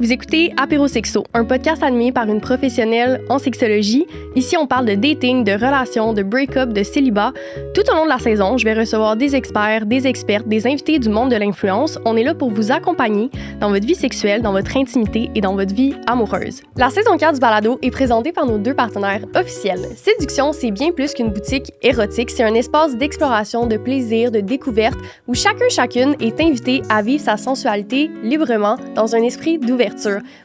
Vous écoutez Apérosexo, un podcast animé par une professionnelle en sexologie. Ici, on parle de dating, de relations, de break-up, de célibat. Tout au long de la saison, je vais recevoir des experts, des expertes, des invités du monde de l'influence. On est là pour vous accompagner dans votre vie sexuelle, dans votre intimité et dans votre vie amoureuse. La saison 4 du balado est présentée par nos deux partenaires officiels. Séduction, c'est bien plus qu'une boutique érotique. C'est un espace d'exploration, de plaisir, de découverte où chacune est invité à vivre sa sensualité librement dans un esprit d'ouverture.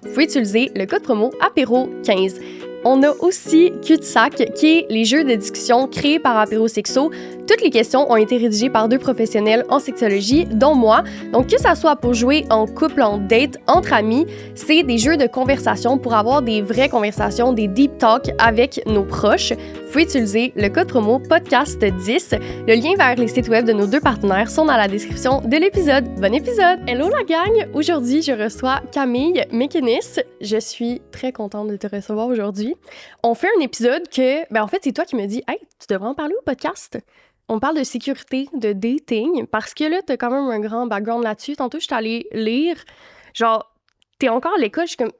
Vous pouvez utiliser le code promo APÉRO15. On a aussi Cul-de-sac, qui est les jeux de discussion créés par Apérosexo. Toutes les questions ont été rédigées par deux professionnels en sexologie, dont moi. Donc, que ça soit pour jouer en couple, en date, entre amis, c'est des jeux de conversation pour avoir des vraies conversations, des deep talks avec nos proches. Vous pouvez utiliser le code promo podcast10. Le lien vers les sites web de nos deux partenaires sont dans la description de l'épisode. Bon épisode! Hello la gang! Aujourd'hui, je reçois Camille McInnes. Je suis très contente de te recevoir aujourd'hui. On fait un épisode que, en fait, c'est toi qui me dis « Hey, tu devrais en parler au podcast ». On parle de sécurité, de dating, parce que là, t'as quand même un grand background là-dessus. Tantôt, je suis allée lire, genre, t'es encore à l'école, je suis comme,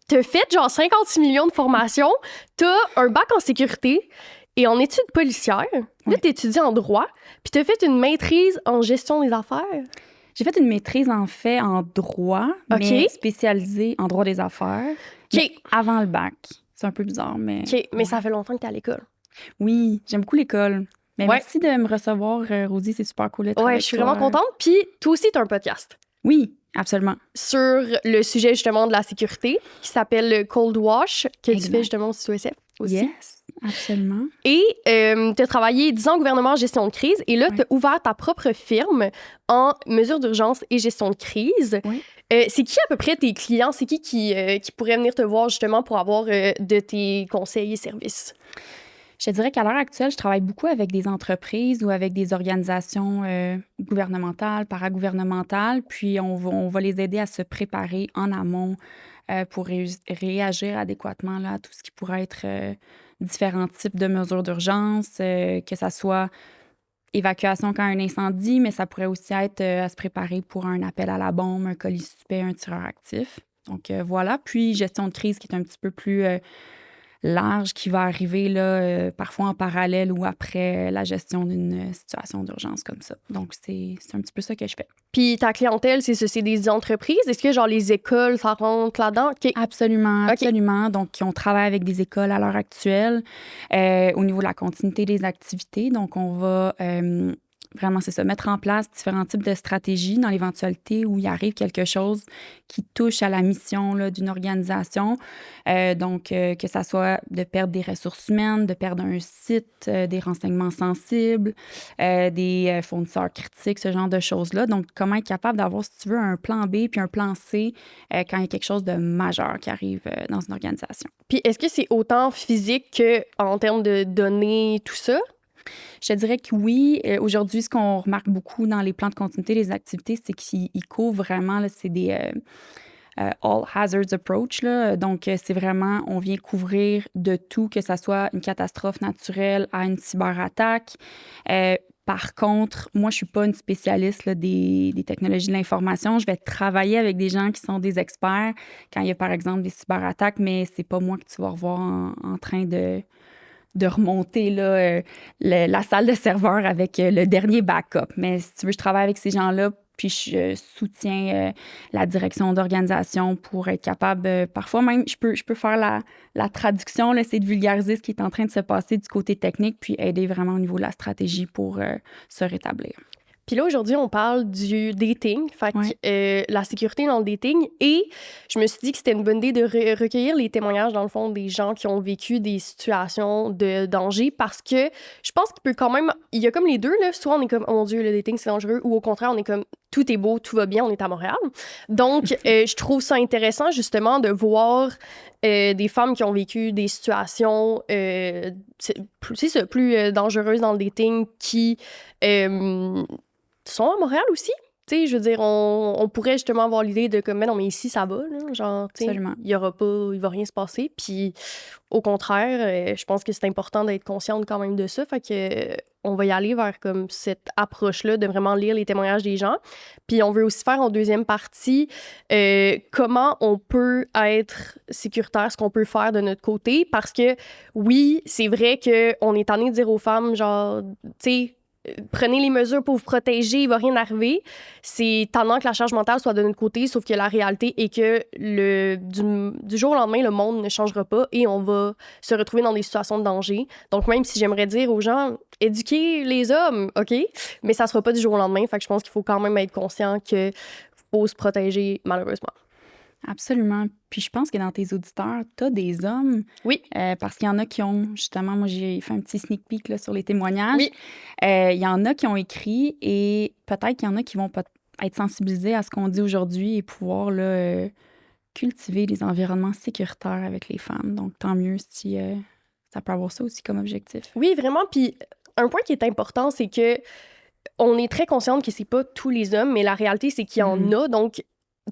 t'as fait genre 56 millions de formations, t'as un bac en sécurité et en études policières. Oui. Là, t'étudies en droit, puis t'as fait une maîtrise en gestion des affaires. J'ai fait une maîtrise, en fait, en droit, mais spécialisée en droit des affaires. Mais avant le bac. C'est un peu bizarre, mais... OK, mais ça fait longtemps que t'es à l'école. Oui, j'aime beaucoup l'école. Mais merci de me recevoir, Rosie, c'est super cool d'être avec je suis vraiment contente. Puis toi aussi, t'as un podcast. Oui, absolument. Sur le sujet, justement, de la sécurité, qui s'appelle Cold Wash, que tu fais, justement, au CISF aussi. Yes, absolument. Et tu as travaillé 10 ans au gouvernement en gestion de crise. Et là, tu as ouvert ta propre firme en mesures d'urgence et gestion de crise. Oui. C'est qui, à peu près, tes clients? C'est qui pourrait venir te voir, justement, pour avoir de tes conseils et services? Je te dirais qu'à l'heure actuelle, je travaille beaucoup avec des entreprises ou avec des organisations gouvernementales, paragouvernementales, puis on va les aider à se préparer en amont pour réagir adéquatement là, à tout ce qui pourrait être différents types de mesures d'urgence, que ça soit évacuation quand il y a un incendie, mais ça pourrait aussi être à se préparer pour un appel à la bombe, un colis suspect, un tireur actif. Donc voilà, puis gestion de crise qui est un petit peu plus... large qui va arriver là, parfois en parallèle ou après la gestion d'une situation d'urgence comme ça. Donc, c'est un petit peu ça que je fais. Puis ta clientèle, c'est des entreprises? Est-ce que genre les écoles, ça rentre là-dedans? Okay. Absolument, absolument. Donc, on travaille avec des écoles à l'heure actuelle au niveau de la continuité des activités. Donc, on va... vraiment, c'est ça, mettre en place différents types de stratégies dans l'éventualité où il arrive quelque chose qui touche à la mission là, d'une organisation. Donc, que ça soit de perdre des ressources humaines, de perdre un site, des renseignements sensibles, des fournisseurs critiques, ce genre de choses-là. Donc, comment être capable d'avoir, si tu veux, un plan B puis un plan C quand il y a quelque chose de majeur qui arrive dans une organisation. Puis, est-ce que c'est autant physique qu'en termes de données, tout ça? Je te dirais que oui. Aujourd'hui, ce qu'on remarque beaucoup dans les plans de continuité des activités, c'est qu'ils couvrent vraiment, là, c'est des all hazards approach. Là. Donc, c'est vraiment, on vient couvrir de tout, que ça soit une catastrophe naturelle à une cyberattaque. Par contre, moi, je suis pas une spécialiste là, des technologies de l'information. Je vais travailler avec des gens qui sont des experts quand il y a, par exemple, des cyberattaques, mais c'est pas moi que tu vas revoir en train de remonter là, la salle de serveur avec le dernier backup. Mais si tu veux, je travaille avec ces gens-là, puis je soutiens la direction d'organisation pour être capable, parfois même, je peux faire la traduction, là, c'est de vulgariser ce qui est en train de se passer du côté technique, puis aider vraiment au niveau de la stratégie pour se rétablir. Puis là, aujourd'hui, on parle du dating, fait que, la sécurité dans le dating. Et je me suis dit que c'était une bonne idée de recueillir les témoignages, dans le fond, des gens qui ont vécu des situations de danger parce que je pense qu'il peut quand même... Il y a comme les deux, là. Soit on est comme, oh mon Dieu, le dating, c'est dangereux, ou au contraire, on est comme, tout est beau, tout va bien, on est à Montréal. Donc, je trouve ça intéressant, justement, de voir des femmes qui ont vécu des situations, plus dangereuses dans le dating qui... sont à Montréal aussi. tu sais, je veux dire, on pourrait justement avoir l'idée de comme, mais non, mais ici, ça va, là. Genre, tu sais, Absolument. il va rien se passer. Puis, au contraire, je pense que c'est important d'être consciente quand même de ça. Fait que, on va y aller vers comme cette approche-là de vraiment lire les témoignages des gens. Puis, on veut aussi faire en deuxième partie comment on peut être sécuritaire, ce qu'on peut faire de notre côté. Parce que, oui, c'est vrai qu'on est tanné de dire aux femmes, genre, tu sais, prenez les mesures pour vous protéger, il va rien arriver. C'est tendant que la charge mentale soit de notre côté, sauf que la réalité est que du jour au lendemain, le monde ne changera pas et on va se retrouver dans des situations de danger. Donc, même si j'aimerais dire aux gens, éduquez les hommes, OK? Mais ça sera pas du jour au lendemain. Fait que je pense qu'il faut quand même être conscient qu'il faut se protéger, malheureusement. Absolument. Puis je pense que dans tes auditeurs, tu as des hommes. Oui. Parce qu'il y en a qui ont, justement, moi j'ai fait un petit sneak peek là, sur les témoignages. Oui. Il y en a qui ont écrit et peut-être qu'il y en a qui vont être sensibilisés à ce qu'on dit aujourd'hui et pouvoir là, cultiver des environnements sécuritaires avec les femmes. Donc tant mieux si ça peut avoir ça aussi comme objectif. Oui, vraiment. Puis un point qui est important, c'est que on est très consciente que c'est pas tous les hommes, mais la réalité, c'est qu'il y en a. Donc,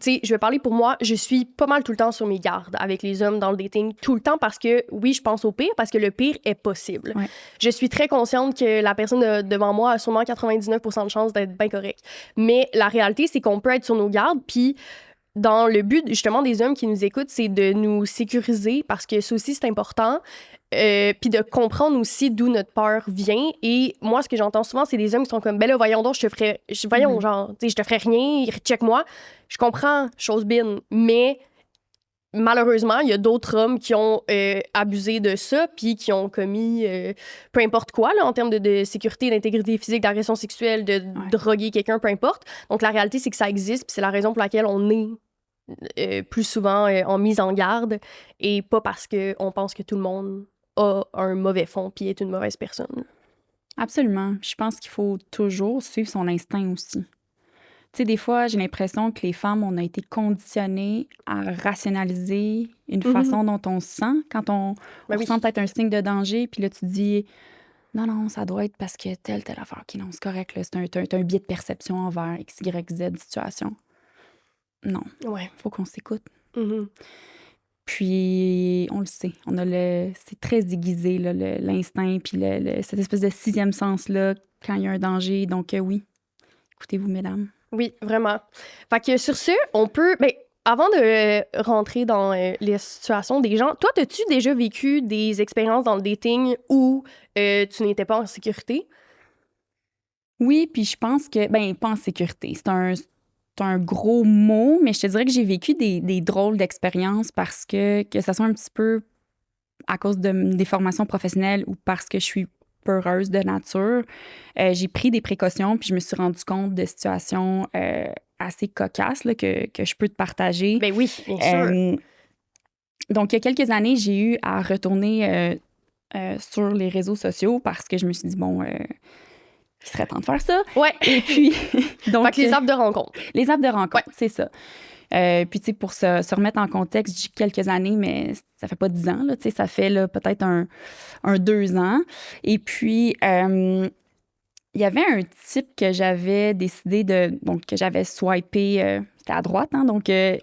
tu sais, je vais parler pour moi, je suis pas mal tout le temps sur mes gardes avec les hommes dans le dating, tout le temps parce que, oui, je pense au pire, parce que le pire est possible. Ouais. Je suis très consciente que la personne devant moi a sûrement 99% de chances d'être bien correcte. Mais la réalité, c'est qu'on peut être sur nos gardes, puis dans le but, justement, des hommes qui nous écoutent, c'est de nous sécuriser, parce que ça aussi, c'est important, puis de comprendre aussi d'où notre peur vient. Et moi, ce que j'entends souvent, c'est des hommes qui sont comme, ben là, voyons donc, voyons, genre, tu sais, je te ferais rien, check-moi. Je comprends, chose bin, mais malheureusement, il y a d'autres hommes qui ont abusé de ça, puis qui ont commis peu importe quoi, là, en termes de sécurité, d'intégrité physique, d'agression sexuelle, de droguer quelqu'un, peu importe. Donc, la réalité, c'est que ça existe, puis c'est la raison pour laquelle on est plus souvent en mise en garde, et pas parce qu'on pense que tout le monde a un mauvais fond puis est une mauvaise personne. Absolument. Je pense qu'il faut toujours suivre son instinct aussi. Tu sais, des fois, j'ai l'impression que les femmes, on a été conditionnées à rationaliser une façon dont on se sent quand on ressent peut-être un signe de danger, puis là, tu te dis non, non, ça doit être parce que telle affaire qui non, c'est correct, là, c'est un biais de perception envers X, Y, Z situation. Non. Ouais. Faut qu'on s'écoute. Puis, on le sait, c'est très aiguisé, là, l'instinct, puis cette espèce de sixième sens-là quand il y a un danger. Donc, oui, écoutez-vous, mesdames. Oui, vraiment. Fait que sur ce, on peut... Ben, avant de rentrer dans les situations des gens, toi, as-tu déjà vécu des expériences dans le dating où tu n'étais pas en sécurité? Oui, puis je pense que... Ben, pas en sécurité. C'est un gros mot, mais je te dirais que j'ai vécu des drôles d'expériences parce que ça soit un petit peu à cause des formations professionnelles ou parce que je suis peureuse de nature, j'ai pris des précautions puis je me suis rendu compte de situations assez cocasses là, que je peux te partager. Ben oui, bien sûr. Donc, il y a quelques années, j'ai eu à retourner sur les réseaux sociaux parce que je me suis dit, bon... il serait temps de faire ça. Ouais. Et puis, donc... Fait que les apps de rencontre. Les apps de rencontre, c'est ça. Puis, tu sais, pour se remettre en contexte, j'ai quelques années, mais ça fait pas 10 ans, là, tu sais, ça fait là, peut-être un 2 ans. Et puis, il y avait un type que j'avais décidé donc, que j'avais swipé, c'était à droite, hein, donc, je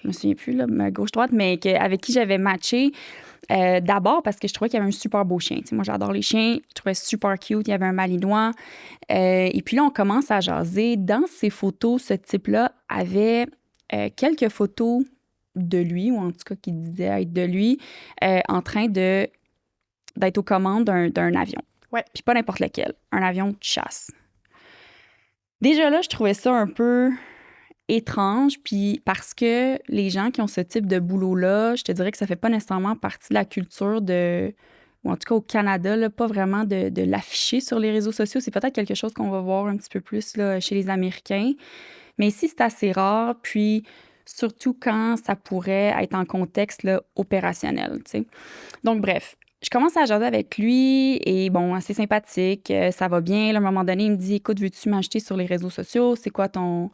me souviens plus, là, gauche-droite, mais avec qui j'avais matché. D'abord parce que je trouvais qu'il y avait un super beau chien. Tu sais, moi, j'adore les chiens. Je trouvais super cute. Il y avait un malinois. Et puis là, on commence à jaser. Dans ces photos, ce type-là avait quelques photos de lui, ou en tout cas qui disait être de lui, en train d'être aux commandes d'un avion. Ouais. Puis pas n'importe lequel. Un avion de chasse. Déjà là, je trouvais ça un peu étrange, puis parce que les gens qui ont ce type de boulot-là, je te dirais que ça fait pas nécessairement partie de la culture ou en tout cas au Canada, là, pas vraiment de l'afficher sur les réseaux sociaux. C'est peut-être quelque chose qu'on va voir un petit peu plus là, chez les Américains. Mais ici, c'est assez rare, puis surtout quand ça pourrait être en contexte là, opérationnel, tu sais. Donc, bref, je commence à jaser avec lui et bon, assez sympathique, ça va bien. Là, à un moment donné, il me dit « Écoute, veux-tu m'acheter sur les réseaux sociaux? C'est quoi ton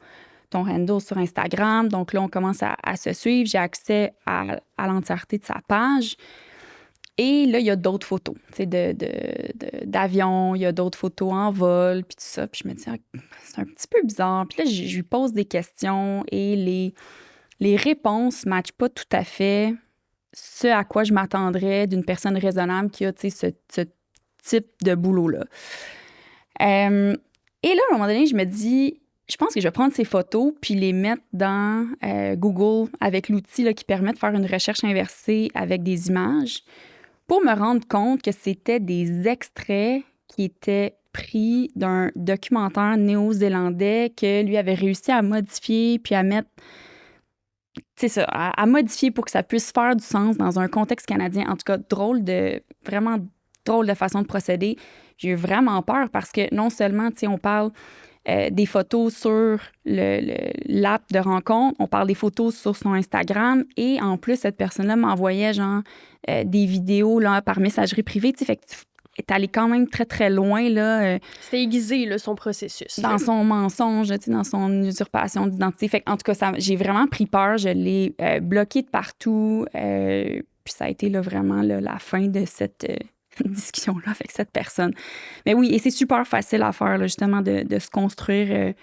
handle sur Instagram? » Donc là, on commence à se suivre. J'ai accès à l'entièreté de sa page. Et là, il y a d'autres photos, tu sais, d'avions, il y a d'autres photos en vol, puis tout ça. Puis je me dis, ah, c'est un petit peu bizarre. Puis là, je lui pose des questions et les réponses ne matchent pas tout à fait ce à quoi je m'attendrais d'une personne raisonnable qui a, tu sais, ce type de boulot-là. Et là, à un moment donné, je me dis, je pense que je vais prendre ces photos puis les mettre dans Google avec l'outil là, qui permet de faire une recherche inversée avec des images pour me rendre compte que c'était des extraits qui étaient pris d'un documentaire néo-zélandais que lui avait réussi à modifier puis à mettre, tu sais ça, à modifier pour que ça puisse faire du sens dans un contexte canadien. En tout cas, vraiment drôle de façon de procéder. J'ai eu vraiment peur parce que non seulement, tu sais, on parle des photos sur l'app de rencontre, on parle des photos sur son Instagram et en plus, cette personne-là m'envoyait genre des vidéos là, par messagerie privée. Tu sais, fait que tu es allé quand même très, très loin. Là, C'était aiguisé, là, son processus. dans son mensonge, tu sais, dans son usurpation d'identité. Fait en tout cas, j'ai vraiment pris peur. Je l'ai bloqué de partout. Puis ça a été là, vraiment là, la fin de cette discussion-là avec cette personne. Mais oui, et c'est super facile à faire, là, justement, de se construire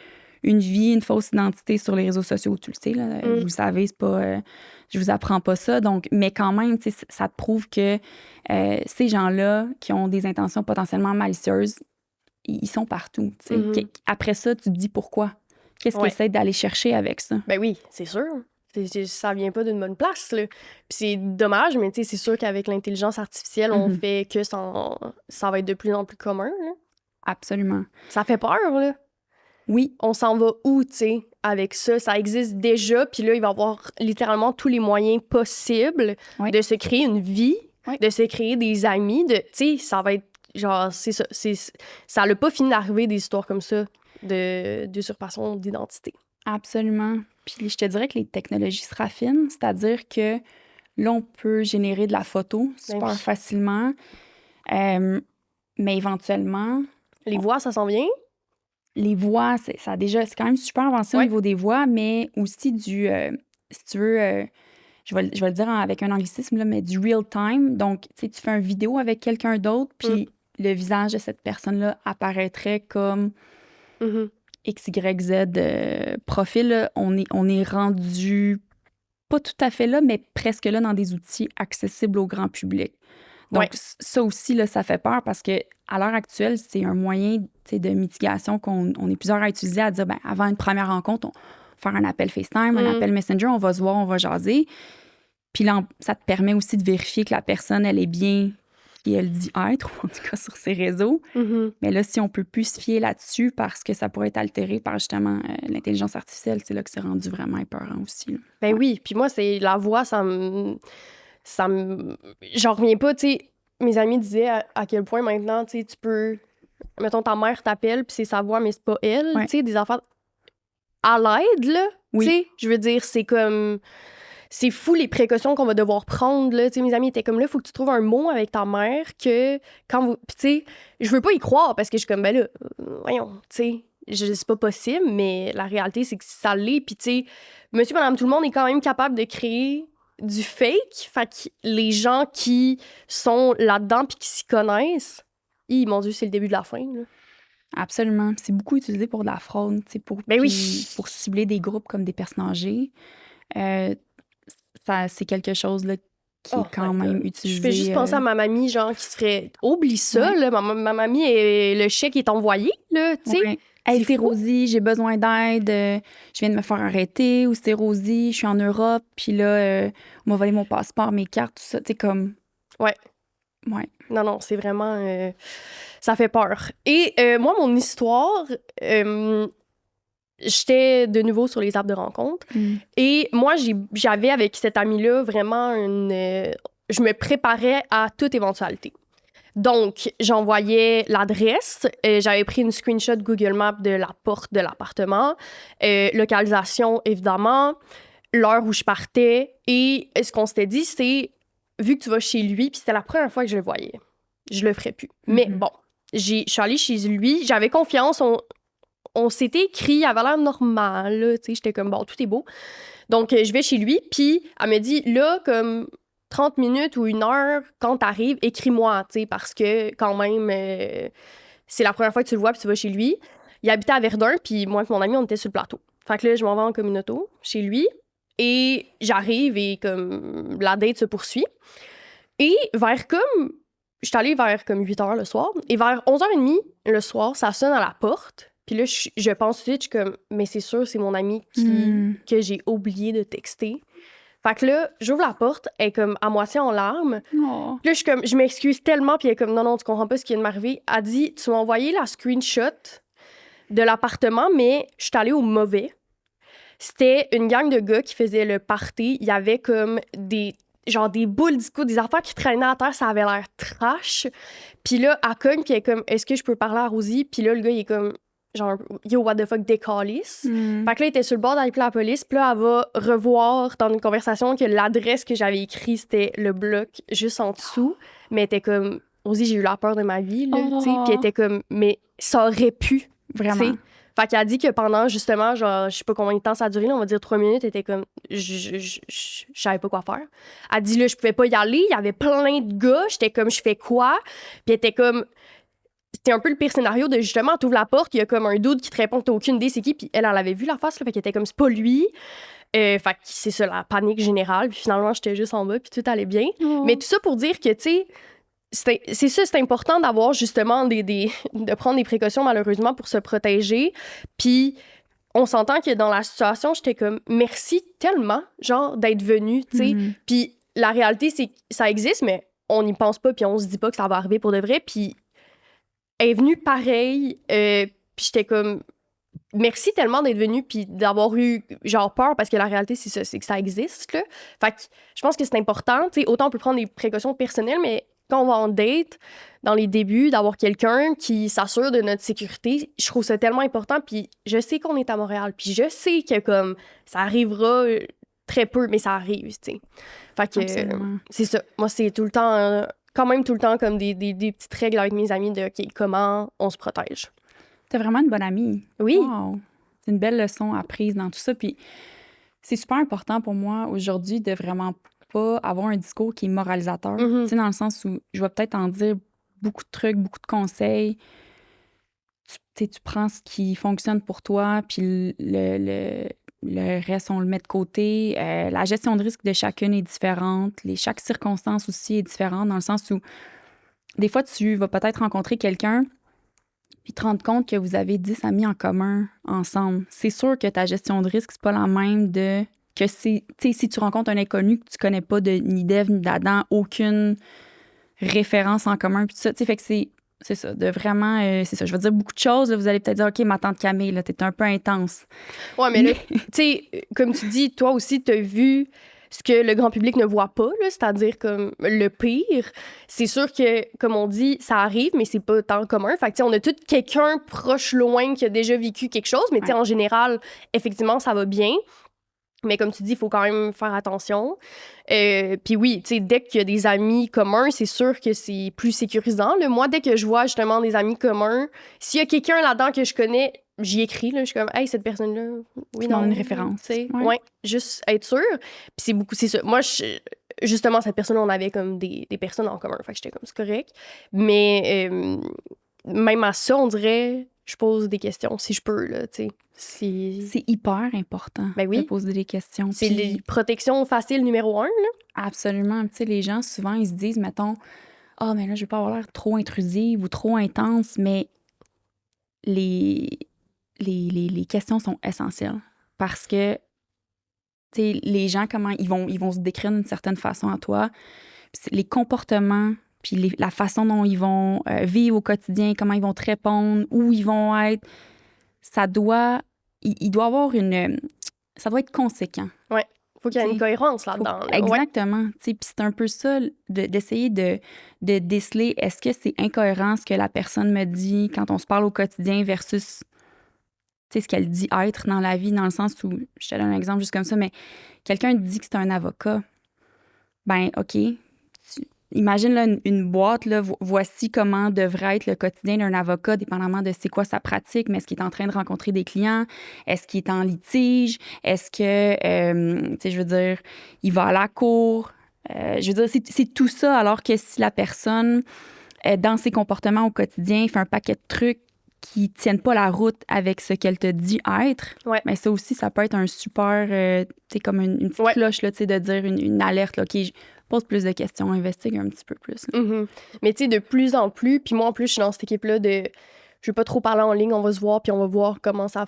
une vie, une fausse identité sur les réseaux sociaux. Tu le sais, là, vous le savez, c'est pas... je vous apprends pas ça. Donc, mais quand même, tu sais, ça te prouve que ces gens-là qui ont des intentions potentiellement malicieuses, ils sont partout. Tu sais. Après ça, tu te dis pourquoi? Qu'est-ce qu'ils essaient d'aller chercher avec ça? Ben oui, c'est sûr. Ça vient pas d'une bonne place, là. Puis c'est dommage, mais tu sais, c'est sûr qu'avec l'intelligence artificielle, on fait que ça va être de plus en plus commun, là. Absolument. Ça fait peur, là. Oui. On s'en va où, tu sais, avec ça? Ça existe déjà, puis là, il va y avoir littéralement tous les moyens possibles de se créer une vie, de se créer des amis, tu sais, ça va être genre, c'est ça. Ça n'a pas fini d'arriver des histoires comme ça d'usurpation d'identité. Absolument. Puis je te dirais que les technologies se raffinent, c'est-à-dire que là, on peut générer de la photo super facilement, mais éventuellement... Les voix, ça s'en vient? Les voix, c'est quand même super avancé au niveau des voix, mais aussi du, si tu veux, je vais le dire avec un anglicisme, là, mais du real time. Donc, tu sais, tu fais une vidéo avec quelqu'un d'autre, puis le visage de cette personne-là apparaîtrait comme XYZ profil. Là. On est rendu pas tout à fait là, mais presque là dans des outils accessibles au grand public. Donc, ça aussi, là, ça fait peur parce que à l'heure actuelle, c'est un moyen de mitigation qu'on est plusieurs à utiliser, à dire, ben, avant une première rencontre, on va faire un appel FaceTime, un appel Messenger, on va se voir, on va jaser. Puis là, ça te permet aussi de vérifier que la personne, elle est bien qui elle dit être, ou en tout cas sur ses réseaux. Mais là, si on peut plus se fier là-dessus parce que ça pourrait être altéré par justement l'intelligence artificielle, c'est là que c'est rendu vraiment épeurant aussi. Là. Ben oui, puis moi, c'est la voix, j'en reviens pas, tu sais, mes amis disaient à quel point maintenant, tu sais, tu peux, mettons, ta mère t'appelle, puis c'est sa voix, mais c'est pas elle, tu sais, des affaires à l'aide, là, tu sais, je veux dire, c'est comme, c'est fou les précautions qu'on va devoir prendre, là, tu sais, mes amis étaient comme, là, il faut que tu trouves un mot avec ta mère que, quand vous, puis tu sais, je veux pas y croire, parce que je suis comme, ben là, voyons, tu sais, c'est pas possible, mais la réalité, c'est que ça l'est, puis tu sais, monsieur, madame, tout le monde est quand même capable de créer du fake. Fait que les gens qui sont là-dedans puis qui s'y connaissent, mon Dieu, c'est le début de la fin. Là. Absolument. C'est beaucoup utilisé pour de la fraude, pour cibler des groupes comme des personnes âgées. C'est quelque chose là, qui est quand même utilisé. Je fais juste penser à ma mamie, genre, qui se ferait... Oublie ça, là. Ma mamie, le chèque est envoyé, là, tu sais. Hey, c'est Rosie, j'ai besoin d'aide, je viens de me faire arrêter, ou c'est Rosie, je suis en Europe, puis là, on m'a volé mon passeport, mes cartes, tout ça, tu sais, comme... Ouais. Non, c'est vraiment... ça fait peur. Et moi, mon histoire, j'étais de nouveau sur les apps de rencontre, et moi, j'avais avec cette amie-là vraiment je me préparais à toute éventualité. Donc, j'envoyais l'adresse, j'avais pris une screenshot Google Maps de la porte de l'appartement, localisation, évidemment, l'heure où je partais, et ce qu'on s'était dit, c'est, vu que tu vas chez lui, puis c'était la première fois que je le voyais, je le ferais plus. Mais bon, je suis allée chez lui, j'avais confiance, on s'était écrit, il avait l'air normal, tu sais, j'étais comme, bon, tout est beau. Donc, je vais chez lui, puis elle me dit, là, comme... 30 minutes ou 1 heure, quand t'arrives, écris-moi, tu sais, parce que quand même, c'est la première fois que tu le vois puis tu vas chez lui. Il habitait à Verdun, puis moi et mon ami, on était sur le plateau. Fait que là, je m'en vais en communauto chez lui et j'arrive et comme la date se poursuit. Et vers comme... Je suis allée vers comme 8 h le soir. Et vers 11 h 30 le soir, ça sonne à la porte. Puis là, je pense tout de suite, je suis comme, mais c'est sûr, c'est mon ami que j'ai oublié de texter. Fait que là, j'ouvre la porte, elle est comme à moitié en larmes. Oh. Puis là, je suis comme, je m'excuse tellement. Puis elle est comme, non, tu comprends pas ce qui vient de m'arriver. Elle dit, tu m'as envoyé la screenshot de l'appartement, mais je suis allée au mauvais. C'était une gang de gars qui faisaient le party. Il y avait comme des boules disco, des affaires qui traînaient à terre, ça avait l'air trash. Puis là, elle cogne, puis elle est comme, est-ce que je peux parler à Rosie? Puis là, le gars, il est comme, genre, yo, what the fuck, décalisse. Fait que là, il était sur le bord d'aller appeler la police, puis là, elle va revoir dans une conversation que l'adresse que j'avais écrite, c'était le bloc juste en dessous. Mais elle était comme, Rosie, j'ai eu la peur de ma vie, là, tu sais. Puis elle était comme, mais ça aurait pu, Vraiment. t'sais. Fait qu'elle a dit que pendant, justement, genre, je sais pas combien de temps ça a duré, là, on va dire 3 minutes, elle était comme, je savais pas quoi faire. Elle dit, là, je pouvais pas y aller, il y avait plein de gars, j'étais comme, je fais quoi? Puis elle était comme, c'était un peu le pire scénario de, justement, t'ouvres la porte, il y a comme un dude qui te répond que t'as aucune idée c'est qui, puis elle avait vu la face, là, fait qu'elle était comme, c'est pas lui. Fait que c'est ça, la panique générale, puis finalement, j'étais juste en bas, puis tout allait bien. Mais tout ça pour dire que, tu sais, c'est ça, c'est important d'avoir justement de prendre des précautions malheureusement pour se protéger. Puis on s'entend que dans la situation, j'étais comme merci tellement, genre d'être venu, tu sais. Puis la réalité, c'est que ça existe, mais on n'y pense pas, puis on se dit pas que ça va arriver pour de vrai. Puis elle est venue pareil, puis j'étais comme merci tellement d'être venu puis d'avoir eu genre peur parce que la réalité c'est ça, c'est que ça existe là. Fait que je pense que c'est important, tu sais, autant on peut prendre des précautions personnelles, mais quand on va en date, dans les débuts, d'avoir quelqu'un qui s'assure de notre sécurité, je trouve ça tellement important. Puis je sais qu'on est à Montréal, puis je sais que comme ça arrivera très peu, mais ça arrive, tu sais. Fait que c'est ça. Moi, c'est tout le temps, quand même tout le temps comme des petites règles avec mes amis de OK, comment on se protège. T'es vraiment une bonne amie. Oui. Wow. C'est une belle leçon apprise dans tout ça. Puis c'est super important pour moi aujourd'hui de vraiment pas avoir un discours qui est moralisateur. Tu sais, dans le sens où je vais peut-être en dire beaucoup de trucs, beaucoup de conseils. Tu prends ce qui fonctionne pour toi, puis le reste, on le met de côté. La gestion de risque de chacune est différente. Chaque circonstance aussi est différente, dans le sens où des fois, tu vas peut-être rencontrer quelqu'un puis te rendre compte que vous avez 10 amis en commun ensemble. C'est sûr que ta gestion de risque, c'est pas la même que si tu rencontres un inconnu que tu connais pas ni d'Ève ni d'Adam, aucune référence en commun, puis tout ça. Fait que c'est ça, de vraiment... c'est ça, je vais dire beaucoup de choses. Là, vous allez peut-être dire, OK, ma tante Camille, là, t'es un peu intense. Ouais, mais là, tu sais, comme tu dis, toi aussi, t'as vu ce que le grand public ne voit pas, là, c'est-à-dire comme le pire. C'est sûr que, comme on dit, ça arrive, mais c'est pas tant commun. Fait que, on a tout quelqu'un proche, loin, qui a déjà vécu quelque chose, mais en général, effectivement, ça va bien. Mais comme tu dis, il faut quand même faire attention. Puis oui, tu sais, dès qu'il y a des amis communs, c'est sûr que c'est plus sécurisant. Là. Moi, dès que je vois justement des amis communs, s'il y a quelqu'un là-dedans que je connais, j'y écris. Là, je suis comme, hey, cette personne-là, oui, non. Une référence. Ouais, juste être sûr. Puis c'est ça. Moi, justement, cette personne-là, on avait comme des personnes en commun. Fait que j'étais comme, c'est correct. Mais même à ça, on dirait, je pose des questions si je peux, là, tu sais. C'est hyper important de poser des questions. C'est les protections faciles numéro 1, là. Absolument. Tu sais, les gens, souvent, ils se disent, mettons, « Ah, mais là, je vais pas avoir l'air trop intrusive ou trop intense. » Mais les questions sont essentielles parce que, tu sais, les gens, comment ils vont se décrire d'une certaine façon à toi. Les comportements, puis la façon dont ils vont vivre au quotidien, comment ils vont te répondre, où ils vont être... Ça doit... Il doit avoir ça doit être conséquent. Oui. Il faut qu'il y ait une cohérence là-dedans. Là. Exactement. Puis c'est un peu ça, d'essayer de déceler, est-ce que c'est incohérent ce que la personne me dit quand on se parle au quotidien versus ce qu'elle dit être dans la vie, dans le sens où, je te donne un exemple juste comme ça, mais quelqu'un dit que c'est un avocat. Ben OK, imagine là, une boîte, là, voici comment devrait être le quotidien d'un avocat, dépendamment de c'est quoi sa pratique, mais est-ce qu'il est en train de rencontrer des clients? Est-ce qu'il est en litige? Est-ce que, tu sais, je veux dire, il va à la cour? Je veux dire, c'est tout ça, alors que si la personne, dans ses comportements au quotidien, fait un paquet de trucs qui tiennent pas la route avec ce qu'elle te dit être, Ouais. mais ça aussi, ça peut être un super, tu sais, comme une petite cloche, là, tu sais, de dire une alerte, là, OK, je pose plus de questions, investigue un petit peu plus. Mais tu sais, de plus en plus, puis moi, en plus, je suis dans cette équipe-là de... Je vais pas trop parler en ligne, on va se voir, puis on va voir comment ça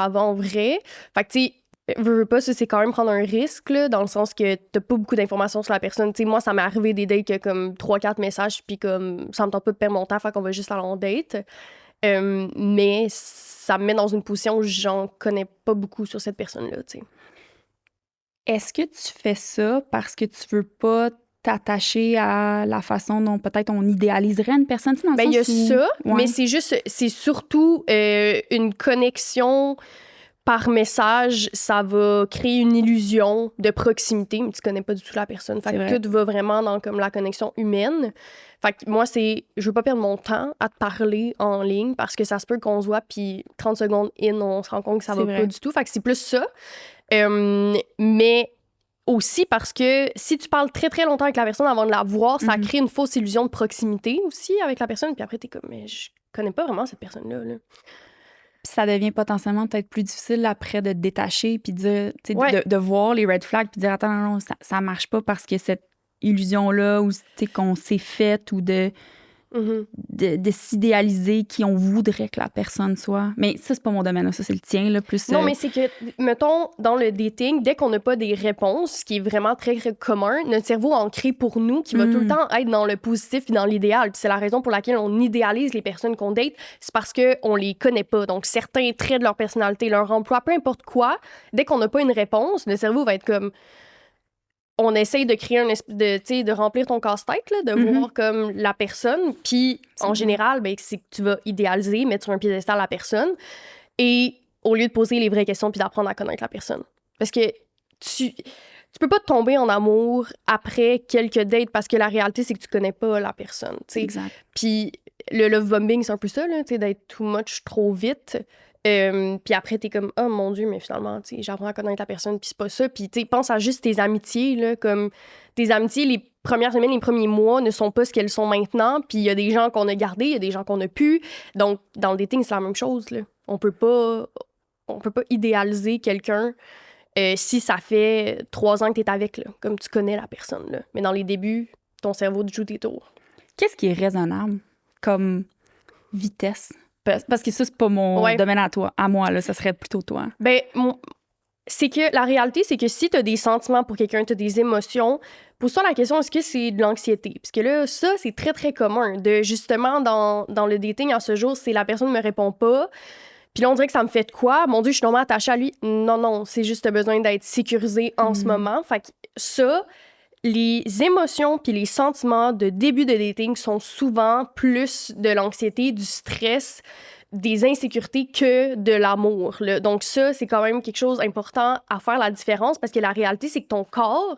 va en vrai. Fait que, tu sais, veux pas, ça, c'est quand même prendre un risque, là, dans le sens que t'as pas beaucoup d'informations sur la personne. Tu sais, moi, ça m'est arrivé des dates que comme 3-4 messages, puis comme ça me tente pas de perdre mon temps, fait qu'on va juste aller en date. Mais ça me met dans une position où j'en connais pas beaucoup sur cette personne-là, tu sais. Est-ce que tu fais ça parce que tu veux pas t'attacher à la façon dont peut-être on idéaliserait une personne? Dans le Ben, il y a sens où... ça, Ouais. mais c'est surtout une connexion par message. Ça va créer une illusion de proximité, mais tu connais pas du tout la personne. Fait que tout va vraiment dans comme la connexion humaine. Fait que moi, je veux pas perdre mon temps à te parler en ligne parce que ça se peut qu'on se voit, puis 30 secondes in, on se rend compte que ça va pas du tout. Fait que c'est plus ça. Mais aussi parce que si tu parles très, très longtemps avec la personne avant de la voir, ça crée une fausse illusion de proximité aussi avec la personne. Puis après, t'es comme, mais je connais pas vraiment cette personne-là. Là. Puis ça devient potentiellement peut-être plus difficile après de te détacher puis de, de voir les red flags puis de dire attends, non, ça marche pas parce que cette illusion-là ou qu'on s'est faite ou de s'idéaliser qui on voudrait que la personne soit. Mais ça, c'est pas mon domaine, ça, c'est le tien, là, plus... Non, mais c'est que, mettons, dans le dating, dès qu'on n'a pas des réponses, ce qui est vraiment très, très commun, notre cerveau en crée pour nous, qui va tout le temps être dans le positif et dans l'idéal. C'est la raison pour laquelle on idéalise les personnes qu'on date, c'est parce qu'on les connaît pas. Donc, certains traits de leur personnalité, leur emploi, peu importe quoi, dès qu'on n'a pas une réponse, le cerveau va être comme... On essaye de créer un espèce de remplir ton casse-tête, là, de voir comme la personne. Puis, en général, ben, c'est que tu vas idéaliser, mettre sur un piédestal la personne. Et au lieu de poser les vraies questions puis d'apprendre à connaître la personne. Parce que tu peux pas tomber en amour après quelques dates parce que la réalité, c'est que tu connais pas la personne. T'sais. Exact. Puis le love bombing, c'est un peu ça, là, d'être too much trop vite. Puis après, t'es comme, oh mon Dieu, mais finalement, j'apprends à connaître la personne, puis c'est pas ça. Puis pense à juste tes amitiés, là, comme tes amitiés, les premières semaines, les premiers mois ne sont pas ce qu'elles sont maintenant. Puis il y a des gens qu'on a gardés, il y a des gens qu'on a pu. Donc, dans le dating, c'est la même chose, là. On peut pas idéaliser quelqu'un si ça fait 3 ans que t'es avec, là, comme tu connais la personne, là. Mais dans les débuts, ton cerveau joue tes tours. Qu'est-ce qui est raisonnable comme vitesse? Parce que ça, c'est pas mon domaine à moi, là, ça serait plutôt toi. Ben, c'est que la réalité, c'est que si t'as des sentiments pour quelqu'un, t'as des émotions, pose-toi la question, est-ce que c'est de l'anxiété? Parce que là, ça, c'est très, très commun. De justement, dans le dating, à ce jour, c'est la personne ne me répond pas. Puis là, on dirait que ça me fait de quoi? Mon Dieu, je suis normalement attachée à lui. Non, c'est juste besoin d'être sécurisé en ce moment. Fait que ça, les émotions puis les sentiments de début de dating sont souvent plus de l'anxiété, du stress, des insécurités que de l'amour. Là. Donc ça, c'est quand même quelque chose d'important à faire la différence parce que la réalité, c'est que ton corps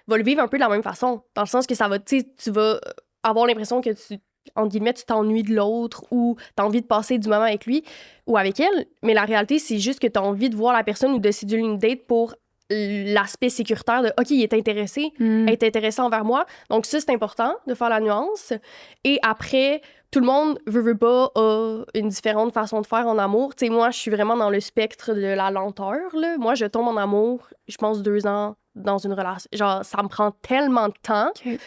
va le vivre un peu de la même façon. Dans le sens que ça va, tu vas avoir l'impression que entre guillemets, tu t'ennuies de l'autre ou tu as envie de passer du moment avec lui ou avec elle. Mais la réalité, c'est juste que tu as envie de voir la personne ou de séduire une date pour l'aspect sécuritaire de « OK, il est intéressé, elle est intéressée envers moi. » Donc ça, c'est important de faire la nuance. Et après, tout le monde veut pas a une différente façon de faire en amour. Tu sais, moi, je suis vraiment dans le spectre de la lenteur, là. Moi, je tombe en amour, je pense 2 ans dans une relation. Genre, ça me prend tellement de temps. Okay.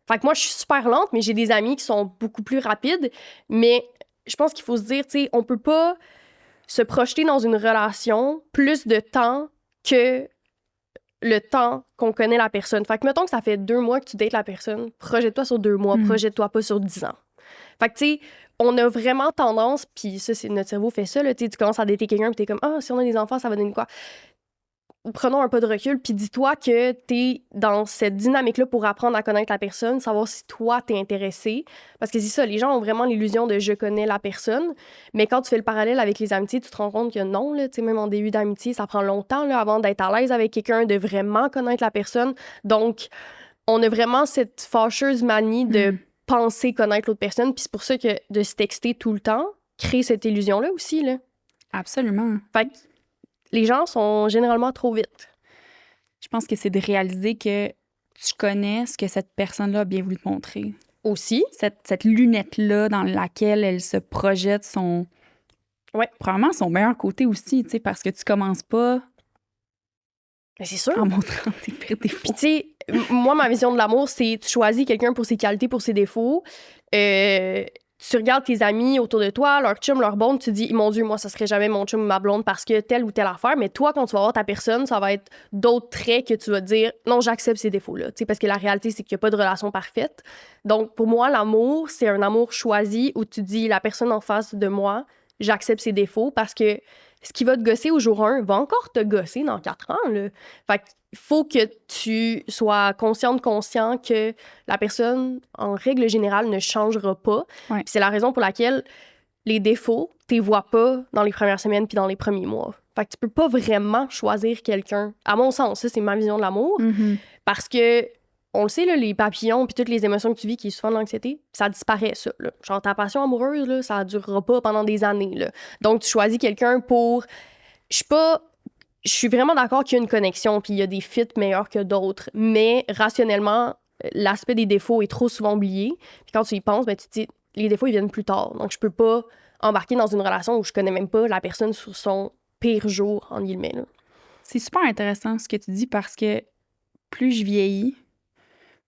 Fait que moi, je suis super lente, mais j'ai des amis qui sont beaucoup plus rapides. Mais je pense qu'il faut se dire, tu sais, on peut pas se projeter dans une relation plus de temps que le temps qu'on connaît la personne. Fait que mettons que ça fait 2 mois que tu dates la personne, projette-toi sur 2 mois, projette-toi pas sur 10 ans. Fait que, tu sais, on a vraiment tendance, puis ça, c'est notre cerveau fait ça, là, tu commences à dater quelqu'un, puis t'es comme, ah, si on a des enfants, ça va donner quoi? Prenons un pas de recul, puis dis-toi que t'es dans cette dynamique-là pour apprendre à connaître la personne, savoir si toi, t'es intéressé. Parce que c'est ça, les gens ont vraiment l'illusion de « je connais la personne », mais quand tu fais le parallèle avec les amitiés, tu te rends compte que non, là, tu sais, même en début d'amitié, ça prend longtemps là, avant d'être à l'aise avec quelqu'un, de vraiment connaître la personne. Donc, on a vraiment cette fâcheuse manie de penser connaître l'autre personne, puis c'est pour ça que de se texter tout le temps crée cette illusion-là aussi, là. Absolument. Fait que les gens sont généralement trop vite. Je pense que c'est de réaliser que tu connais ce que cette personne-là a bien voulu te montrer. Aussi. Cette lunette-là dans laquelle elle se projette probablement son meilleur côté aussi, tu sais, parce que tu commences pas Mais c'est sûr. en montrant tes pires défauts. Puis tu sais, moi, ma vision de l'amour, c'est tu choisis quelqu'un pour ses qualités, pour ses défauts. Tu regardes tes amis autour de toi, leur chum, leur blonde, tu te dis, mon Dieu, moi, ça serait jamais mon chum ou ma blonde parce que telle ou telle affaire. Mais toi, quand tu vas voir ta personne, ça va être d'autres traits que tu vas te dire, non, j'accepte ces défauts-là. Tu sais, parce que la réalité, c'est qu'il n'y a pas de relation parfaite. Donc, pour moi, l'amour, c'est un amour choisi où tu dis, la personne en face de moi, j'accepte ses défauts parce que ce qui va te gosser au jour 1 va encore te gosser dans 4 ans. Là. Fait qu'il faut que tu sois conscient que la personne, en règle générale, ne changera pas. Ouais. Puis c'est la raison pour laquelle les défauts, tu les vois pas dans les premières semaines puis dans les premiers mois. Fait que tu peux pas vraiment choisir quelqu'un. À mon sens, ça, c'est ma vision de l'amour. Mm-hmm. Parce que, on le sait, là, les papillons puis toutes les émotions que tu vis qui est souvent de l'anxiété, ça disparaît, ça. Là. Genre, ta passion amoureuse, là, ça durera pas pendant des années. Là. Donc, tu choisis quelqu'un pour... Je suis vraiment d'accord qu'il y a une connexion puis il y a des fits meilleurs que d'autres. Mais, rationnellement, l'aspect des défauts est trop souvent oublié. Puis quand tu y penses, ben, tu te dis, les défauts, ils viennent plus tard. Donc, je peux pas embarquer dans une relation où je connais même pas la personne sur son pire jour, en guillemets. Là. C'est super intéressant ce que tu dis parce que plus je vieillis,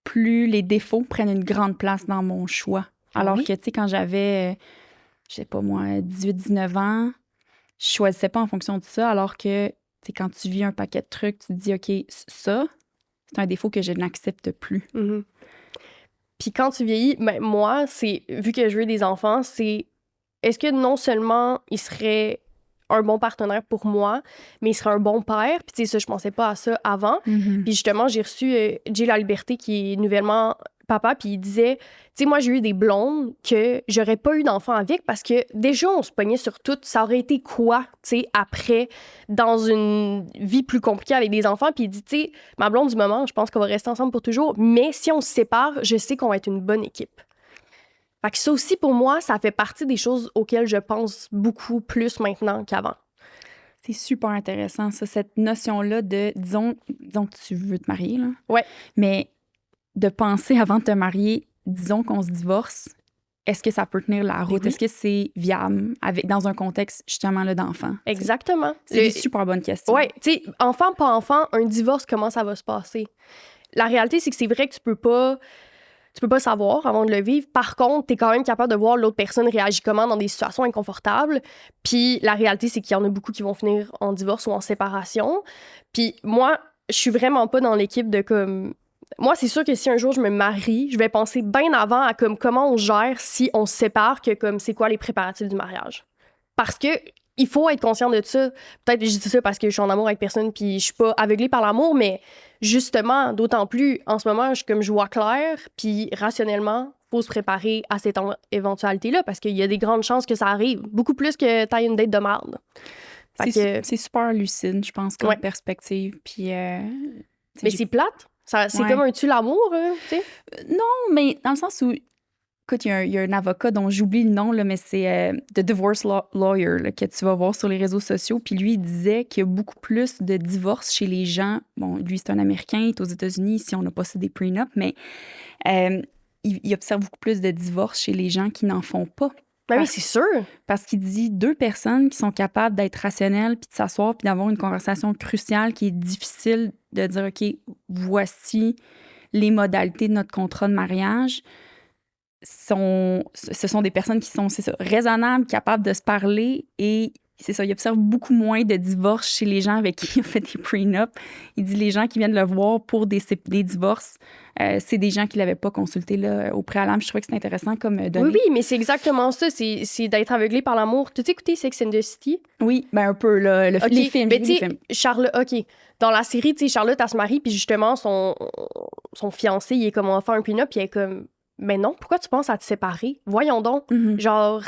plus les défauts prennent une grande place dans mon choix. Alors que, tu sais, quand j'avais, je sais pas moi, 18-19 ans, je choisissais pas en fonction de ça, alors que, tu sais, quand tu vis un paquet de trucs, tu te dis, OK, ça, c'est un défaut que je n'accepte plus. Mm-hmm. Puis quand tu vieillis, ben, moi, vu que je veux des enfants, c'est est-ce que non seulement il serait un bon partenaire pour moi, mais il serait un bon père. Puis tu sais, ça, je pensais pas à ça avant. Mm-hmm. Puis justement, j'ai reçu Jay La Liberté, qui est nouvellement papa, puis il disait, tu sais, moi, j'ai eu des blondes que j'aurais pas eu d'enfant avec parce que déjà, on se pognait sur tout. Ça aurait été quoi, tu sais, après, dans une vie plus compliquée avec des enfants. Puis il dit, tu sais, ma blonde du moment, je pense qu'on va rester ensemble pour toujours, mais si on se sépare, je sais qu'on va être une bonne équipe. Fait que ça aussi, pour moi, ça fait partie des choses auxquelles je pense beaucoup plus maintenant qu'avant. C'est super intéressant, ça, cette notion-là de, disons que tu veux te marier, là. Ouais. Mais de penser avant de te marier, disons qu'on se divorce, est-ce que ça peut tenir la route? Oui. Est-ce que c'est viable dans un contexte, justement, là, d'enfant? Exactement. C'est des super bonnes questions. Oui, tu sais, enfant, pas enfant, un divorce, comment ça va se passer? La réalité, c'est que c'est vrai que tu peux pas savoir avant de le vivre. Par contre, tu es quand même capable de voir l'autre personne réagir comment dans des situations inconfortables. Puis la réalité, c'est qu'il y en a beaucoup qui vont finir en divorce ou en séparation. Puis moi, je suis vraiment pas dans l'équipe de comme... Moi, c'est sûr que si un jour je me marie, je vais penser bien avant à comme comment on gère si on se sépare que comme c'est quoi les préparatifs du mariage. Parce que il faut être conscient de ça. Peut-être que je dis ça parce que je suis en amour avec personne puis je suis pas aveuglée par l'amour, mais justement, d'autant plus, en ce moment, je vois clair, puis rationnellement, faut se préparer à cette éventualité-là parce qu'il y a des grandes chances que ça arrive. Beaucoup plus que t'ailles une date de merde. C'est super lucide, je pense, comme perspective. Puis, mais c'est plate. C'est comme un tue l'amour, tu sais? Non, mais dans le sens où... Écoute, il y a un avocat dont j'oublie le nom, là, mais c'est The Divorce Lawyer là, que tu vas voir sur les réseaux sociaux. Puis lui, il disait qu'il y a beaucoup plus de divorces chez les gens. Bon, lui, c'est un Américain, il est aux États-Unis. Ici, on n'a pas ça des prenups, mais il observe beaucoup plus de divorces chez les gens qui n'en font pas. Ben oui, c'est sûr. Parce qu'il dit 2 personnes qui sont capables d'être rationnelles, puis de s'asseoir, puis d'avoir une conversation cruciale qui est difficile de dire, OK, voici les modalités de notre contrat de mariage. Ce sont des personnes qui sont, c'est ça, raisonnables, capables de se parler et c'est ça, il observe beaucoup moins de divorces chez les gens avec qui il a fait des prenups. Il dit les gens qui viennent le voir pour des divorces, c'est des gens qui ne l'avaient pas consulté là, au préalable. Je trouvais que c'est intéressant comme données. Oui, mais c'est exactement ça. C'est d'être aveuglé par l'amour. Tu as écouté Sex and the City? Oui, ben un peu, là, les films. Mais tu sais, Charlotte, OK. Dans la série, tu sais, Charlotte, elle se marie, puis justement, son fiancé, il est comme, on va faire un prenup, puis elle est comme, mais non, pourquoi tu penses à te séparer? Voyons donc. Mm-hmm. Genre,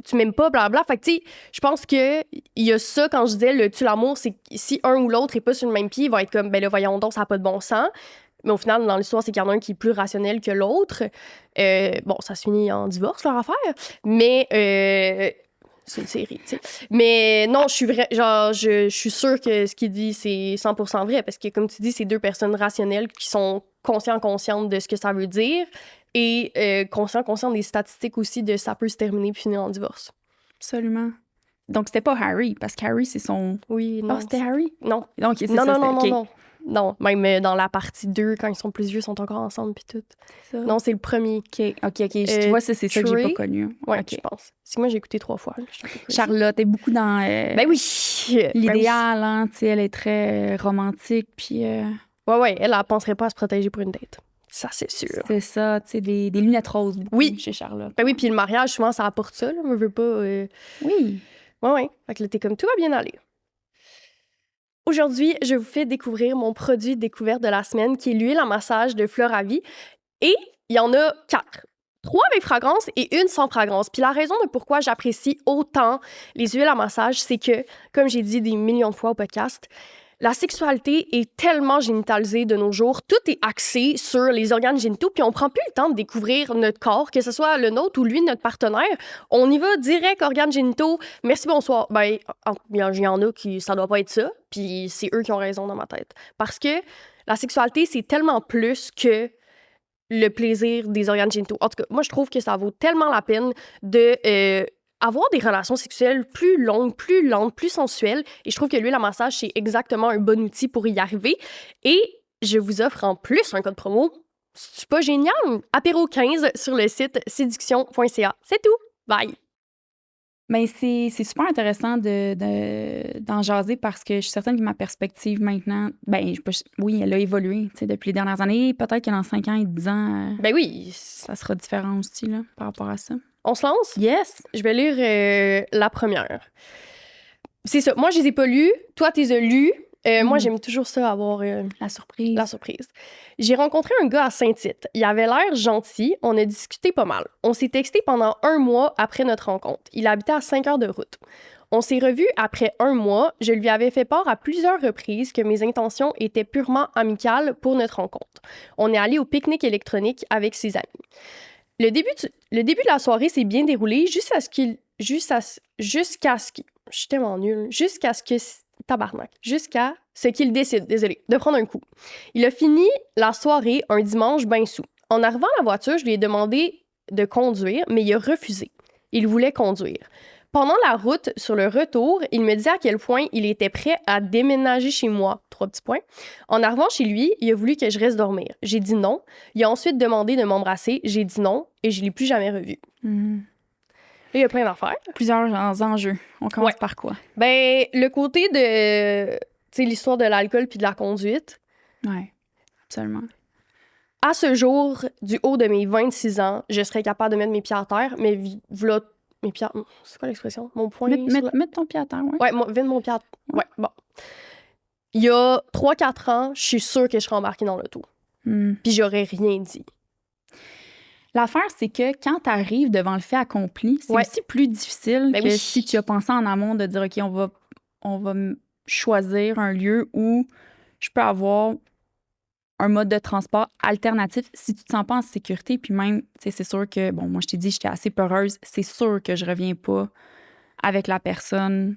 tu m'aimes pas, blablabla. Fait que, tu sais, je pense qu'il y a ça, quand je disais le tue l'amour, c'est que si un ou l'autre est pas sur le même pied, il va être comme, ben là, voyons donc, ça n'a pas de bon sens. Mais au final, dans l'histoire, c'est qu'il y en a un qui est plus rationnel que l'autre. Bon, ça se finit en divorce, leur affaire. Mais, c'est une série, tu sais. Mais non, je suis sûre que ce qu'il dit, c'est 100% vrai. Parce que, comme tu dis, c'est 2 personnes rationnelles qui sont consciente de ce que ça veut dire et consciente des statistiques aussi de ça peut se terminer puis finir en divorce. Absolument. Donc, c'était pas Harry, parce qu'Harry, c'est son... Oui, non. Ah, c'était Harry? Non. Donc, c'est non, ça, non, c'était... non, non. Non, même dans la partie 2, quand ils sont plus vieux, ils sont encore ensemble puis tout. Ça. Non, c'est le premier. OK. Tu vois, c'est ça que j'ai pas connu. Oui, okay. Je pense. C'est que moi, j'ai écouté 3 fois. Là, Charlotte est beaucoup dans... Ben oui! L'idéal, hein, tu sais, elle est très romantique, puis... Ouais, elle penserait pas à se protéger pour une date. Ça, c'est sûr. C'est ça, tu sais, des lunettes roses chez Charlotte. Ben oui, puis le mariage, souvent, ça apporte ça, là. On veut pas... Oui. Ouais. Fait que là, t'es comme, tout va bien aller. Aujourd'hui, je vous fais découvrir mon produit découverte de la semaine, qui est l'huile à massage de Floravie. Et il y en a 4. 3 avec fragrance et 1 sans fragrance. Puis la raison de pourquoi j'apprécie autant les huiles à massage, c'est que, comme j'ai dit des millions de fois au podcast, la sexualité est tellement génitalisée de nos jours. Tout est axé sur les organes génitaux, puis on prend plus le temps de découvrir notre corps, que ce soit le nôtre ou lui, notre partenaire. On y va direct, organes génitaux, merci, bonsoir. Ben, il y en a qui, ça doit pas être ça, puis c'est eux qui ont raison dans ma tête. Parce que la sexualité, c'est tellement plus que le plaisir des organes génitaux. En tout cas, moi, je trouve que ça vaut tellement la peine de... avoir des relations sexuelles plus longues, plus lentes, plus sensuelles. Et je trouve que l'huile à massage, c'est exactement un bon outil pour y arriver. Et je vous offre en plus un code promo. C'est pas génial? Apéro 15 sur le site séduction.ca. C'est tout. Bye! Mais c'est super intéressant d'en jaser parce que je suis certaine que ma perspective maintenant, oui, elle a évolué depuis les dernières années. Peut-être que dans 5 ans et 10 ans, ben oui, ça sera différent aussi là, par rapport à ça. On se lance? Yes! Je vais lire la première. C'est ça. Moi, je les ai pas lus. Toi, tu les as lus. Moi, j'aime toujours ça, avoir la surprise. La surprise. J'ai rencontré un gars à Saint-Tite. Il avait l'air gentil. On a discuté pas mal. On s'est texté pendant 1 mois après notre rencontre. Il habitait à 5 heures de route. On s'est revus après 1 mois. Je lui avais fait part à plusieurs reprises que mes intentions étaient purement amicales pour notre rencontre. On est allé au pique-nique électronique avec ses amis. Le début de la soirée s'est bien déroulé jusqu'à ce que... Je suis tellement nulle. Jusqu'à ce qu'il décide, de prendre un coup. Il a fini la soirée un dimanche ben sous. En arrivant à la voiture, je lui ai demandé de conduire, mais il a refusé. Il voulait conduire. Pendant la route, sur le retour, il me disait à quel point il était prêt à déménager chez moi. 3 petits points. En arrivant chez lui, il a voulu que je reste dormir. J'ai dit non. Il a ensuite demandé de m'embrasser. J'ai dit non et je ne l'ai plus jamais revu. Là, il y a plein d'affaires. Plusieurs enjeux. On commence par quoi? Ben, le côté de, tu sais, l'histoire de l'alcool puis de la conduite. Oui, absolument. À ce jour, du haut de mes 26 ans, je serais capable de mettre mes pieds à terre, mais voilà, mes pieds... C'est quoi l'expression? Mon poing... Mettre ton pied à terre, oui. Ouais, vide mon pied à terre. Ouais, bon. Il y a 3-4 ans, je suis sûre que je serais embarquée dans l'auto. Puis j'aurais rien dit. L'affaire, c'est que quand tu arrives devant le fait accompli, c'est aussi plus difficile que si tu as pensé en amont de dire, OK, on va choisir un lieu où je peux avoir un mode de transport alternatif si tu te sens pas en sécurité. Puis même, c'est sûr que, bon, moi, je t'ai dit, j'étais assez peureuse. C'est sûr que je reviens pas avec la personne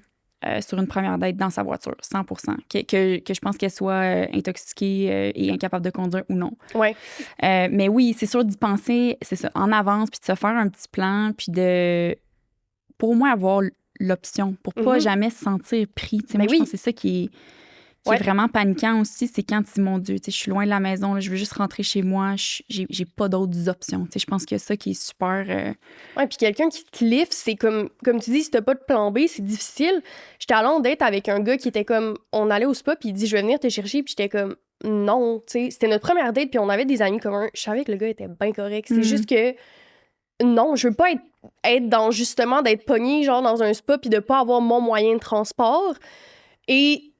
sur une première date dans sa voiture, 100%. Que je pense qu'elle soit intoxiquée et incapable de conduire ou non. Ouais. Mais oui, c'est sûr d'y penser, c'est ça, en avance, puis de se faire un petit plan, puis de, pour moi, avoir l'option, pour pas jamais se sentir pris. Moi, je pense que c'est ça qui est vraiment paniquant aussi, c'est quand tu dis, mon Dieu, je suis loin de la maison, là, je veux juste rentrer chez moi, j'ai pas d'autres options. Je pense que ça qui est super... Ouais, puis quelqu'un qui te lift, c'est comme tu dis, si t'as pas de plan B, c'est difficile. J'étais allée en date avec un gars qui était comme, on allait au spa, puis il dit, je vais venir te chercher, puis j'étais comme, non, tu sais, c'était notre première date, puis on avait des amis communs. Je savais que le gars était bien correct. C'est juste que, non, je veux pas être dans, justement, d'être pognée, genre, dans un spa, puis de pas avoir mon moyen de transport. Et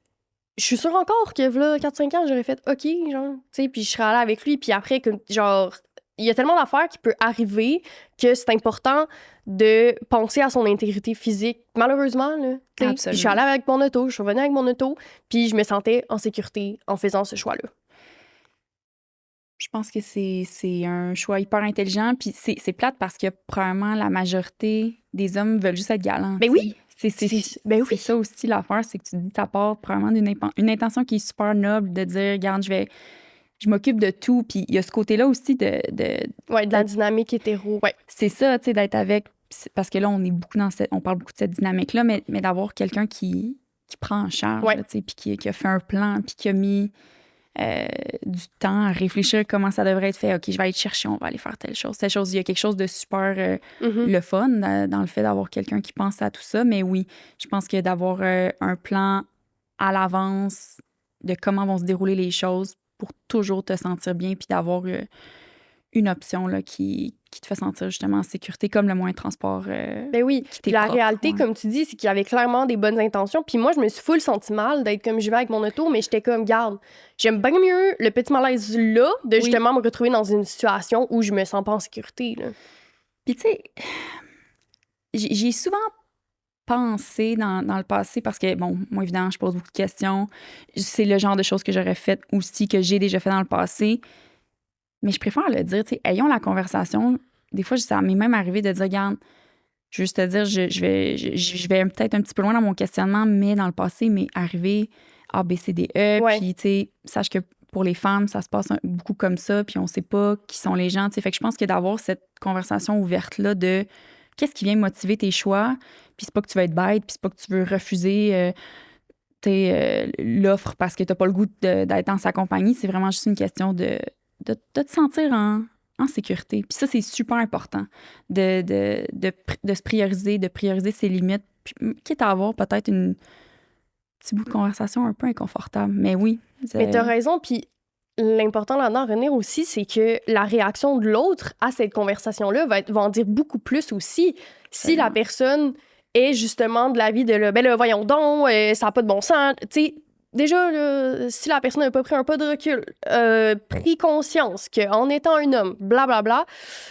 je suis sûre encore que, là, 4-5 ans, j'aurais fait OK, genre, tu sais, puis je serais allée avec lui. Puis après, genre, il y a tellement d'affaires qui peuvent arriver que c'est important de penser à son intégrité physique. Malheureusement, là, tu sais. Je suis allée avec mon auto, je suis revenue avec mon auto, puis je me sentais en sécurité en faisant ce choix-là. Je pense que c'est un choix hyper intelligent, puis c'est plate parce que probablement la majorité des hommes veulent juste être galants. Ben oui! C'est ça aussi l'affaire, c'est que tu dis ta part probablement d'une intention qui est super noble de dire, regarde, je vais je m'occupe de tout. Puis il y a ce côté-là aussi de la dynamique hétéro. Ouais. C'est ça, tu sais, d'être avec. Parce que là, on est beaucoup on parle beaucoup de cette dynamique-là, mais d'avoir quelqu'un qui prend en charge, tu sais, puis qui a fait un plan, puis qui a mis du temps à réfléchir comment ça devrait être fait. OK, je vais aller te chercher, on va aller faire telle chose. Il y a quelque chose de super le fun dans le fait d'avoir quelqu'un qui pense à tout ça. Mais oui, je pense que d'avoir un plan à l'avance de comment vont se dérouler les choses pour toujours te sentir bien, puis d'avoir une option là, qui te fait sentir justement en sécurité, comme le moyen de transport Ben oui. qui t'est La propre, réalité, ouais. comme tu dis, c'est qu'il y avait clairement des bonnes intentions. Puis moi, je me suis full senti mal d'être comme je vais avec mon auto, mais j'étais comme, garde, j'aime bien mieux le petit malaise là de justement me retrouver dans une situation où je me sens pas en sécurité. Là. Puis tu sais, j'ai souvent pensé dans le passé parce que, bon, moi, évidemment, je pose beaucoup de questions. C'est le genre de choses que j'aurais fait aussi, que j'ai déjà fait dans le passé. Mais je préfère le dire, tu sais, ayons la conversation. Des fois, ça m'est même arrivé de dire, regarde, je veux juste te dire, je vais peut-être un petit peu loin dans mon questionnement, mais dans le passé, mais arrivé A, B, C, D, E. Puis, tu sais, sache que pour les femmes, ça se passe beaucoup comme ça, puis on sait pas qui sont les gens, tu sais. Fait que je pense que d'avoir cette conversation ouverte-là de qu'est-ce qui vient motiver tes choix, puis c'est pas que tu vas être bête, puis c'est pas que tu veux refuser l'offre parce que t'as pas le goût d'être dans sa compagnie. C'est vraiment juste une question de te sentir en sécurité. Puis ça, c'est super important de se prioriser, de prioriser ses limites, puis, quitte à avoir peut-être un petit bout de conversation un peu inconfortable. Mais oui. Mais t'as raison, puis l'important là-dedans, René, aussi, c'est que la réaction de l'autre à cette conversation-là va en dire beaucoup plus aussi. Si la personne est justement de l'avis de ben là, voyons donc, ça n'a pas de bon sens, tu sais. Déjà, là, si la personne n'a pas pris un pas de recul, pris conscience qu'en étant un homme, blablabla,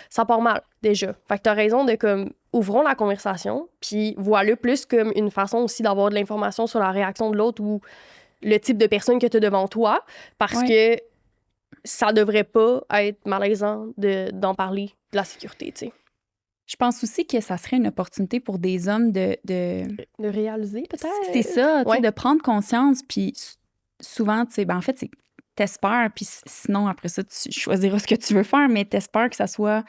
ça part mal, déjà. Fait que t'as raison de, comme, ouvrons la conversation, puis voilà plus comme une façon aussi d'avoir de l'information sur la réaction de l'autre ou le type de personne que tu as devant toi, parce que ça devrait pas être malaisant d'en parler de la sécurité, tu sais. Je pense aussi que ça serait une opportunité pour des hommes de réaliser, peut-être. C'est ça, tu sais, de prendre conscience. Puis souvent, tu sais, ben en fait, c'est t'espères, puis sinon, après ça, tu choisiras ce que tu veux faire, mais t'espères que ça soit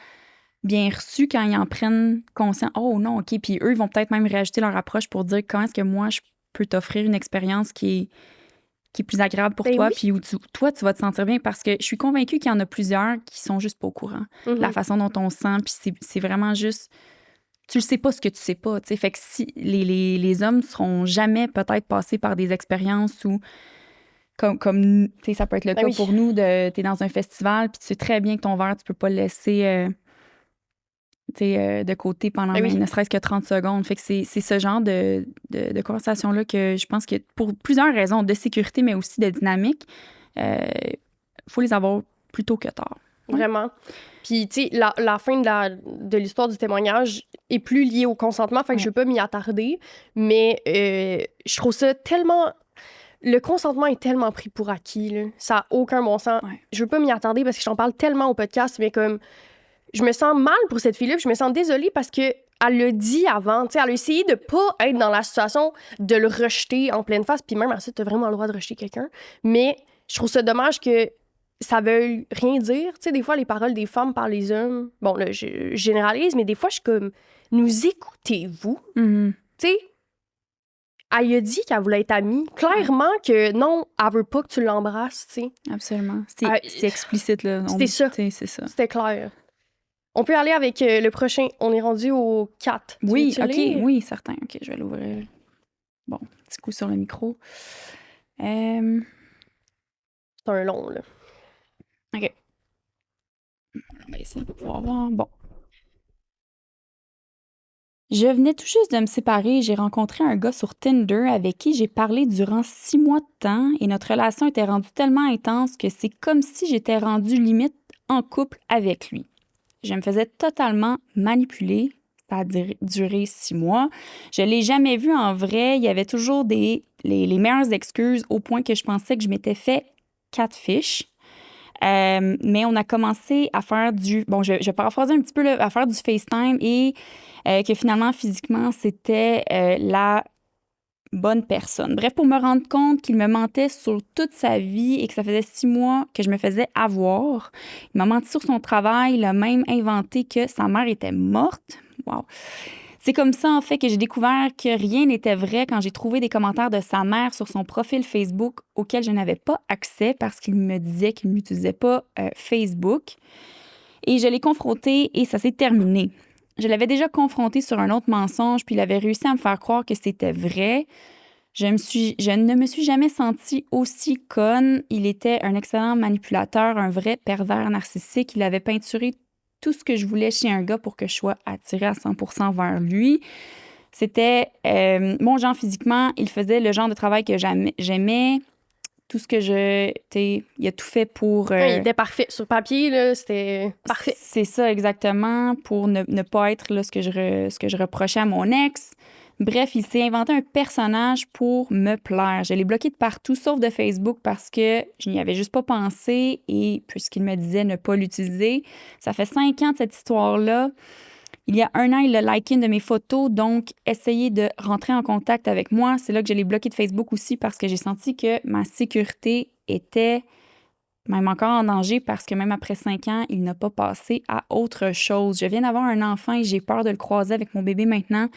bien reçu quand ils en prennent conscience. Oh non, OK. Puis eux, ils vont peut-être même réajuster leur approche pour dire comment est-ce que moi, je peux t'offrir une expérience qui est plus agréable pour toi, puis où toi, tu vas te sentir bien, parce que je suis convaincue qu'il y en a plusieurs qui sont juste pas au courant de la façon dont on se sent, puis c'est vraiment juste... Tu le sais pas ce que tu sais pas, tu sais. Fait que si les hommes seront jamais peut-être passés par des expériences où, comme tu sais, ça peut être le cas pour nous, t'es dans un festival, puis tu sais très bien que ton verre, tu peux pas le laisser de côté pendant ne serait-ce que 30 secondes. Fait que c'est ce genre de conversation-là que je pense que pour plusieurs raisons de sécurité, mais aussi de dynamique, faut les avoir plus tôt que tard. Vraiment. Puis, tu sais, la fin de l'histoire du témoignage est plus liée au consentement, fait que je veux pas m'y attarder, mais je trouve ça tellement... Le consentement est tellement pris pour acquis, là. Ça n'a aucun bon sens. Je veux pas m'y attarder parce que j'en parle tellement au podcast, mais comme... Je me sens mal pour cette fille-là, puis je me sens désolée parce que elle l'a dit avant, tu sais, elle a essayé de pas être dans la situation de le rejeter en pleine face, puis même à ça, t'as vraiment le droit de rejeter quelqu'un, mais je trouve ça dommage que ça veuille rien dire, tu sais, des fois, les paroles des femmes par les hommes, bon, là, je généralise, mais des fois, je suis comme, nous écoutez-vous? Tu sais, elle a dit qu'elle voulait être amie. Clairement que non, elle veut pas que tu l'embrasses, tu sais. Absolument. C'est explicite, là. C'était ça. C'est ça. C'était clair. On peut aller avec le prochain. On est rendu au 4. Oui, OK. Oui, certain. OK, je vais l'ouvrir. Bon, petit coup sur le micro. C'est un long, là. OK. On va essayer de pouvoir voir. Bon. Je venais tout juste de me séparer. J'ai rencontré un gars sur Tinder avec qui j'ai parlé durant 6 mois de temps et notre relation était rendue tellement intense que c'est comme si j'étais rendue limite en couple avec lui. Je me faisais totalement manipuler. Ça a duré 6 mois. Je ne l'ai jamais vu en vrai. Il y avait toujours les meilleures excuses au point que je pensais que je m'étais fait catfish. Mais on a commencé à faire Bon, je vais paraphraser un petit peu, là, à faire du FaceTime et que finalement, physiquement, c'était la bonne personne. Bref, pour me rendre compte qu'il me mentait sur toute sa vie et que ça faisait 6 mois que je me faisais avoir. Il m'a menti sur son travail, il a même inventé que sa mère était morte. Wow! C'est comme ça, en fait, que j'ai découvert que rien n'était vrai quand j'ai trouvé des commentaires de sa mère sur son profil Facebook auquel je n'avais pas accès parce qu'il me disait qu'il n'utilisait pas Facebook. Et je l'ai confronté et ça s'est terminé. Je l'avais déjà confronté sur un autre mensonge, puis il avait réussi à me faire croire que c'était vrai. Je ne me suis jamais sentie aussi conne. Il était un excellent manipulateur, un vrai pervers narcissique. Il avait peinturé tout ce que je voulais chez un gars pour que je sois attirée à 100% vers lui. C'était mon genre physiquement. Il faisait le genre de travail que j'aimais. Tout ce que il a tout fait pour... Il était parfait. Sur papier, là, c'était parfait. C'est ça, exactement, pour ne pas être là, ce que je reprochais à mon ex. Bref, il s'est inventé un personnage pour me plaire. Je l'ai bloqué de partout, sauf de Facebook, parce que je n'y avais juste pas pensé et puisqu'il me disait ne pas l'utiliser. Ça fait 5 ans de cette histoire-là. Il y a 1 an, il a liké une de mes photos, donc essayez de rentrer en contact avec moi. C'est là que je l'ai bloqué de Facebook aussi parce que j'ai senti que ma sécurité était même encore en danger parce que même après 5 ans, il n'a pas passé à autre chose. Je viens d'avoir un enfant et j'ai peur de le croiser avec mon bébé maintenant.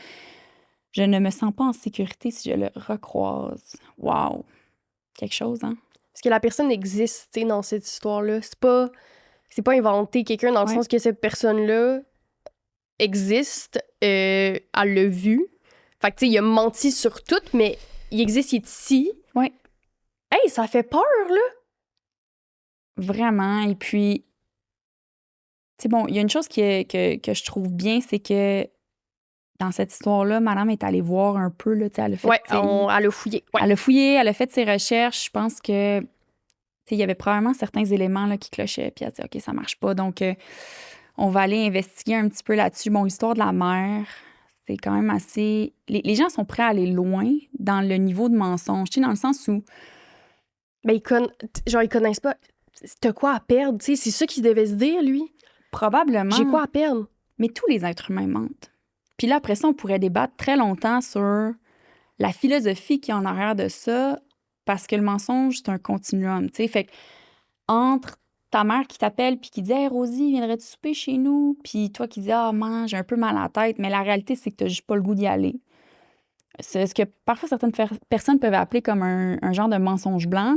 Je ne me sens pas en sécurité si je le recroise. Wow! Quelque chose, hein? Parce que la personne existe, tu sais, dans cette histoire-là. C'est pas inventer quelqu'un dans le sens que cette personne-là existe, elle l'a vu. Fait que, tu sais, il a menti sur tout, mais il existe, il est ici. Oui. Hey, ça fait peur, là! Vraiment. Et puis, tu sais, bon, il y a une chose que je trouve bien, c'est que dans cette histoire-là, madame est allée voir un peu, là, tu sais, elle a fait... elle a fouillé. Ouais. Elle a fouillé, elle a fait ses recherches. Je pense que, tu sais, il y avait probablement certains éléments là, qui clochaient, puis elle a dit, OK, ça marche pas. Donc, on va aller investiguer un petit peu là-dessus. Bon, l'histoire de la mère, c'est quand même assez... Les gens sont prêts à aller loin dans le niveau de mensonge, tu sais, dans le sens où... Ben, ils connaissent pas. T'as quoi à perdre, tu sais? C'est ça qu'il devait se dire, lui. Probablement. J'ai quoi à perdre? Mais tous les êtres humains mentent. Puis là, après ça, on pourrait débattre très longtemps sur la philosophie qui est en arrière de ça, parce que le mensonge, c'est un continuum, tu sais. Fait que entre ta mère qui t'appelle puis qui dit « Hey, Rosie, viendrais-tu souper chez nous? » Puis toi qui dis « Ah, maman, j'ai un peu mal à la tête. » Mais la réalité, c'est que t'as juste pas le goût d'y aller. C'est ce que parfois certaines personnes peuvent appeler comme un genre de mensonge blanc.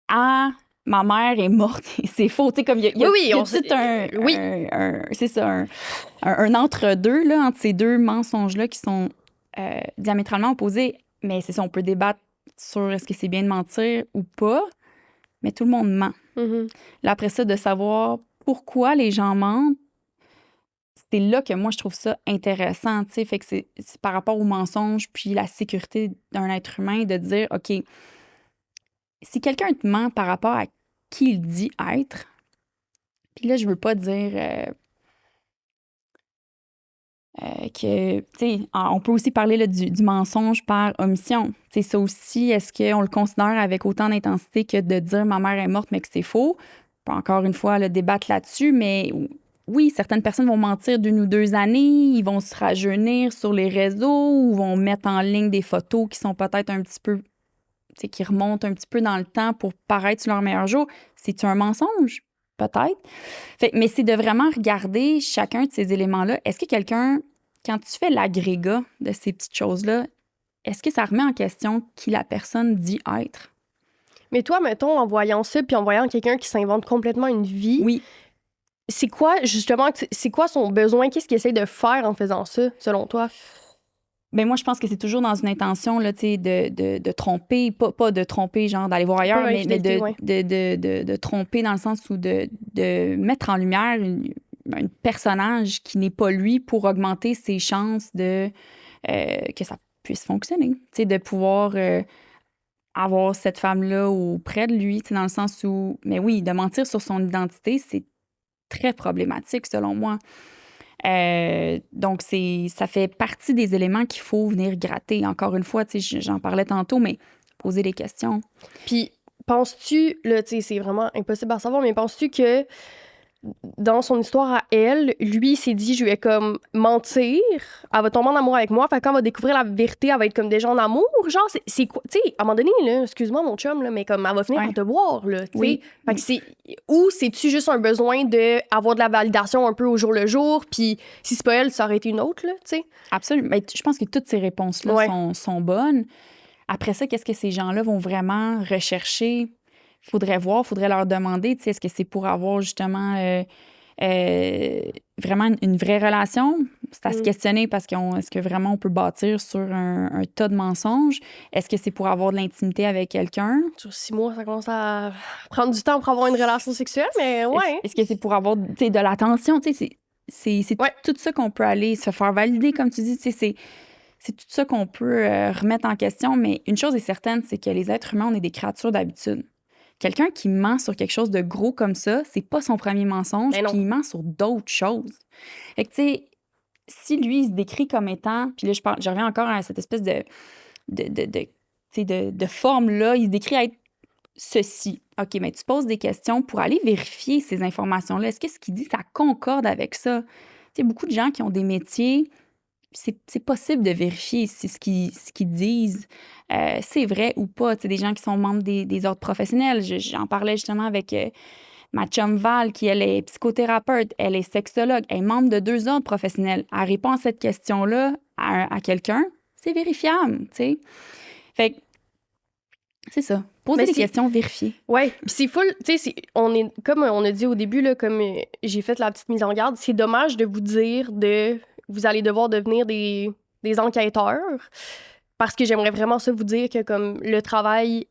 Ah, ma mère est morte. C'est faux. Tu sais, comme il y a c'est ça, un entre-deux là, entre ces deux mensonges-là qui sont diamétralement opposés. Mais c'est ça, on peut débattre sur est-ce que c'est bien de mentir ou pas, mais tout le monde ment. Mm-hmm. Là, après ça, de savoir pourquoi les gens mentent, c'est là que moi, je trouve ça intéressant. Tu sais, fait que c'est par rapport au mensonge puis la sécurité d'un être humain de dire, OK, si quelqu'un te ment par rapport à qui il dit être, puis là, je veux pas dire que, tu sais, on peut aussi parler là, du mensonge par omission. Tu sais, ça aussi, est-ce qu'on le considère avec autant d'intensité que de dire « ma mère est morte, mais que c'est faux ». On peut encore une fois le débattre là-dessus, mais oui, certaines personnes vont mentir d'1 ou 2 années, ils vont se rajeunir sur les réseaux ou vont mettre en ligne des photos qui sont peut-être un petit peu, tu sais, qui remontent un petit peu dans le temps pour paraître sur leur meilleur jour. C'est-tu un mensonge? Peut-être. Mais c'est de vraiment regarder chacun de ces éléments-là. Est-ce que quelqu'un, quand tu fais l'agrégat de ces petites choses-là, est-ce que ça remet en question qui la personne dit être? Mais toi, mettons, en voyant ça, puis en voyant quelqu'un qui s'invente complètement une vie, oui. C'est quoi, justement, c'est quoi son besoin? Qu'est-ce qu'il essaie de faire en faisant ça, selon toi? Bien, moi, je pense que c'est toujours dans une intention là, de tromper, pas de tromper, genre d'aller voir ailleurs, mais de tromper dans le sens où de mettre en lumière un personnage qui n'est pas lui pour augmenter ses chances de que ça puisse fonctionner. Tu sais, de pouvoir avoir cette femme-là auprès de lui, dans le sens où, mais oui, de mentir sur son identité, c'est très problématique, selon moi. Donc, ça fait partie des éléments qu'il faut venir gratter. Encore une fois, j'en parlais tantôt, mais poser des questions. Puis, penses-tu, là, tu sais, c'est vraiment impossible à savoir, mais penses-tu que dans son histoire à elle, lui, il s'est dit, je vais comme mentir, elle va tomber en amour avec moi, fait que quand elle va découvrir la vérité, elle va être comme déjà en amour. Genre, c'est quoi? Tu sais, à un moment donné, là, excuse-moi, mon chum, là, mais comme elle va finir par te voir, là, tu sais. Oui. Fait que ou c'est-tu juste un besoin d'avoir de la validation un peu au jour le jour, puis si c'est pas elle, ça aurait été une autre, là, tu sais. Absolument. Mais je pense que toutes ces réponses-là sont bonnes. Après ça, qu'est-ce que ces gens-là vont vraiment rechercher? Faudrait leur demander, tu sais, est-ce que c'est pour avoir justement vraiment une vraie relation? C'est à se questionner parce est-ce que vraiment on peut bâtir sur un tas de mensonges? Est-ce que c'est pour avoir de l'intimité avec quelqu'un? Sur 6 mois, ça commence à prendre du temps pour avoir une relation sexuelle, mais ouais. Est-ce que c'est pour avoir, tu sais, de l'attention? Tu sais, c'est tout ça qu'on peut aller se faire valider, comme tu dis, tu sais, c'est tout ça qu'on peut remettre en question, mais une chose est certaine, c'est que les êtres humains, on est des créatures d'habitude. Quelqu'un qui ment sur quelque chose de gros comme ça, c'est pas son premier mensonge, puis il ment sur d'autres choses. Fait que, tu sais, si lui, il se décrit comme étant, puis là, je reviens encore à cette espèce de forme-là, il se décrit être ceci. OK, mais tu poses des questions pour aller vérifier ces informations-là. Est-ce que ce qu'il dit, ça concorde avec ça? Tu sais, beaucoup de gens qui ont des métiers, c'est possible de vérifier si ce qu'ils disent, c'est vrai ou pas. Tu sais, des gens qui sont membres des ordres professionnels. J'en parlais justement avec ma chum Val, qui, elle, est psychothérapeute, elle est sexologue, elle est membre de 2 ordres professionnels. Elle répond à cette question-là à quelqu'un, c'est vérifiable, tu sais. Fait que, c'est ça. Poser des questions, vérifier. Oui, puis c'est full, tu sais, comme on a dit au début, là, comme j'ai fait la petite mise en garde, c'est dommage de vous dire vous allez devoir devenir des enquêteurs, parce que j'aimerais vraiment ça vous dire que comme le travail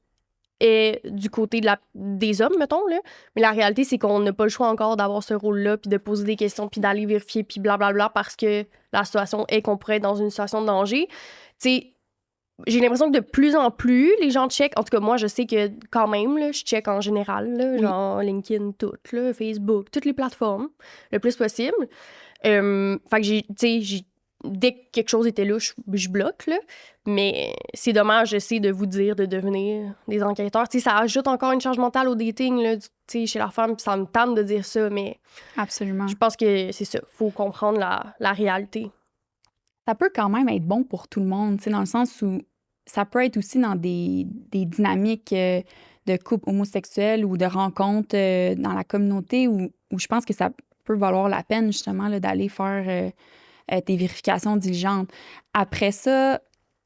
est du côté des hommes, mettons, là, mais la réalité, c'est qu'on n'a pas le choix encore d'avoir ce rôle-là, puis de poser des questions, puis d'aller vérifier, puis blablabla, parce que la situation est qu'on pourrait être dans une situation de danger. Tu sais, j'ai l'impression que de plus en plus, les gens checkent. En tout cas, moi, je sais que quand même, là, je check en général, là, genre LinkedIn, Facebook, toutes les plateformes, le plus possible. Fait que dès que quelque chose était là, je bloque, là. Mais c'est dommage, j'essaie de vous dire de devenir des enquêteurs. T'sais, ça ajoute encore une charge mentale au dating, là, chez la femme, ça me tente de dire ça, mais... Absolument. Je pense que c'est ça, faut comprendre la réalité. Ça peut quand même être bon pour tout le monde, dans le sens où ça peut être aussi dans des dynamiques de couple homosexuel ou de rencontres dans la communauté où je pense que ça peut valoir la peine, justement, là, d'aller faire des vérifications diligentes. Après ça,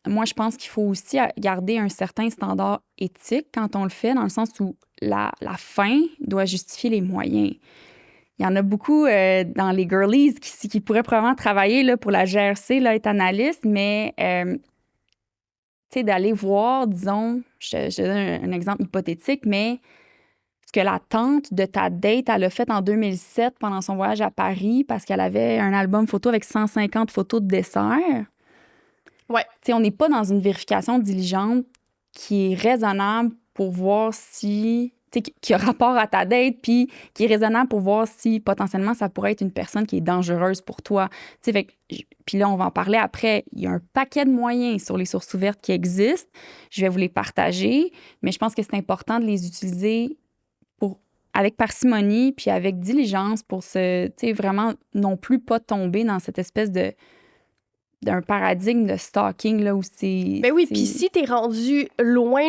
moi, je pense qu'il faut aussi garder un certain standard éthique quand on le fait, dans le sens où la fin doit justifier les moyens. Il y en a beaucoup dans les girlies qui pourraient probablement travailler là, pour la GRC, là, être analyste, mais tu sais, d'aller voir, disons, je te donne un exemple hypothétique, mais ce que la tante de ta date, elle a fait en 2007 pendant son voyage à Paris parce qu'elle avait un album photo avec 150 photos de dessert. Ouais. Tu sais, on n'est pas dans une vérification diligente qui est raisonnable pour voir si... qui a rapport à ta date, puis qui est raisonnable pour voir si potentiellement ça pourrait être une personne qui est dangereuse pour toi. Puis là, on va en parler après. Il y a un paquet de moyens sur les sources ouvertes qui existent. Je vais vous les partager, mais je pense que c'est important de les utiliser avec parcimonie puis avec diligence pour vraiment non plus pas tomber dans cette espèce d'un paradigme de stalking là où c'est... Ben oui, puis si t'es rendu loin,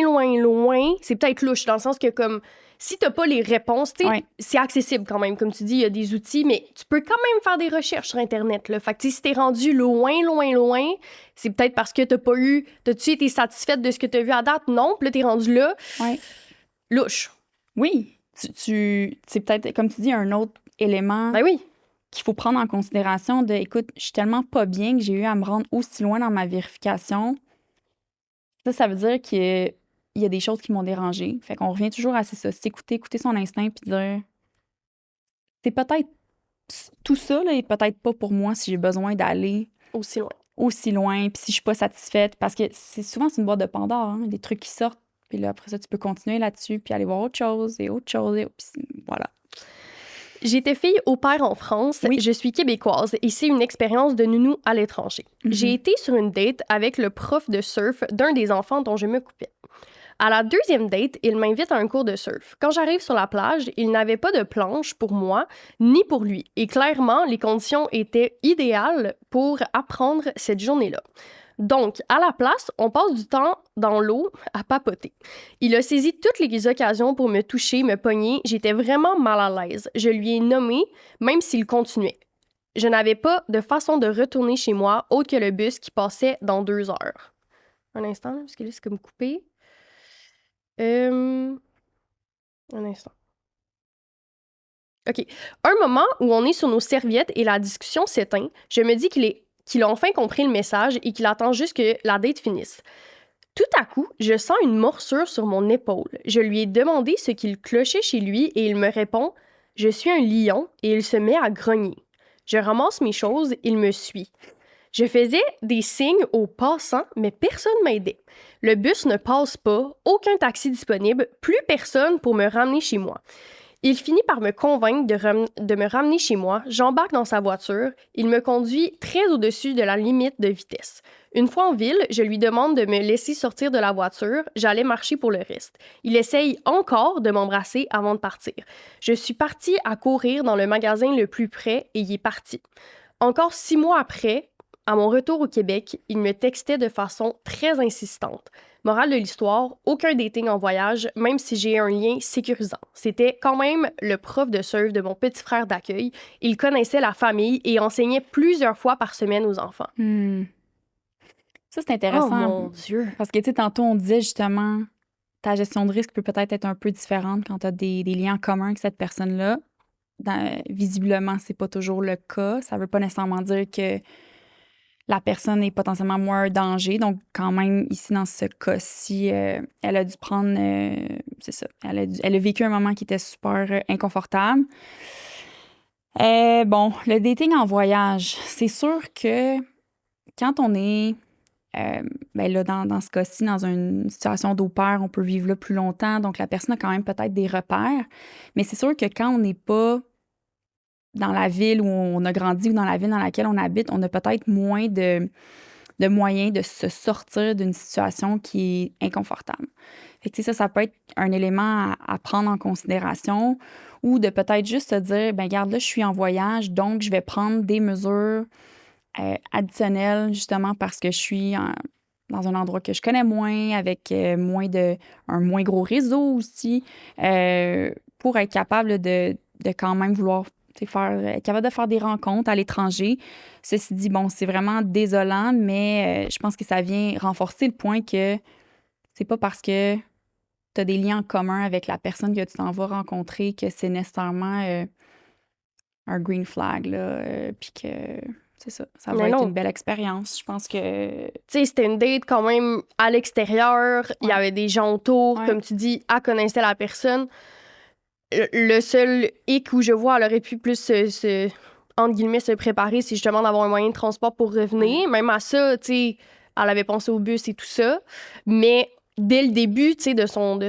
c'est peut-être louche, dans le sens que comme si t'as pas les réponses, c'est accessible quand même, comme tu dis, il y a des outils, mais tu peux quand même faire des recherches sur Internet, là. Fait que si t'es rendu loin, c'est peut-être parce que t'as-tu été satisfaite de ce que t'as vu à date? Non, puis là, t'es rendu là. Louche. Oui, c'est peut-être, comme tu dis, un autre élément... Ben oui. Qu'il faut prendre en considération de, écoute, je suis tellement pas bien que j'ai eu à me rendre aussi loin dans ma vérification. Ça veut dire qu'il y a des choses qui m'ont dérangé. Fait qu'on revient toujours à ça, s'écouter, écouter son instinct puis dire, c'est peut-être tout ça, là, et peut-être pas pour moi si j'ai besoin d'aller aussi loin, puis si je suis pas satisfaite, parce que c'est une boîte de Pandore, hein, des trucs qui sortent, puis là, après ça, tu peux continuer là-dessus, puis aller voir autre chose, puis voilà. J'étais fille au pair en France, Je suis québécoise et c'est une expérience de nounou à l'étranger. J'ai été sur une date avec le prof de surf d'un des enfants dont je m'occupais. À la deuxième date, il m'invite à un cours de surf. Quand j'arrive sur la plage, il n'avait pas de planche pour moi ni pour lui. Et clairement, les conditions étaient idéales pour apprendre cette journée-là. Donc, à la place, on passe du temps dans l'eau à papoter. Il a saisi toutes les occasions pour me toucher, me pogner. J'étais vraiment mal à l'aise. Je lui ai nommé, même s'il continuait. Je n'avais pas de façon de retourner chez moi autre que le bus qui passait dans 2 heures. Un instant, parce que là, c'est comme coupé. Un instant. OK. Un moment où on est sur nos serviettes et la discussion s'éteint, je me dis qu'il a enfin compris le message et qu'il attend juste que la date finisse. Tout à coup, je sens une morsure sur mon épaule. Je lui ai demandé ce qu'il clochait chez lui et il me répond « Je suis un lion » et il se met à grogner. Je ramasse mes choses, il me suit. Je faisais des signes aux passants, mais personne m'aidait. Le bus ne passe pas, aucun taxi disponible, plus personne pour me ramener chez moi. Il finit par me convaincre de me ramener chez moi. J'embarque dans sa voiture. Il me conduit très au-dessus de la limite de vitesse. Une fois en ville, je lui demande de me laisser sortir de la voiture. J'allais marcher pour le reste. Il essaye encore de m'embrasser avant de partir. Je suis partie à courir dans le magasin le plus près et il est parti. Encore 6 mois après, à mon retour au Québec, il me textait de façon très insistante. Morale de l'histoire, aucun dating en voyage, même si j'ai un lien sécurisant. C'était quand même le prof de surf de mon petit frère d'accueil. Il connaissait la famille et enseignait plusieurs fois par semaine aux enfants. Ça, c'est intéressant. Oh mon Dieu! Parce que, tu sais, tantôt, on disait justement, ta gestion de risque peut peut-être être un peu différente quand tu as des liens communs avec cette personne-là. Visiblement, c'est pas toujours le cas. Ça veut pas nécessairement dire que la personne est potentiellement moins un danger. Donc, quand même, ici, dans ce cas-ci, elle a dû prendre... c'est ça. Elle a vécu un moment qui était super inconfortable. Bon, le dating en voyage, c'est sûr que quand on est... ben là, dans ce cas-ci, dans une situation d'au pair, on peut vivre là plus longtemps. Donc, la personne a quand même peut-être des repères. Mais c'est sûr que quand on n'est pas dans la ville où on a grandi ou dans la ville dans laquelle on habite, on a peut-être moins de moyens de se sortir d'une situation qui est inconfortable. Fait que, ça peut être un élément à prendre en considération ou de peut-être juste se dire, ben regarde, là, je suis en voyage, donc je vais prendre des mesures additionnelles justement parce que je suis dans un endroit que je connais moins, avec un moins gros réseau aussi, pour être capable de quand même vouloir être capable de faire des rencontres à l'étranger. Ceci dit, bon, c'est vraiment désolant, mais je pense que ça vient renforcer le point que c'est pas parce que tu as des liens en commun avec la personne que tu t'en vas rencontrer que c'est nécessairement un green flag, là, puis que c'est ça. Ça va être une belle expérience. Je pense que... Tu sais, c'était une date quand même à l'extérieur. Ouais. Il y avait des gens autour. Ouais. Comme tu dis, elle connaissait la personne. Le seul hic où je vois, elle aurait pu plus entre guillemets, se préparer, c'est justement d'avoir un moyen de transport pour revenir. Ouais. Même à ça, tu sais, elle avait pensé au bus et tout ça. Mais dès le début, tu sais, de son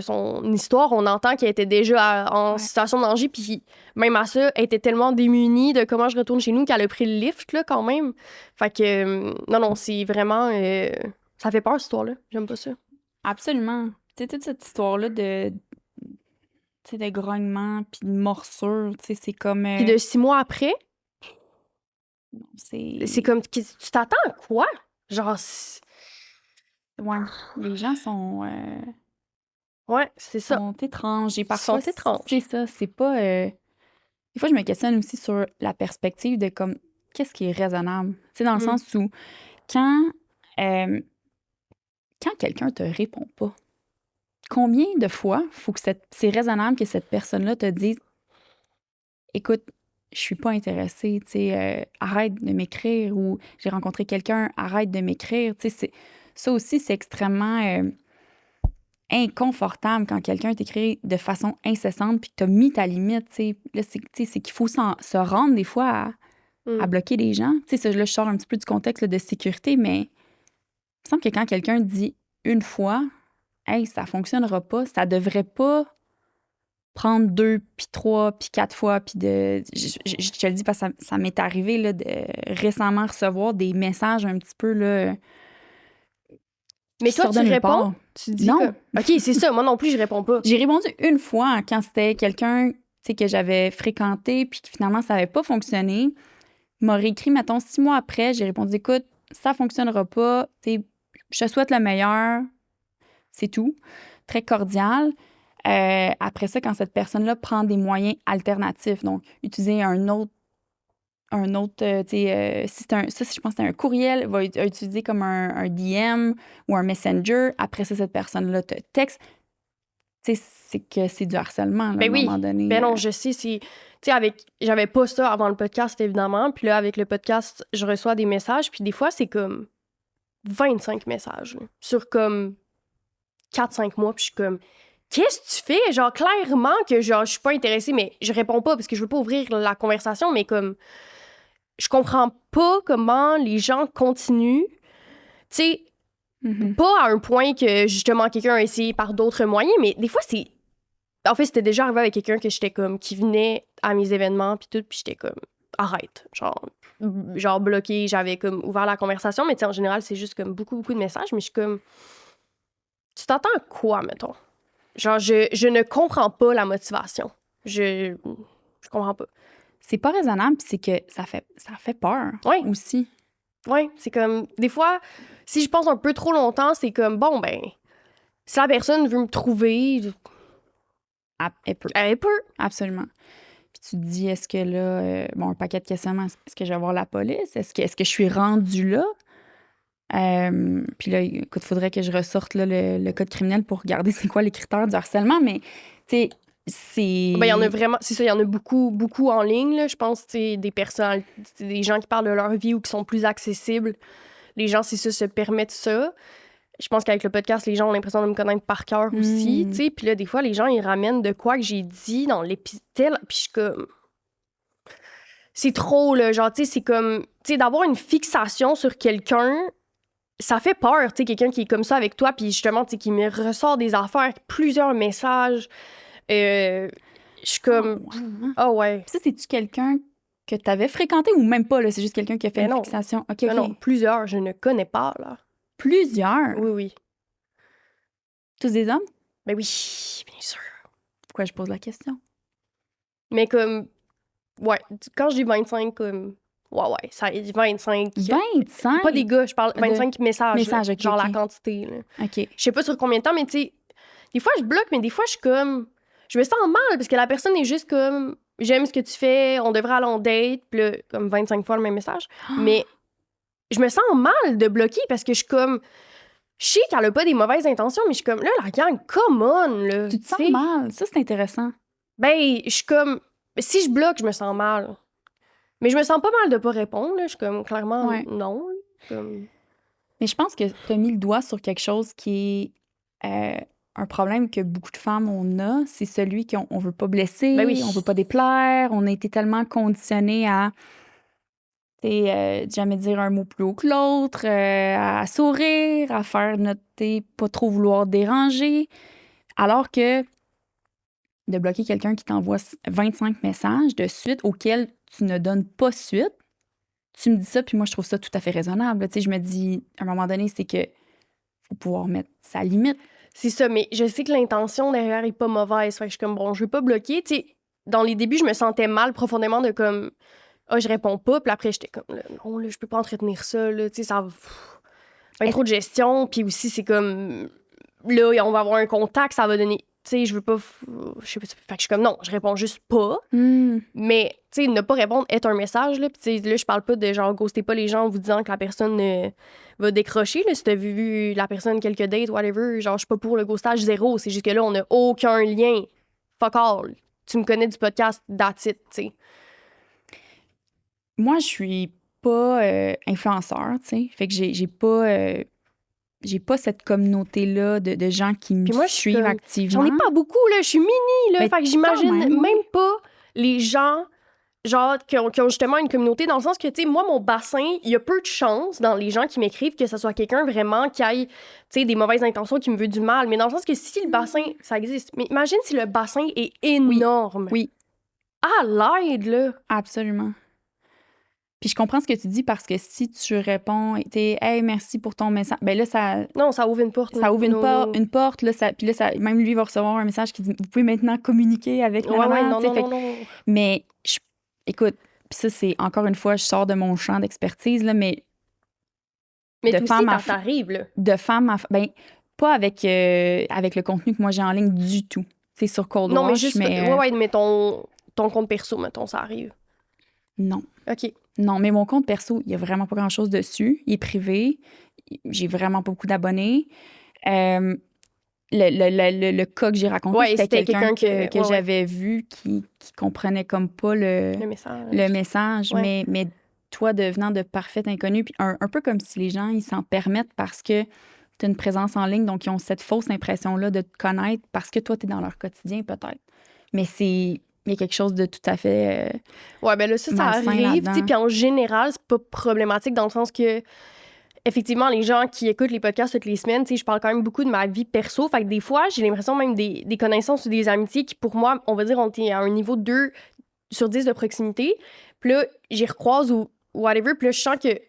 histoire, on entend qu'elle était déjà en situation de danger. Puis même à ça, elle était tellement démunie de comment je retourne chez nous qu'elle a pris le lift, là, quand même. Fait que, non, c'est vraiment... ça fait peur, cette histoire-là. J'aime pas ça. Absolument. Tu sais, toute cette histoire-là de grognements, puis de morsures, tu sais, c'est comme... Puis de 6 mois après... Non, c'est comme... Tu t'attends à quoi? Genre... Ouais, les gens sont... ouais, c'est ça. Sont étranges. Et parfois, sont étranges. C'est ça, c'est pas... Des fois, je me questionne aussi sur la perspective de comme, qu'est-ce qui est raisonnable? Tu sais, dans le sens où, quand quelqu'un te répond pas, combien de fois faut que c'est raisonnable que cette personne-là te dise « Écoute, je suis pas intéressée, tu sais, arrête de m'écrire » ou « J'ai rencontré quelqu'un, arrête de m'écrire ». Tu sais, ça aussi, c'est extrêmement inconfortable quand quelqu'un t'écrit de façon incessante puis que tu as mis ta limite. T'sais. Là, c'est qu'il faut se rendre des fois à bloquer les gens. Là, je sors un petit peu du contexte là, de sécurité, mais il me semble que quand quelqu'un dit une fois, hey, ça fonctionnera pas, ça devrait pas prendre 2, puis 3, puis 4 fois, puis je te le dis parce que ça m'est arrivé là, de récemment recevoir des messages un petit peu là. Mais toi, tu réponds? Tu dis Non. OK, c'est ça. Moi non plus, je réponds pas. J'ai répondu une fois quand c'était quelqu'un, tu sais, que j'avais fréquenté puis que finalement, ça n'avait pas fonctionné. Il m'a réécrit, mettons, 6 mois après. J'ai répondu, écoute, ça fonctionnera pas. Tu sais, je te souhaite le meilleur. C'est tout. Très cordial. Après ça, quand cette personne-là prend des moyens alternatifs, donc utiliser un autre, tu sais, si c'est ça, je pense que c'est un courriel, va utiliser comme un DM ou un messenger. Après ça, cette personne-là te texte. Tu sais, c'est que c'est du harcèlement, là, à un moment donné. Ben non, je sais, c'est... Tu sais, j'avais pas ça avant le podcast, évidemment. Puis là, avec le podcast, je reçois des messages. Puis des fois, c'est comme 25 messages, là, sur comme 4-5 mois. Puis je suis comme... Qu'est-ce que tu fais? Genre, clairement que genre, je suis pas intéressée, mais je réponds pas parce que je veux pas ouvrir la conversation, mais comme... Je comprends pas comment les gens continuent. Tu sais, pas à un point que, justement, quelqu'un a essayé par d'autres moyens, mais des fois, c'est... En fait, c'était déjà arrivé avec quelqu'un que j'étais comme... qui venait à mes événements, puis tout, puis j'étais comme... Arrête. Genre bloqué, j'avais comme ouvert la conversation, mais tu sais, en général, c'est juste comme beaucoup de messages, mais je suis comme... Tu t'attends à quoi, mettons? Genre, je ne comprends pas la motivation. Je comprends pas. C'est pas raisonnable, puis c'est que ça fait peur aussi. Ouais, c'est comme... Des fois, si je pense un peu trop longtemps, c'est comme, bon, ben... Si la personne veut me trouver... Elle peut. Elle peut. Absolument. Puis tu te dis, est-ce que là... bon, un paquet de questionnements, est-ce que je vais voir la police? Est-ce que je suis rendue là? Puis là, écoute, faudrait que je ressorte là, le code criminel pour regarder c'est quoi les critères du harcèlement, mais tu sais, c'est... Ben, il y en a vraiment, c'est ça, il y en a beaucoup en ligne, là. Je pense, tu sais, des gens qui parlent de leur vie ou qui sont plus accessibles. Les gens, c'est ça, se permettent ça. Je pense qu'avec le podcast, les gens ont l'impression de me connaître par cœur aussi, tu sais. Puis là, des fois, les gens, ils ramènent de quoi que j'ai dit dans l'épisode, puis je suis comme... C'est trop, là, genre, tu sais, c'est comme... Tu sais, d'avoir une fixation sur quelqu'un... Ça fait peur, tu sais, quelqu'un qui est comme ça avec toi, puis justement, tu sais, qui me ressort des affaires, plusieurs messages. Je suis comme... Ah ouais. Ça, c'est-tu quelqu'un que tu avais fréquenté ou même pas, là? C'est juste quelqu'un qui a fait une fixation? OK. Non, plusieurs, je ne connais pas, là. Plusieurs? Oui. Tous des hommes? Ben oui, bien sûr. Pourquoi je pose la question? Mais comme... Ouais, quand je dis 25, comme... Ouais, ça dit 25. 25? Pas des gars, je parle 25 messages. Okay, genre la quantité, là. OK. Je sais pas sur combien de temps, mais tu sais... Des fois, je bloque, mais des fois, je suis comme... Je me sens mal, parce que la personne est juste comme... J'aime ce que tu fais, on devrait aller en date, puis là, comme 25 fois le même message. Mais je me sens mal de bloquer, parce que je suis comme... Je sais qu'elle a pas des mauvaises intentions, mais je suis comme... Là, la gang, come on, là. Tu te sens mal? Ça, c'est intéressant. Ben, je suis comme... Si je bloque, je me sens mal. Mais je me sens pas mal de pas répondre, là. Je suis comme, clairement, non. Comme... Mais je pense que tu as mis le doigt sur quelque chose qui est un problème que beaucoup de femmes on a. C'est celui qu'on veut pas blesser, on veut pas déplaire. On a été tellement conditionnés à jamais dire un mot plus haut que l'autre, à sourire, à faire notre pas trop vouloir déranger. Alors que de bloquer quelqu'un qui t'envoie 25 messages de suite auxquels tu ne donnes pas suite, tu me dis ça, puis moi, je trouve ça tout à fait raisonnable. Tu sais, je me dis, à un moment donné, c'est que faut pouvoir mettre sa limite. C'est ça, mais je sais que l'intention derrière est pas mauvaise. Fait que je suis comme, bon, je veux pas bloquer. Tu sais, dans les débuts, je me sentais mal profondément de comme, je réponds pas. Puis après, j'étais comme, là, non, là, je peux pas entretenir ça. Là, tu sais, ça va trop de gestion. Puis aussi, c'est comme, là, on va avoir un contact, ça va donner... Tu sais, je veux pas... Je sais pas. Fait que je suis comme, non, je réponds juste pas. Mais, tu sais, ne pas répondre est un message, là. Puis, tu sais, là, je parle pas de genre, ghostez pas les gens en vous disant que la personne va décrocher, là. Si t'as vu la personne quelques dates, whatever, genre, je suis pas pour le ghostage zéro. C'est juste que là, on a aucun lien. Fuck all. Tu me connais du podcast, that's it, tu sais. Moi, je suis pas influenceur, tu sais. Fait que j'ai pas cette communauté-là de gens qui me suivent activement. J'en ai pas beaucoup, là. Je suis mini, là. Mais fait que j'imagine même pas les gens, genre, qui ont justement une communauté, dans le sens que, tu sais, moi, mon bassin, il y a peu de chance dans les gens qui m'écrivent que ce soit quelqu'un vraiment qui aille, tu sais, des mauvaises intentions, qui me veut du mal. Mais dans le sens que si le bassin, ça existe. Mais imagine si le bassin est énorme. Oui. À l'aide, là. Absolument. Puis je comprends ce que tu dis parce que si tu réponds, t'es « Hey, merci pour ton message », ben là, Non, ça ouvre une porte. ça ouvre une porte. Là, puis là, même lui va recevoir un message qui dit « Vous pouvez maintenant communiquer avec Ouais, maman. » non. Mais écoute, puis ça, c'est encore une fois, je sors de mon champ d'expertise, là, mais Mais toi aussi, ça t'arrive, là. de femme à ben, pas avec le contenu que moi j'ai en ligne du tout. C'est sur Cold Non, mais Wash, juste, mais ton compte perso, mettons, ça arrive. Non. OK. Non, mais mon compte perso, il y a vraiment pas grand-chose dessus. Il est privé. J'ai vraiment pas beaucoup d'abonnés. Le cas que j'ai raconté, c'était quelqu'un que j'avais vu qui comprenait comme pas le message. Ouais. Mais toi, devenant de parfait inconnu, puis un peu comme si les gens, ils s'en permettent parce que tu as une présence en ligne, donc ils ont cette fausse impression-là de te connaître parce que toi, tu es dans leur quotidien, peut-être. Mais il y a quelque chose de tout à fait ouais, ben là, ça arrive. Puis en général, c'est pas problématique dans le sens que, effectivement, les gens qui écoutent les podcasts toutes les semaines, je parle quand même beaucoup de ma vie perso. Fait que des fois, j'ai l'impression même des connaissances ou des amitiés qui, pour moi, on va dire, on est à un niveau 2 sur 10 de proximité. Puis là, j'y recroise ou whatever. Puis là, je sens que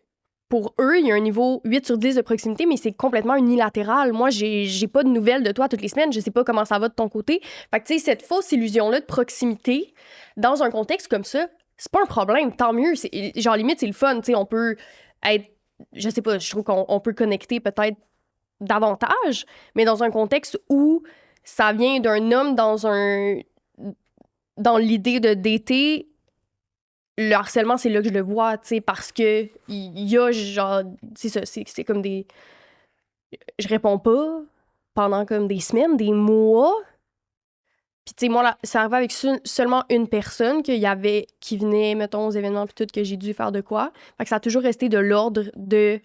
pour eux, il y a un niveau 8 sur 10 de proximité, mais c'est complètement unilatéral. Moi, j'ai pas de nouvelles de toi toutes les semaines. Je sais pas comment ça va de ton côté. Fait que, tu sais, cette fausse illusion-là de proximité, dans un contexte comme ça, c'est pas un problème. Tant mieux. Genre, limite, c'est le fun. Tu sais, on peut être... Je sais pas, je trouve qu'on peut connecter peut-être davantage, mais dans un contexte où ça vient d'un homme dans l'idée de dater, le harcèlement, c'est là que je le vois, tu sais, parce que il y a genre, c'est ça, c'est comme des... Je réponds pas pendant comme des semaines, des mois. Puis, tu sais, moi, là, ça arrivait avec seulement une personne qui venait, mettons, aux événements puis tout, que j'ai dû faire de quoi. Fait que ça a toujours resté de l'ordre de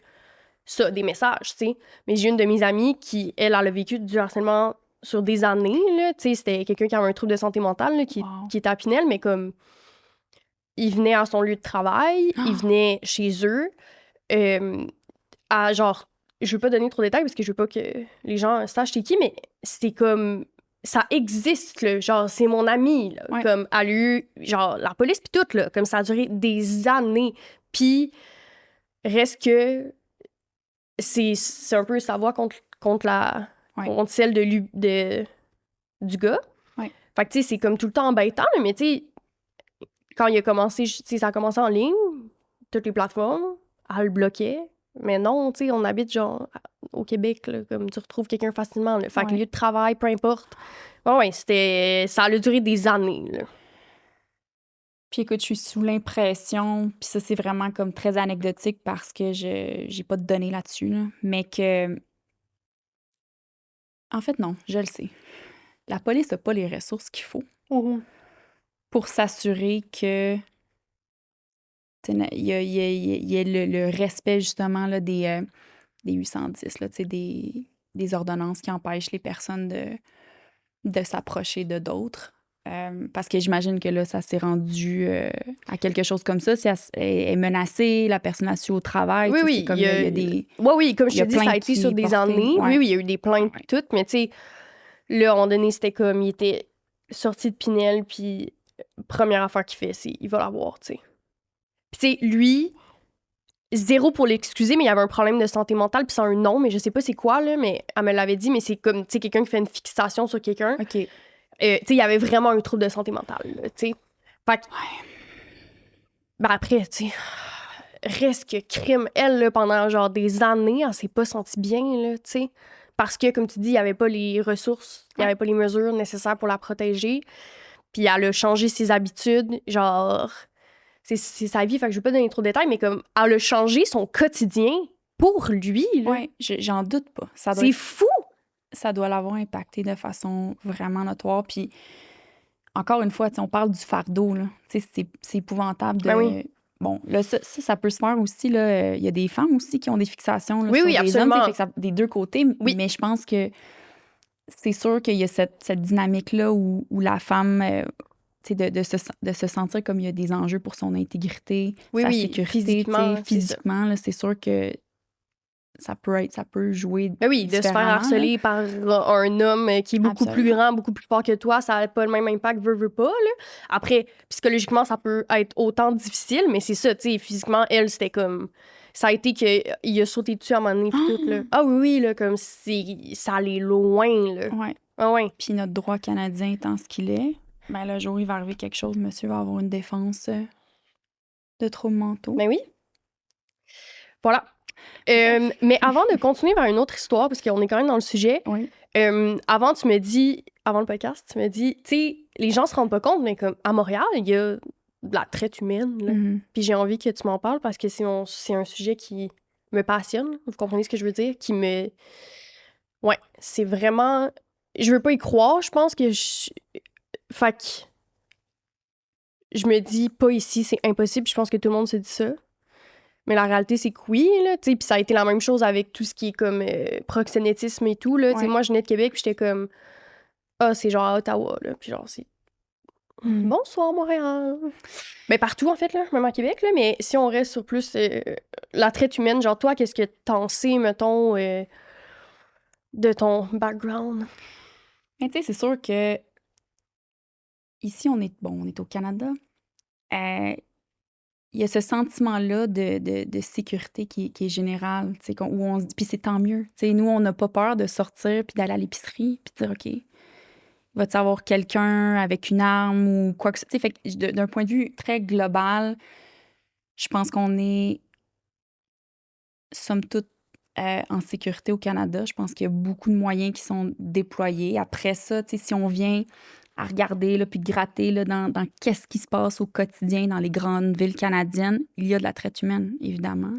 ça, des messages, tu sais. Mais j'ai une de mes amies qui, elle a vécu du harcèlement sur des années, là. Tu sais, c'était quelqu'un qui avait un trouble de santé mentale, là, qui était à Pinel, mais comme... Il venait à son lieu de travail, il venait chez eux, à genre, je veux pas donner trop de détails parce que je veux pas que les gens sachent c'est qui, mais c'est comme, ça existe, là, genre, c'est mon ami, là, Ouais. comme, elle a eu, genre, la police pis tout, là, comme ça a duré des années, puis reste que c'est un peu sa voix contre celle du gars. Ouais. Fait que, tu sais, c'est comme tout le temps embêtant, là, mais tu sais, quand il a commencé, tu sais, ça a commencé en ligne, toutes les plateformes, elle le bloquait. Mais non, tu sais, on habite genre au Québec, là, comme tu retrouves quelqu'un facilement. Là. Fait que lieu de travail, peu importe. Ouais, ça a duré des années. Là. Puis écoute, je suis sous l'impression, puis ça, c'est vraiment comme très anecdotique parce que j'ai pas de données là-dessus, là, mais que... En fait, non, je le sais. La police n'a pas les ressources qu'il faut pour s'assurer que il y a le respect, justement, là, des 810, là, des ordonnances qui empêchent les personnes de s'approcher de d'autres. Parce que j'imagine que là, ça s'est rendu à quelque chose comme ça. Si elle est menacée, la personne a su au travail. Oui, comme il y a des... Oui, comme je te dis, ça a été sur des années. Ouais. Oui, il y a eu des plaintes toutes, mais tu sais, là, à un moment donné, c'était comme, il était sorti de Pinel, puis première affaire qu'il fait, c'est, il va la voir, tu sais. Puis tu sais, lui, zéro pour l'excuser, mais il y avait un problème de santé mentale, puis c'est un nom, mais je sais pas c'est quoi, là, mais elle me l'avait dit, mais c'est comme, tu sais, quelqu'un qui fait une fixation sur quelqu'un. OK. Tu sais, il y avait vraiment un trouble de santé mentale, tu sais. Fait que... Ben après, tu sais, reste que crime, elle, là, pendant genre des années, elle s'est pas sentie bien, là, tu sais. Parce que, comme tu dis, il y avait pas les ressources, il y avait pas les mesures nécessaires pour la protéger. Puis elle a changé ses habitudes, genre... C'est sa vie, fait que je veux pas donner trop de détails, mais comme elle a changé son quotidien pour lui, là. Oui, j'en doute pas. C'est fou! Ça doit l'avoir impacté de façon vraiment notoire. Puis, encore une fois, on parle du fardeau, là. C'est épouvantable de... Ben oui. Bon, là, ça peut se faire aussi, là. Il y a des femmes aussi qui ont des fixations là, oui, sur oui, des absolument. hommes, fait que des deux côtés. Oui. Mais je pense que c'est sûr qu'il y a cette dynamique-là où la femme... de se sentir comme il y a des enjeux pour son intégrité, sa sécurité, physiquement, là, c'est sûr que ça peut jouer Ben oui, de se faire différemment, là. harceler par un homme qui est beaucoup plus Absolument. grand, beaucoup plus fort que toi, ça n'a pas le même impact, veut pas, là. Après, psychologiquement, ça peut être autant difficile, mais c'est ça, tu sais, physiquement, elle, c'était comme... Ça a été qu'il a sauté dessus à un moment donné, puis tout, là. Ah oui, oui, là, comme ça allait loin, là. Ouais. Ah ouais. Puis notre droit canadien étant ce qu'il est, ben le jour où il va arriver quelque chose, monsieur va avoir une défense de troubles mentaux. Ben oui. Voilà. Mais avant de continuer vers une autre histoire, parce qu'on est quand même dans le sujet, Oui. avant le podcast, tu me dis, tu sais, les gens se rendent pas compte, mais comme à Montréal, il y a de la traite humaine, là. Mhm. Puis j'ai envie que tu m'en parles parce que c'est un sujet qui me passionne. Vous comprenez ce que je veux dire? Ouais, c'est vraiment... Je veux pas y croire, je pense que Fait que je me dis, pas ici, c'est impossible. Je pense que tout le monde se dit ça. Mais la réalité, c'est que oui, là, tu sais, puis ça a été la même chose avec tout ce qui est comme proxénétisme et tout, là. Tu sais, Ouais. moi, je venais de Québec, puis j'étais comme, ah, c'est genre à Ottawa, là. Puis genre, c'est Mhm. bonsoir, Montréal. Mais partout, en fait, là, même à Québec, là. Mais si on reste sur plus la traite humaine, genre, toi, qu'est-ce que t'en sais, mettons, de ton background? Mais tu sais, c'est sûr que ici, on est au Canada. Il y a ce sentiment-là de sécurité qui est général, tu sais, où on se dit, puis c'est tant mieux. Tu sais, nous, on n'a pas peur de sortir puis d'aller à l'épicerie puis de dire, OK, va-tu avoir quelqu'un avec une arme ou quoi que ce soit. Tu sais, fait que d'un point de vue très global, je pense qu'on est, somme toute, en sécurité au Canada. Je pense qu'il y a beaucoup de moyens qui sont déployés. Après ça, tu sais, si on vient à regarder, là, puis gratter là, dans qu'est-ce qui se passe au quotidien dans les grandes villes canadiennes, il y a de la traite humaine, évidemment.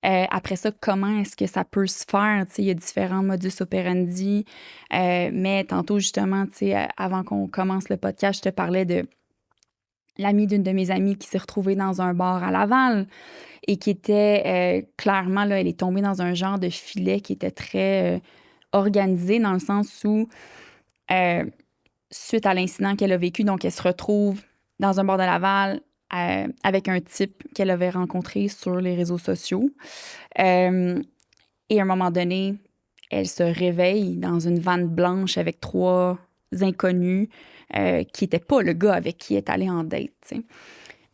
Après ça, comment est-ce que ça peut se faire? Tu sais, il y a différents modus operandi. Mais tantôt, justement, tu sais, avant qu'on commence le podcast, je te parlais de l'amie d'une de mes amies qui s'est retrouvée dans un bar à Laval et qui était clairement, là, elle est tombée dans un genre de filet qui était très organisé dans le sens où, euh, suite à l'incident qu'elle a vécu, donc elle se retrouve dans un bar de Laval avec un type qu'elle avait rencontré sur les réseaux sociaux. Et à un moment donné, elle se réveille dans une vanne blanche avec 3 inconnus qui n'étaient pas le gars avec qui elle est allée en date, tu sais.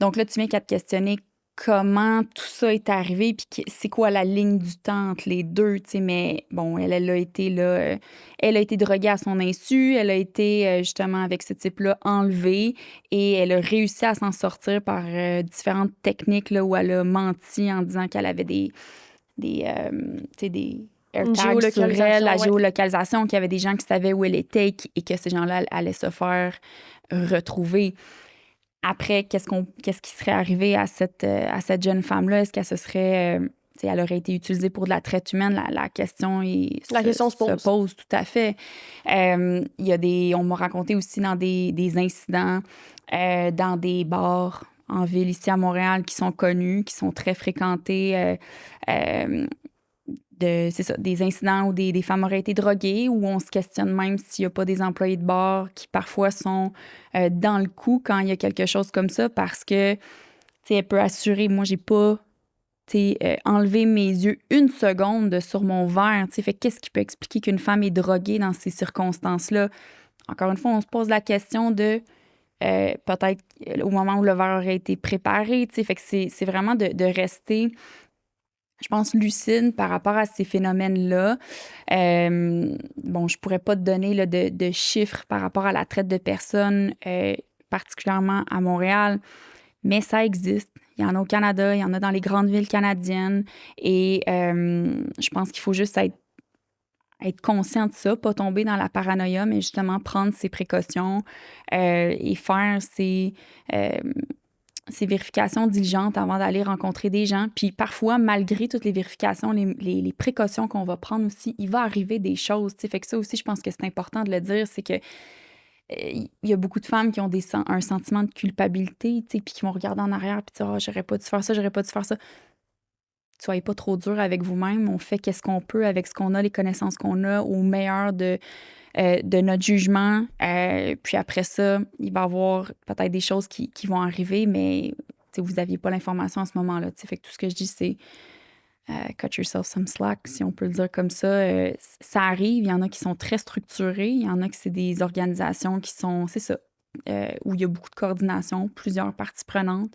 Donc là, tu viens qu'à te questionner comment tout ça est arrivé, puis c'est quoi la ligne du temps entre les deux, tu sais. Mais bon, elle a été là, elle a été droguée à son insu, elle a été justement avec ce type-là enlevée et elle a réussi à s'en sortir par différentes techniques là, où elle a menti en disant qu'elle avait tu sais, des Une AirTags sur elle, la géolocalisation, ouais. géolocalisation, qu'il y avait des gens qui savaient où elle était et que ces gens-là allaient se faire retrouver. Après, qu'est-ce qui serait arrivé à cette jeune femme-là? Est-ce qu'elle se serait... tu sais, elle aurait été utilisée pour de la traite humaine? La question La question se pose. tout à fait. Il y a on m'a raconté aussi dans des incidents dans des bars en ville ici à Montréal qui sont connus, qui sont très fréquentés. C'est ça, des incidents où des femmes auraient été droguées, où on se questionne même s'il n'y a pas des employés de bar qui parfois sont dans le coup quand il y a quelque chose comme ça parce que, tu sais, elle peut assurer, moi, j'ai pas, tu sais, enlevé mes yeux une seconde de sur mon verre, tu sais, fait qu'est-ce qui peut expliquer qu'une femme est droguée dans ces circonstances-là? Encore une fois, on se pose la question de peut-être au moment où le verre aurait été préparé, tu sais, fait que c'est vraiment de rester, je pense, lucide par rapport à ces phénomènes-là. Bon, je pourrais pas te donner là, de chiffres par rapport à la traite de personnes, particulièrement à Montréal, mais ça existe. Il y en a au Canada, il y en a dans les grandes villes canadiennes et je pense qu'il faut juste être conscient de ça, pas tomber dans la paranoïa, mais justement prendre ses précautions et faire ces vérifications diligentes avant d'aller rencontrer des gens. Puis parfois, malgré toutes les vérifications, les précautions qu'on va prendre aussi, il va arriver des choses. T'sais. Fait que ça aussi, je pense que c'est important de le dire, c'est que il y a beaucoup de femmes qui ont un sentiment de culpabilité, puis qui vont regarder en arrière puis dire « Ah, j'aurais pas dû faire ça, j'aurais pas dû faire ça ». Soyez pas trop dur avec vous-même. On fait qu'est-ce qu'on peut avec ce qu'on a, les connaissances qu'on a, au meilleur de notre jugement. Puis après ça, il va y avoir peut-être des choses qui vont arriver, mais vous n'aviez pas l'information à ce moment-là. Fait que tout ce que je dis, c'est cut yourself some slack, si on peut le dire comme ça. Ça arrive, il y en a qui sont très structurés, il y en a que c'est des organisations qui sont, c'est ça, où il y a beaucoup de coordination, plusieurs parties prenantes.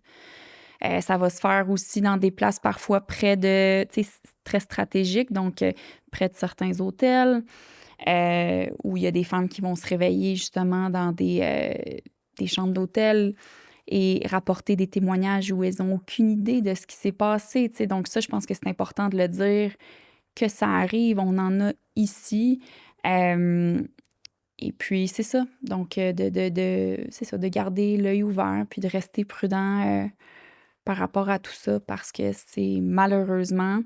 Ça va se faire aussi dans des places parfois près de, tu sais, très stratégiques, donc près de certains hôtels, où il y a des femmes qui vont se réveiller justement dans des chambres d'hôtel et rapporter des témoignages où elles n'ont aucune idée de ce qui s'est passé. Tu sais. Donc ça, je pense que c'est important de le dire, que ça arrive, on en a ici. Et puis, c'est ça. Donc, c'est ça, de garder l'œil ouvert puis de rester prudent par rapport à tout ça parce que c'est malheureusement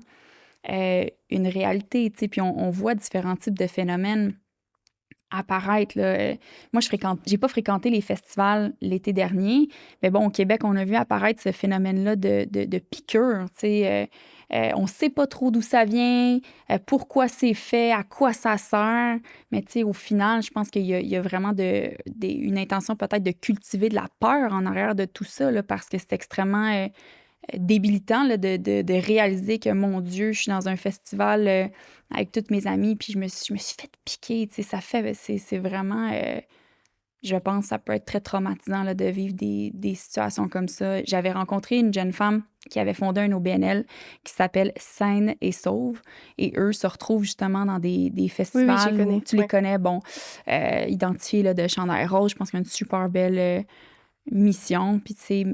une réalité. Tu sais. Puis on voit différents types de phénomènes apparaître. Là. Moi, j'ai pas fréquenté les festivals l'été dernier, mais bon, au Québec, on a vu apparaître ce phénomène-là de piqûre. Tu sais, on sait pas trop d'où ça vient, pourquoi c'est fait, à quoi ça sert, mais tu sais, au final, je pense qu'il y a vraiment une intention peut-être de cultiver de la peur en arrière de tout ça, là, parce que c'est extrêmement débilitant là, de réaliser que, mon Dieu, je suis dans un festival avec toutes mes amies, puis je me suis fait piquer. Tu sais, c'est vraiment, je pense, ça peut être très traumatisant là, de vivre des situations comme ça. J'avais rencontré une jeune femme qui avait fondé un OBNL qui s'appelle Saine et Sauve, et eux se retrouvent justement dans des festivals. Oui, je les connais. Tu les connais, bon, identifiés là, de Chandail Rose. Je pense qu'il y a une super belle mission, puis tu sais,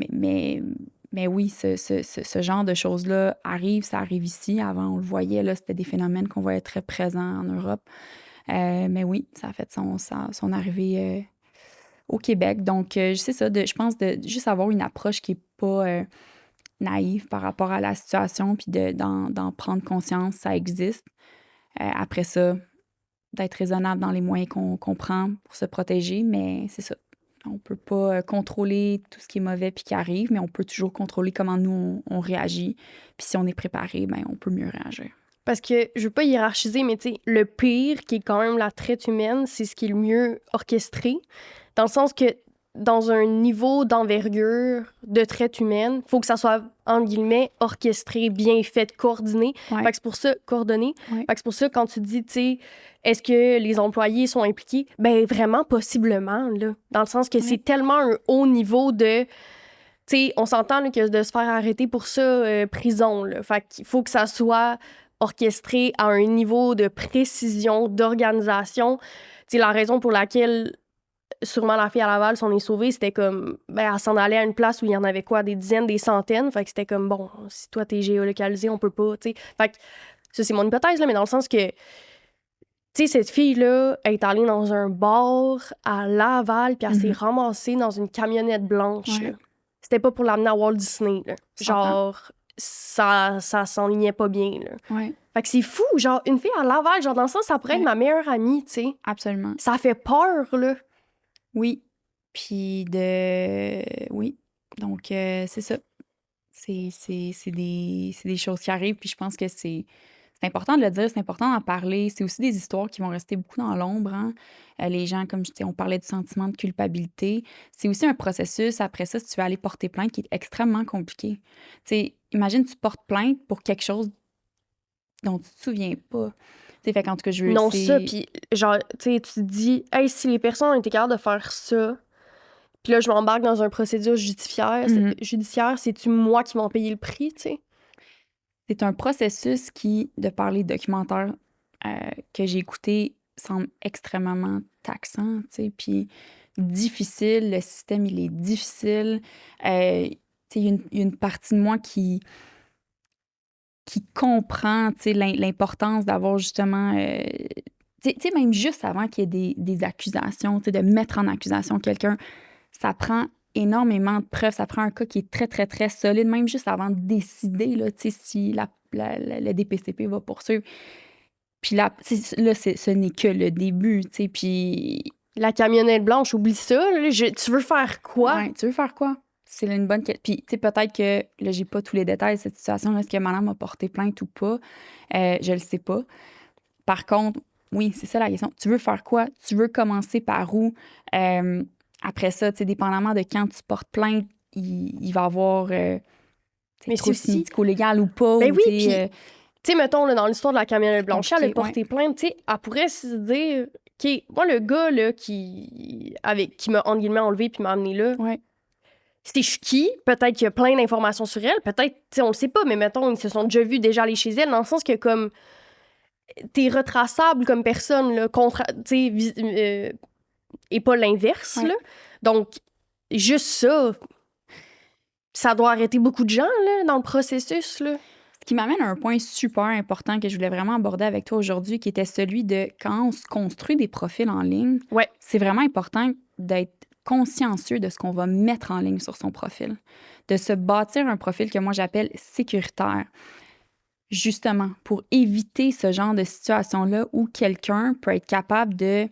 mais oui, ce genre de choses-là arrive, ça arrive ici. Avant, on le voyait, là, c'était des phénomènes qu'on voyait très présents en Europe. Mais oui, ça a fait son arrivée au Québec. Donc, c'est ça, je pense de juste avoir une approche qui n'est pas naïve par rapport à la situation, puis d'en prendre conscience, ça existe. Après ça, d'être raisonnable dans les moyens qu'on prend pour se protéger, mais c'est ça. On peut pas contrôler tout ce qui est mauvais puis qui arrive, mais on peut toujours contrôler comment nous, on réagit. Puis si on est préparé, ben on peut mieux réagir. Parce que je veux pas hiérarchiser, mais tu sais, le pire, qui est quand même la traite humaine, c'est ce qui est le mieux orchestré. Dans le sens que dans un niveau d'envergure de traite humaine, il faut que ça soit, entre guillemets, orchestré, bien fait, coordonné. Ouais. Fait que c'est pour ça, coordonné. Ouais. Fait que c'est pour ça, quand tu dis, tu sais, est-ce que les employés sont impliqués? Ben vraiment, possiblement, là. Dans le sens que c'est tellement un haut niveau de... Tu sais, on s'entend là, que de se faire arrêter pour ça, prison, là. Fait qu'il faut que ça soit orchestré à un niveau de précision, d'organisation. Tu sais, la raison pour laquelle sûrement la fille à Laval, si on est sauvé, c'était comme, ben, elle s'en allait à une place où il y en avait quoi, des dizaines, des centaines. Fait que c'était comme, bon, si toi t'es géolocalisé, on peut pas, tu sais. Fait que ça, c'est mon hypothèse, là, mais dans le sens que, tu sais, cette fille-là est allée dans un bar à Laval, puis elle s'est ramassée dans une camionnette blanche. Ouais. C'était pas pour l'amener à Walt Disney, là. Ça Genre, ça s'enlignait pas bien, là. Ouais. Fait que c'est fou, genre, une fille à Laval, genre, dans le sens, ça pourrait être ma meilleure amie, tu sais. Absolument. Ça fait peur, là. Oui. Puis oui. Donc, c'est ça. C'est des choses qui arrivent, puis je pense que c'est important de le dire, c'est important d'en parler. C'est aussi des histoires qui vont rester beaucoup dans l'ombre. Hein? Les gens, comme je disais, on parlait du sentiment de culpabilité. C'est aussi un processus, après ça, si tu veux aller porter plainte, qui est extrêmement compliqué. Tu sais, imagine, tu portes plainte pour quelque chose dont tu te souviens pas. Tu sais, fait qu'en tout cas, je veux... Non, ça, puis genre, tu sais, tu te dis, hey, si les personnes ont été capables de faire ça, puis là, je m'embarque dans une procédure judiciaire, c'est-tu moi qui m'en payer le prix, tu sais? C'est un processus qui, de par les documentaires que j'ai écoutés, semble extrêmement taxant, tu sais, puis difficile. Le système, il est difficile. Tu sais, il y a une partie de moi qui comprend, tu sais, l'importance d'avoir justement... tu sais, même juste avant qu'il y ait des accusations, tu sais, de mettre en accusation quelqu'un, ça prend énormément de preuves. Ça prend un cas qui est très, très, très solide, même juste avant de décider là, si le DPCP va poursuivre. Puis là, ce n'est que le début, tu sais, puis... La camionnette blanche, oublie ça. Là, tu veux faire quoi? Ouais, tu veux faire quoi? C'est une bonne question. Puis, tu sais, peut-être que, là, j'ai pas tous les détails de cette situation. Est-ce que madame a porté plainte ou pas? Je le sais pas. Par contre, oui, c'est ça la question. Tu veux faire quoi? Tu veux commencer par où? Après ça, tu sais, dépendamment de quand tu portes plainte, il va y avoir mais trop médico-légal ou pas. Ben ou, oui, puis Tu sais, mettons, là, dans l'histoire de la camionnette blanche, elle a Compliqué, porté plainte, tu sais, elle pourrait se dire, OK, moi, le gars, là, qui m'a, entre guillemets, enlevé puis m'a amené là, Ouais. c'était qui? Peut-être qu'il y a plein d'informations sur elle, peut-être, tu sais, on le sait pas, mais mettons, ils se sont déjà vus déjà aller chez elle, dans le sens que, comme, t'es retraçable comme personne, là, tu sais, et pas l'inverse, Ouais. là. Donc, juste ça doit arrêter beaucoup de gens, là, dans le processus, là. Ce qui m'amène à un point super important que je voulais vraiment aborder avec toi aujourd'hui, qui était celui de quand on se construit des profils en ligne, Ouais. c'est vraiment important d'être consciencieux de ce qu'on va mettre en ligne sur son profil, de se bâtir un profil que moi j'appelle sécuritaire, justement pour éviter ce genre de situation-là où quelqu'un peut être capable de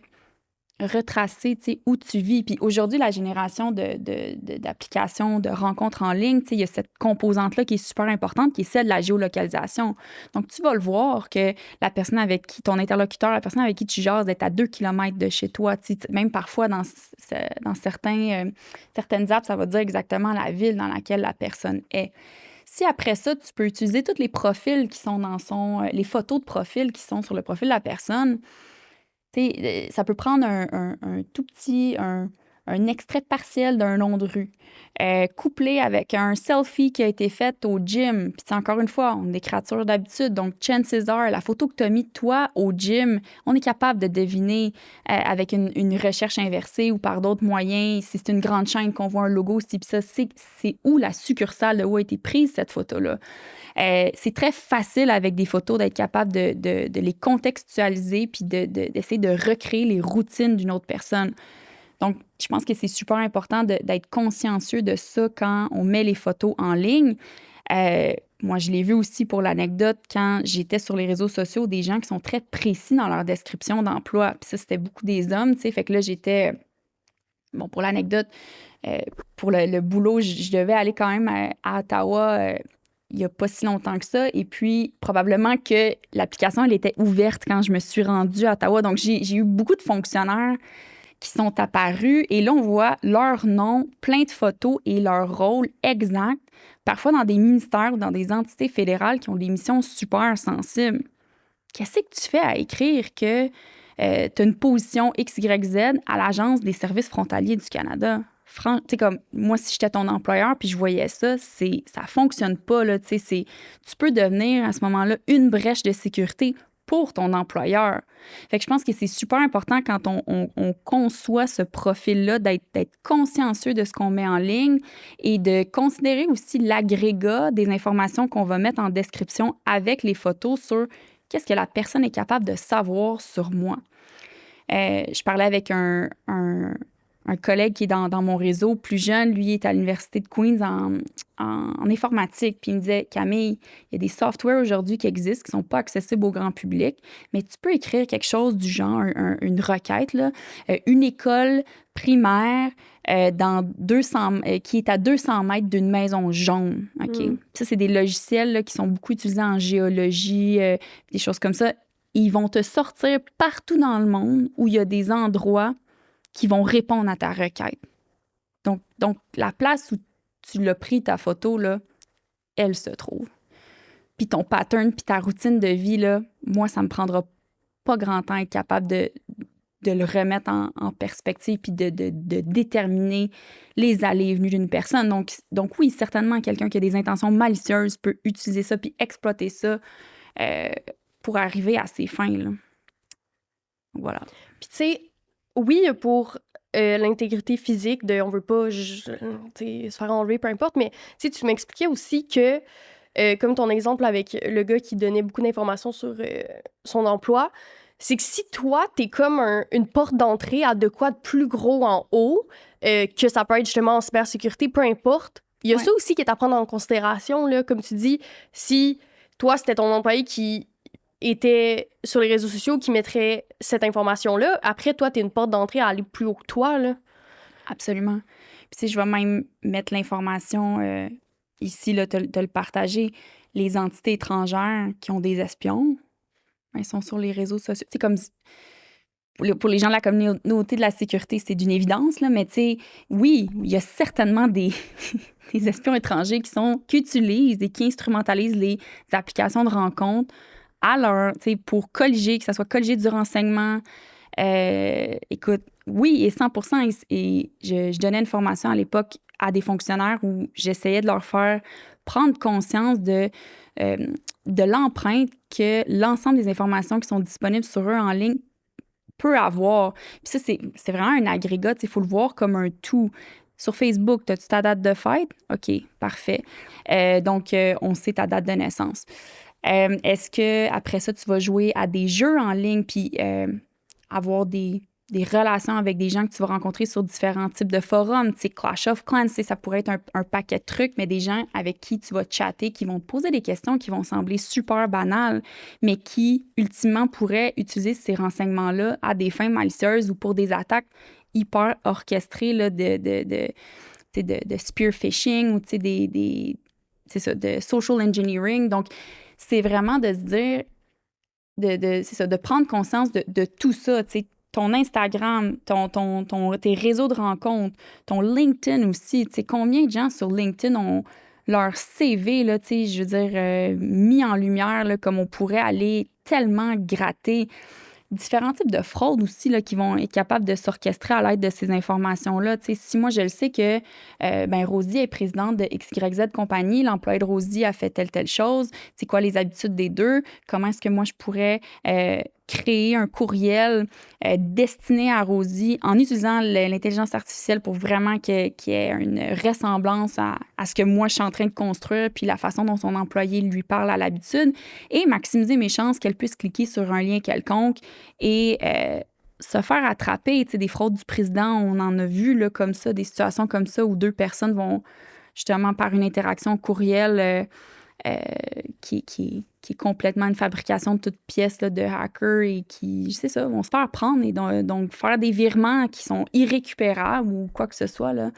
retracer, tu sais, où tu vis. Puis aujourd'hui, la génération d'applications, de rencontres en ligne, tu sais, il y a cette composante-là qui est super importante, qui est celle de la géolocalisation. Donc, tu vas le voir que la personne avec qui, ton interlocuteur, la personne avec qui tu jases, est à 2 kilomètres de chez toi. Tu sais, même parfois, dans certaines apps, ça va dire exactement la ville dans laquelle la personne est. Si après ça, tu peux utiliser tous les profils qui sont les photos de profil qui sont sur le profil de la personne, tu sais, ça peut prendre un tout petit, un extrait partiel d'un nom de rue, couplé avec un selfie qui a été fait au gym. Puis c'est encore une fois, on est des créatures d'habitude, donc chances are, la photo que tu as mis de toi au gym, on est capable de deviner avec une recherche inversée ou par d'autres moyens, si c'est une grande chaîne qu'on voit un logo, puis ça, c'est où la succursale de où a été prise cette photo-là. C'est très facile avec des photos d'être capable de les contextualiser puis d'essayer de recréer les routines d'une autre personne. Donc, je pense que c'est super important d'être consciencieux de ça quand on met les photos en ligne. Moi, je l'ai vu aussi pour l'anecdote quand j'étais sur les réseaux sociaux, des gens qui sont très précis dans leur description d'emploi. Puis ça, c'était beaucoup des hommes, tu sais. Fait que là, j'étais... Bon, pour l'anecdote, pour le boulot, je devais aller quand même à Ottawa il n'y a pas si longtemps que ça. Et puis, probablement que l'application, elle était ouverte quand je me suis rendue à Ottawa. Donc, j'ai eu beaucoup de fonctionnaires qui sont apparus. Et là, on voit leur nom, plein de photos et leur rôle exact, parfois dans des ministères ou dans des entités fédérales qui ont des missions super sensibles. Qu'est-ce que tu fais à écrire que tu as une position XYZ à l'Agence des services frontaliers du Canada? Tu sais, comme moi, si j'étais ton employeur puis je voyais ça, ça fonctionne pas, là. Tu sais, tu peux devenir à ce moment-là une brèche de sécurité pour ton employeur. Fait que je pense que c'est super important quand on conçoit ce profil-là d'être consciencieux de ce qu'on met en ligne et de considérer aussi l'agrégat des informations qu'on va mettre en description avec les photos sur qu'est-ce que la personne est capable de savoir sur moi. Je parlais avec un collègue qui est dans mon réseau, plus jeune, lui est à l'Université de Queens en informatique. Puis il me disait, Camille, il y a des softwares aujourd'hui qui existent, qui ne sont pas accessibles au grand public, mais tu peux écrire quelque chose du genre, une requête, là, une école primaire qui est à 200 mètres d'une maison jaune. OK? Ça, c'est des logiciels là, qui sont beaucoup utilisés en géologie, des choses comme ça. Ils vont te sortir partout dans le monde où il y a des endroits qui vont répondre à ta requête. Donc la place où tu l'as pris, ta photo, là, elle se trouve. Puis ton pattern, puis ta routine de vie, là, moi, ça me prendra pas grand temps à être capable de le remettre en perspective puis de déterminer les allées et venues d'une personne. Donc oui, certainement, quelqu'un qui a des intentions malicieuses peut utiliser ça puis exploiter ça pour arriver à ses fins, là. Voilà. Puis tu sais, oui, pour l'intégrité physique, on veut pas se faire enlever, peu importe, mais tu m'expliquais aussi que, comme ton exemple avec le gars qui donnait beaucoup d'informations sur son emploi, c'est que si toi, t'es comme une porte d'entrée à de quoi de plus gros en haut, que ça peut être justement en cybersécurité, peu importe, il y a ça aussi qui est à prendre en considération, là, comme tu dis, si toi, c'était ton employé qui était sur les réseaux sociaux qui mettrait cette information-là. Après, toi, t'es une porte d'entrée à aller plus haut que toi, là. Absolument. Puis si je vais même mettre l'information ici, là, te le partager, les entités étrangères qui ont des espions, ils sont sur les réseaux sociaux. C'est comme pour les gens de la communauté de la sécurité, c'est d'une évidence, là, mais tu sais, oui, il y a certainement des espions étrangers qui utilisent et qui instrumentalisent les applications de rencontres pour colliger, que ce soit colliger du renseignement. Écoute, oui, et 100%. Et je donnais une formation à l'époque à des fonctionnaires où j'essayais de leur faire prendre conscience de l'empreinte que l'ensemble des informations qui sont disponibles sur eux en ligne peut avoir. Puis ça, c'est vraiment un agrégat. Il faut le voir comme un tout. Sur Facebook, as-tu ta date de fête? OK, parfait. Donc, on sait ta date de naissance. Est-ce que après ça, tu vas jouer à des jeux en ligne puis avoir des relations avec des gens que tu vas rencontrer sur différents types de forums? Tu sais, Clash of Clans, ça pourrait être un paquet de trucs, mais des gens avec qui tu vas chatter, qui vont te poser des questions qui vont sembler super banales, mais qui, ultimement, pourraient utiliser ces renseignements-là à des fins malicieuses ou pour des attaques hyper orchestrées là, de spear phishing ou de social engineering. Donc, c'est vraiment de se dire, de prendre conscience de tout ça, tu sais, ton Instagram, tes réseaux de rencontres, ton LinkedIn aussi, tu sais, combien de gens sur LinkedIn ont leur CV, là, tu sais, je veux dire, mis en lumière, là, comme on pourrait aller tellement gratter. Différents types de fraudes aussi là, qui vont être capables de s'orchestrer à l'aide de ces informations-là. Tu sais, si moi, je le sais que Rosie est présidente de XYZ compagnie, l'employé de Rosie a fait telle chose, c'est quoi les habitudes des deux, comment est-ce que moi, je pourrais créer un courriel destiné à Rosie en utilisant l'intelligence artificielle pour vraiment qu'il y ait une ressemblance à ce que moi, je suis en train de construire puis la façon dont son employé lui parle à l'habitude et maximiser mes chances qu'elle puisse cliquer sur un lien quelconque et se faire attraper. Tu sais, des fraudes du président, on en a vu là, comme ça, des situations comme ça où deux personnes vont justement par une interaction courriel qui est complètement une fabrication de toutes pièces là, de hackers et qui, c'est ça, vont se faire prendre et donc faire des virements qui sont irrécupérables ou quoi que ce soit, là.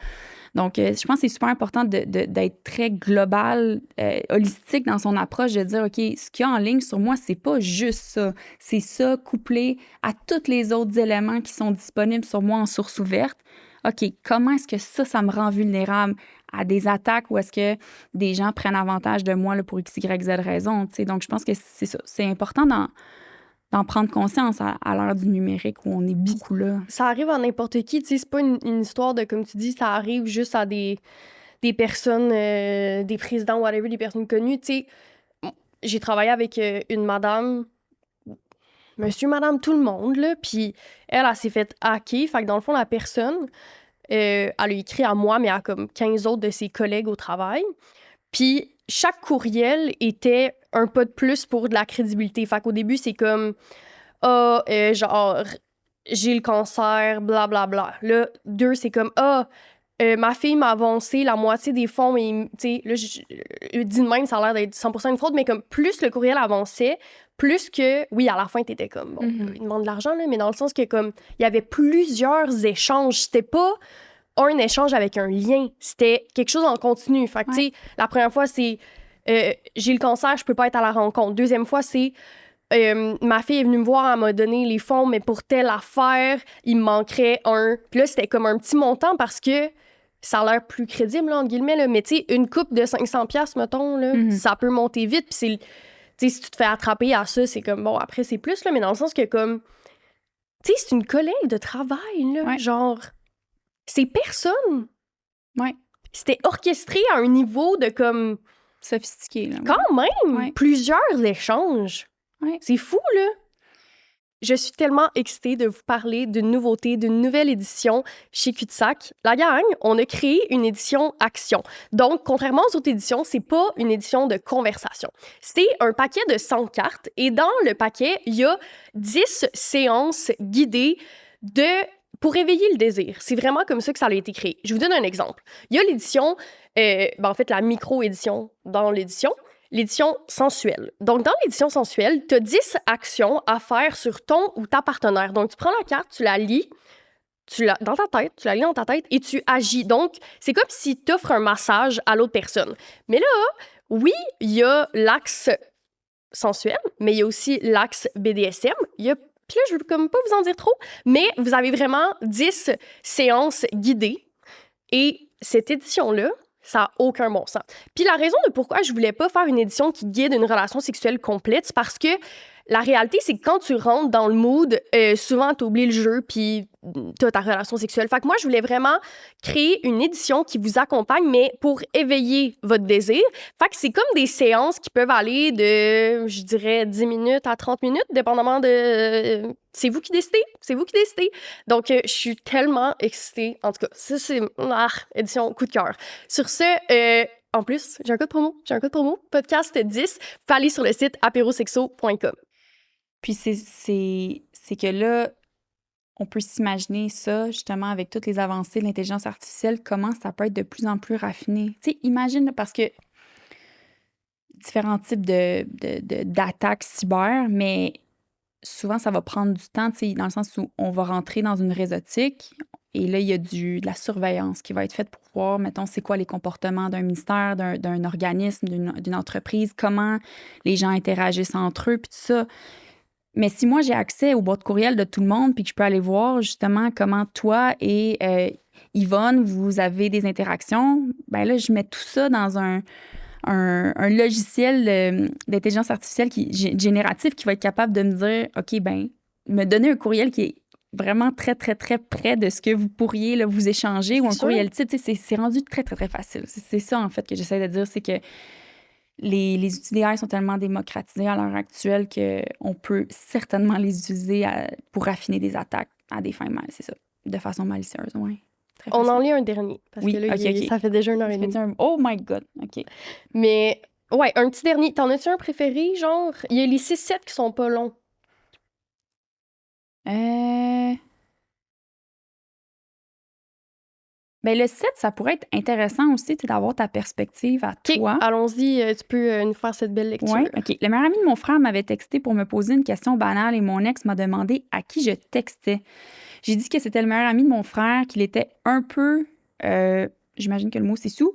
Donc, je pense que c'est super important d'être très global, holistique dans son approche, de dire, OK, ce qu'il y a en ligne sur moi, c'est pas juste ça. C'est ça couplé à tous les autres éléments qui sont disponibles sur moi en source ouverte. OK, comment est-ce que ça me rend vulnérable à des attaques ou est-ce que des gens prennent avantage de moi là, pour X, Y, Z raison? T'sais? Donc, je pense que c'est ça. C'est important d'en prendre conscience à l'heure du numérique où on est beaucoup là. Ça arrive à n'importe qui. C'est pas une histoire de, comme tu dis, ça arrive juste à des personnes, des présidents, whatever, des personnes connues. T'sais, j'ai travaillé avec une madame, monsieur, madame, tout le monde, là, puis elle s'est fait hacker. Fait que dans le fond, la personne, elle a écrit à moi, mais à comme 15 autres de ses collègues au travail. Puis chaque courriel était un pas de plus pour de la crédibilité. Fait qu'au début, c'est comme genre, j'ai le cancer, blablabla. Là, 2, c'est comme ma fille m'a avancé la moitié des fonds, mais tu sais, là, je dis de même, ça a l'air d'être 100% une fraude, mais comme plus le courriel avançait, plus que, oui, à la fin, t'étais comme, bon, il demande de l'argent, là, mais dans le sens que, comme, il y avait plusieurs échanges. C'était pas un échange avec un lien, c'était quelque chose en continu. Fait que, tu sais, la première fois, c'est j'ai le cancer, je peux pas être à la rencontre. Deuxième fois, c'est ma fille est venue me voir, elle m'a donné les fonds, mais pour telle affaire, il me manquerait un. Puis là, c'était comme un petit montant parce que ça a l'air plus crédible, là, entre guillemets, là. Mais tu sais, une coupe de 500$, mettons, là, ça peut monter vite. Puis c'est, tu sais, si tu te fais attraper à ça, c'est comme, bon, après, c'est plus, là, mais dans le sens que, comme, tu sais, c'est une collègue de travail, là, genre, c'est personne. C'était orchestré à un niveau de, comme... Sophistiqué, là. Quand même! Plusieurs échanges. C'est fou, là. Je suis tellement excitée de vous parler d'une nouveauté, d'une nouvelle édition chez Cul-de-sac. La gang, on a créé une édition action. Donc, contrairement aux autres éditions, c'est pas une édition de conversation. C'est un paquet de 100 cartes et dans le paquet, il y a 10 séances guidées pour réveiller le désir. C'est vraiment comme ça que ça a été créé. Je vous donne un exemple. Il y a l'édition, en fait, la micro-édition dans l'édition sensuelle. Donc, dans l'édition sensuelle, tu as 10 actions à faire sur ton ou ta partenaire. Donc, tu prends la carte, tu la lis, dans ta tête, tu la lis dans ta tête et tu agis. Donc, c'est comme si tu offres un massage à l'autre personne. Mais là, oui, il y a l'axe sensuel, mais il y a aussi l'axe BDSM. Il y a Puis là, je veux comme pas vous en dire trop, mais vous avez vraiment 10 séances guidées. Et cette édition-là, ça n'a aucun bon sens. Puis la raison de pourquoi je voulais pas faire une édition qui guide une relation sexuelle complète, c'est parce que la réalité, c'est que quand tu rentres dans le mood, souvent, tu oublies le jeu, puis tu as ta relation sexuelle. Fait que moi, je voulais vraiment créer une édition qui vous accompagne, mais pour éveiller votre désir. Fait que c'est comme des séances qui peuvent aller de, je dirais, 10 minutes à 30 minutes, dépendamment de... c'est vous qui décidez. C'est vous qui décidez. Donc, je suis tellement excitée. En tout cas, ça, c'est édition coup de cœur. Sur ce... en plus, j'ai un code promo. Podcast 10. Vous pouvez aller sur le site apérosexo.com. Puis c'est que là, on peut s'imaginer ça, justement, avec toutes les avancées de l'intelligence artificielle, comment ça peut être de plus en plus raffiné. Tu sais, imagine, parce que différents types d'attaques cyber, mais souvent, ça va prendre du temps, tu sais, dans le sens où on va rentrer dans une réseautique et là, il y a de la surveillance qui va être faite pour voir, mettons, c'est quoi les comportements d'un ministère, d'un organisme, d'une entreprise, comment les gens interagissent entre eux, puis tout ça. Mais si moi, j'ai accès aux boîtes courriel de tout le monde puis que je peux aller voir justement comment toi et Yvonne, vous avez des interactions, ben là, je mets tout ça dans un logiciel d'intelligence artificielle génératif qui va être capable de me dire, OK, ben me donner un courriel qui est vraiment très, très, très près de ce que vous pourriez là, vous échanger ou un courriel type. C'est rendu très, très, très facile. C'est ça, en fait, que j'essaie de dire, c'est que les outils d'AI sont tellement démocratisés à l'heure actuelle qu'on peut certainement les utiliser pour raffiner des attaques à des fins c'est ça, de façon malicieuse, oui. On en lit un dernier, parce oui, que là, okay. Ça fait déjà 1h30. Oh my God, OK. Mais, ouais, un petit dernier. T'en as-tu un préféré, genre? Il y a les 6-7 qui sont pas longs. Ben le 7, ça pourrait être intéressant aussi d'avoir ta perspective à toi. Allons-y, tu peux nous faire cette belle lecture. Oui, OK. Le meilleur ami de mon frère m'avait texté pour me poser une question banale et mon ex m'a demandé à qui je textais. J'ai dit que c'était le meilleur ami de mon frère, qu'il était un peu, j'imagine que le mot c'est sous,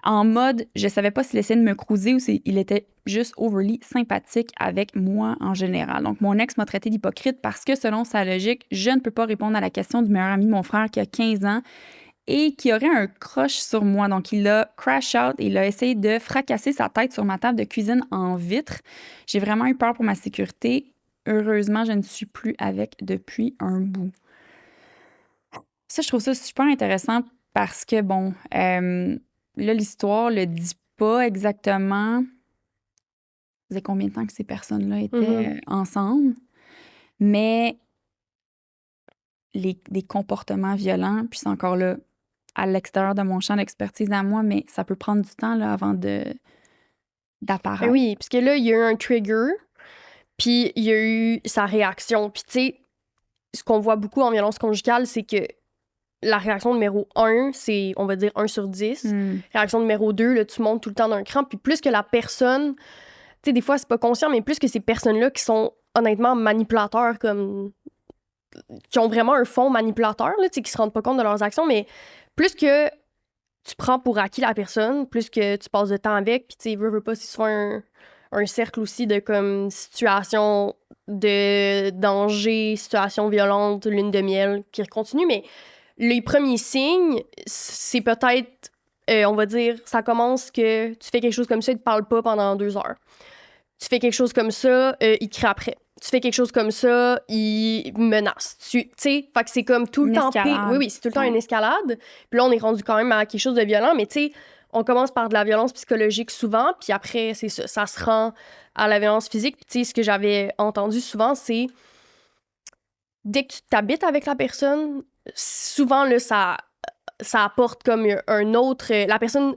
en mode, je savais pas s'il essayait de me cruiser ou s'il était juste overly sympathique avec moi en général. Donc, mon ex m'a traité d'hypocrite parce que, selon sa logique, je ne peux pas répondre à la question du meilleur ami de mon frère qui a 15 ans et qui aurait un crush sur moi. Donc, il a crash out et il a essayé de fracasser sa tête sur ma table de cuisine en vitre. J'ai vraiment eu peur pour ma sécurité. Heureusement, je ne suis plus avec depuis un bout. Ça, je trouve ça super intéressant parce que, bon, là, l'histoire le dit pas exactement. Ça faisait combien de temps que ces personnes-là étaient ensemble, mais des comportements violents, puis c'est encore là, à l'extérieur de mon champ d'expertise à moi, mais ça peut prendre du temps là, avant d'apparaître. Oui, parce que là, il y a eu un trigger, puis il y a eu sa réaction. Puis tu sais, ce qu'on voit beaucoup en violence conjugale, c'est que la réaction numéro 1, c'est, on va dire, 1 sur 10. Réaction numéro 2, là, tu montes tout le temps d'un cran. Puis plus que la personne, tu sais, des fois, c'est pas conscient, mais plus que ces personnes-là qui sont honnêtement manipulateurs, comme qui ont vraiment un fond manipulateur, là, qui se rendent pas compte de leurs actions, mais plus que tu prends pour acquis la personne, plus que tu passes de temps avec, puis tu sais, veux pas, c'est souvent un cercle aussi de comme situation de danger, situation violente, lune de miel qui continue, mais les premiers signes, c'est peut-être, on va dire, ça commence que tu fais quelque chose comme ça, il te parle pas pendant 2 heures. Tu fais quelque chose comme ça, il crie après. Tu fais quelque chose comme ça, il menace. Tu sais, fait que c'est comme tout le temps pire. Oui, c'est tout le temps une escalade. Puis là, on est rendu quand même à quelque chose de violent, mais tu sais, on commence par de la violence psychologique souvent, puis après, c'est ça, ça se rend à la violence physique. Puis tu sais, ce que j'avais entendu souvent, c'est dès que tu t'habites avec la personne, souvent, là, ça apporte comme un autre... la personne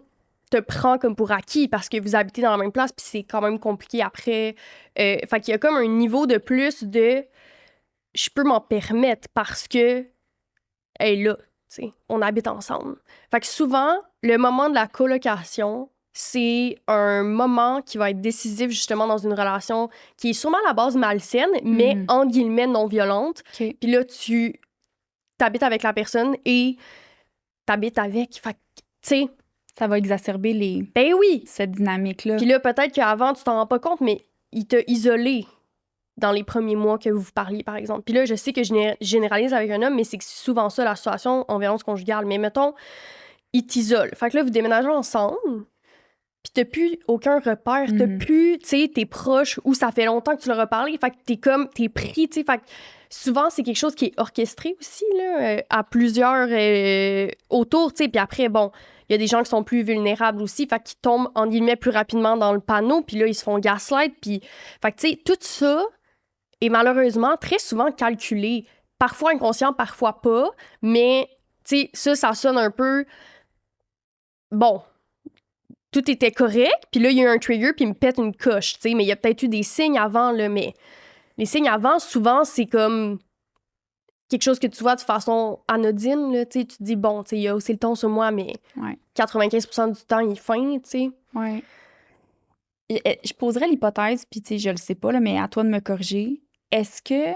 te prend comme pour acquis parce que vous habitez dans la même place, puis c'est quand même compliqué après. Fait qu'il y a comme un niveau de plus de... Je peux m'en permettre parce que elle est là, tu sais, on habite ensemble. Fait que souvent, le moment de la colocation, c'est un moment qui va être décisif justement dans une relation qui est sûrement à la base malsaine, mais entre guillemets non violente. Okay. Puis là, tu t'habites avec la personne et t'habites avec. Fait que, tu sais... Ça va exacerber Ben oui! Cette dynamique-là. Puis là, peut-être qu'avant, tu t'en rends pas compte, mais il t'a isolé dans les premiers mois que vous parliez, par exemple. Puis là, je sais que je généralise avec un homme, mais c'est souvent ça, la situation en violence conjugale. Mais mettons, il t'isole. Fait que là, vous déménagez ensemble, puis t'as plus aucun repère, t'as plus, tu sais, tes proches, ou ça fait longtemps que tu leur as parlé, fait que t'es pris, tu sais, fait que souvent, c'est quelque chose qui est orchestré aussi, là, à plusieurs autour, tu sais, puis après, bon, il y a des gens qui sont plus vulnérables aussi, fait qu'ils tombent, en guillemets, plus rapidement dans le panneau, puis là, ils se font gaslight, puis, fait que, tu sais, tout ça est malheureusement très souvent calculé, parfois inconscient, parfois pas, mais, tu sais, ça sonne un peu, bon, tout était correct, puis là, il y a eu un trigger, puis il me pète une coche, tu sais, mais il y a peut-être eu des signes avant, là, mais les signes avant, souvent, c'est comme quelque chose que tu vois de façon anodine, là, tu sais, tu te dis, bon, tu sais, il a haussé le ton sur moi, mais 95% du temps, il est fin, tu sais. Ouais. Je poserais l'hypothèse, puis tu sais, je le sais pas, là, mais à toi de me corriger. Est-ce que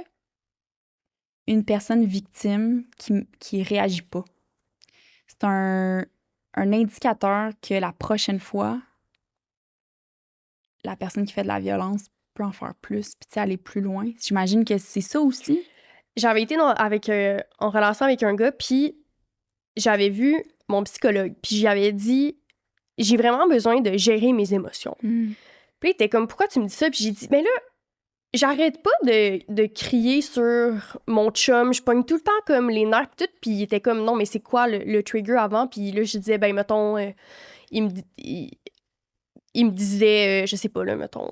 une personne victime qui réagit pas, c'est un indicateur que la prochaine fois, la personne qui fait de la violence peut en faire plus, puis tu sais, aller plus loin? J'imagine que c'est ça aussi. J'avais été en relation avec un gars, puis j'avais vu mon psychologue, puis j'avais dit, j'ai vraiment besoin de gérer mes émotions. Puis il était comme, pourquoi tu me dis ça? Puis j'ai dit, mais là, j'arrête pas de crier sur mon chum, je pogne tout le temps comme les nerfs pis tout, puis il était comme, non, mais c'est quoi le trigger avant? Puis là, je disais, ben, mettons, il me disait, je sais pas, là, mettons,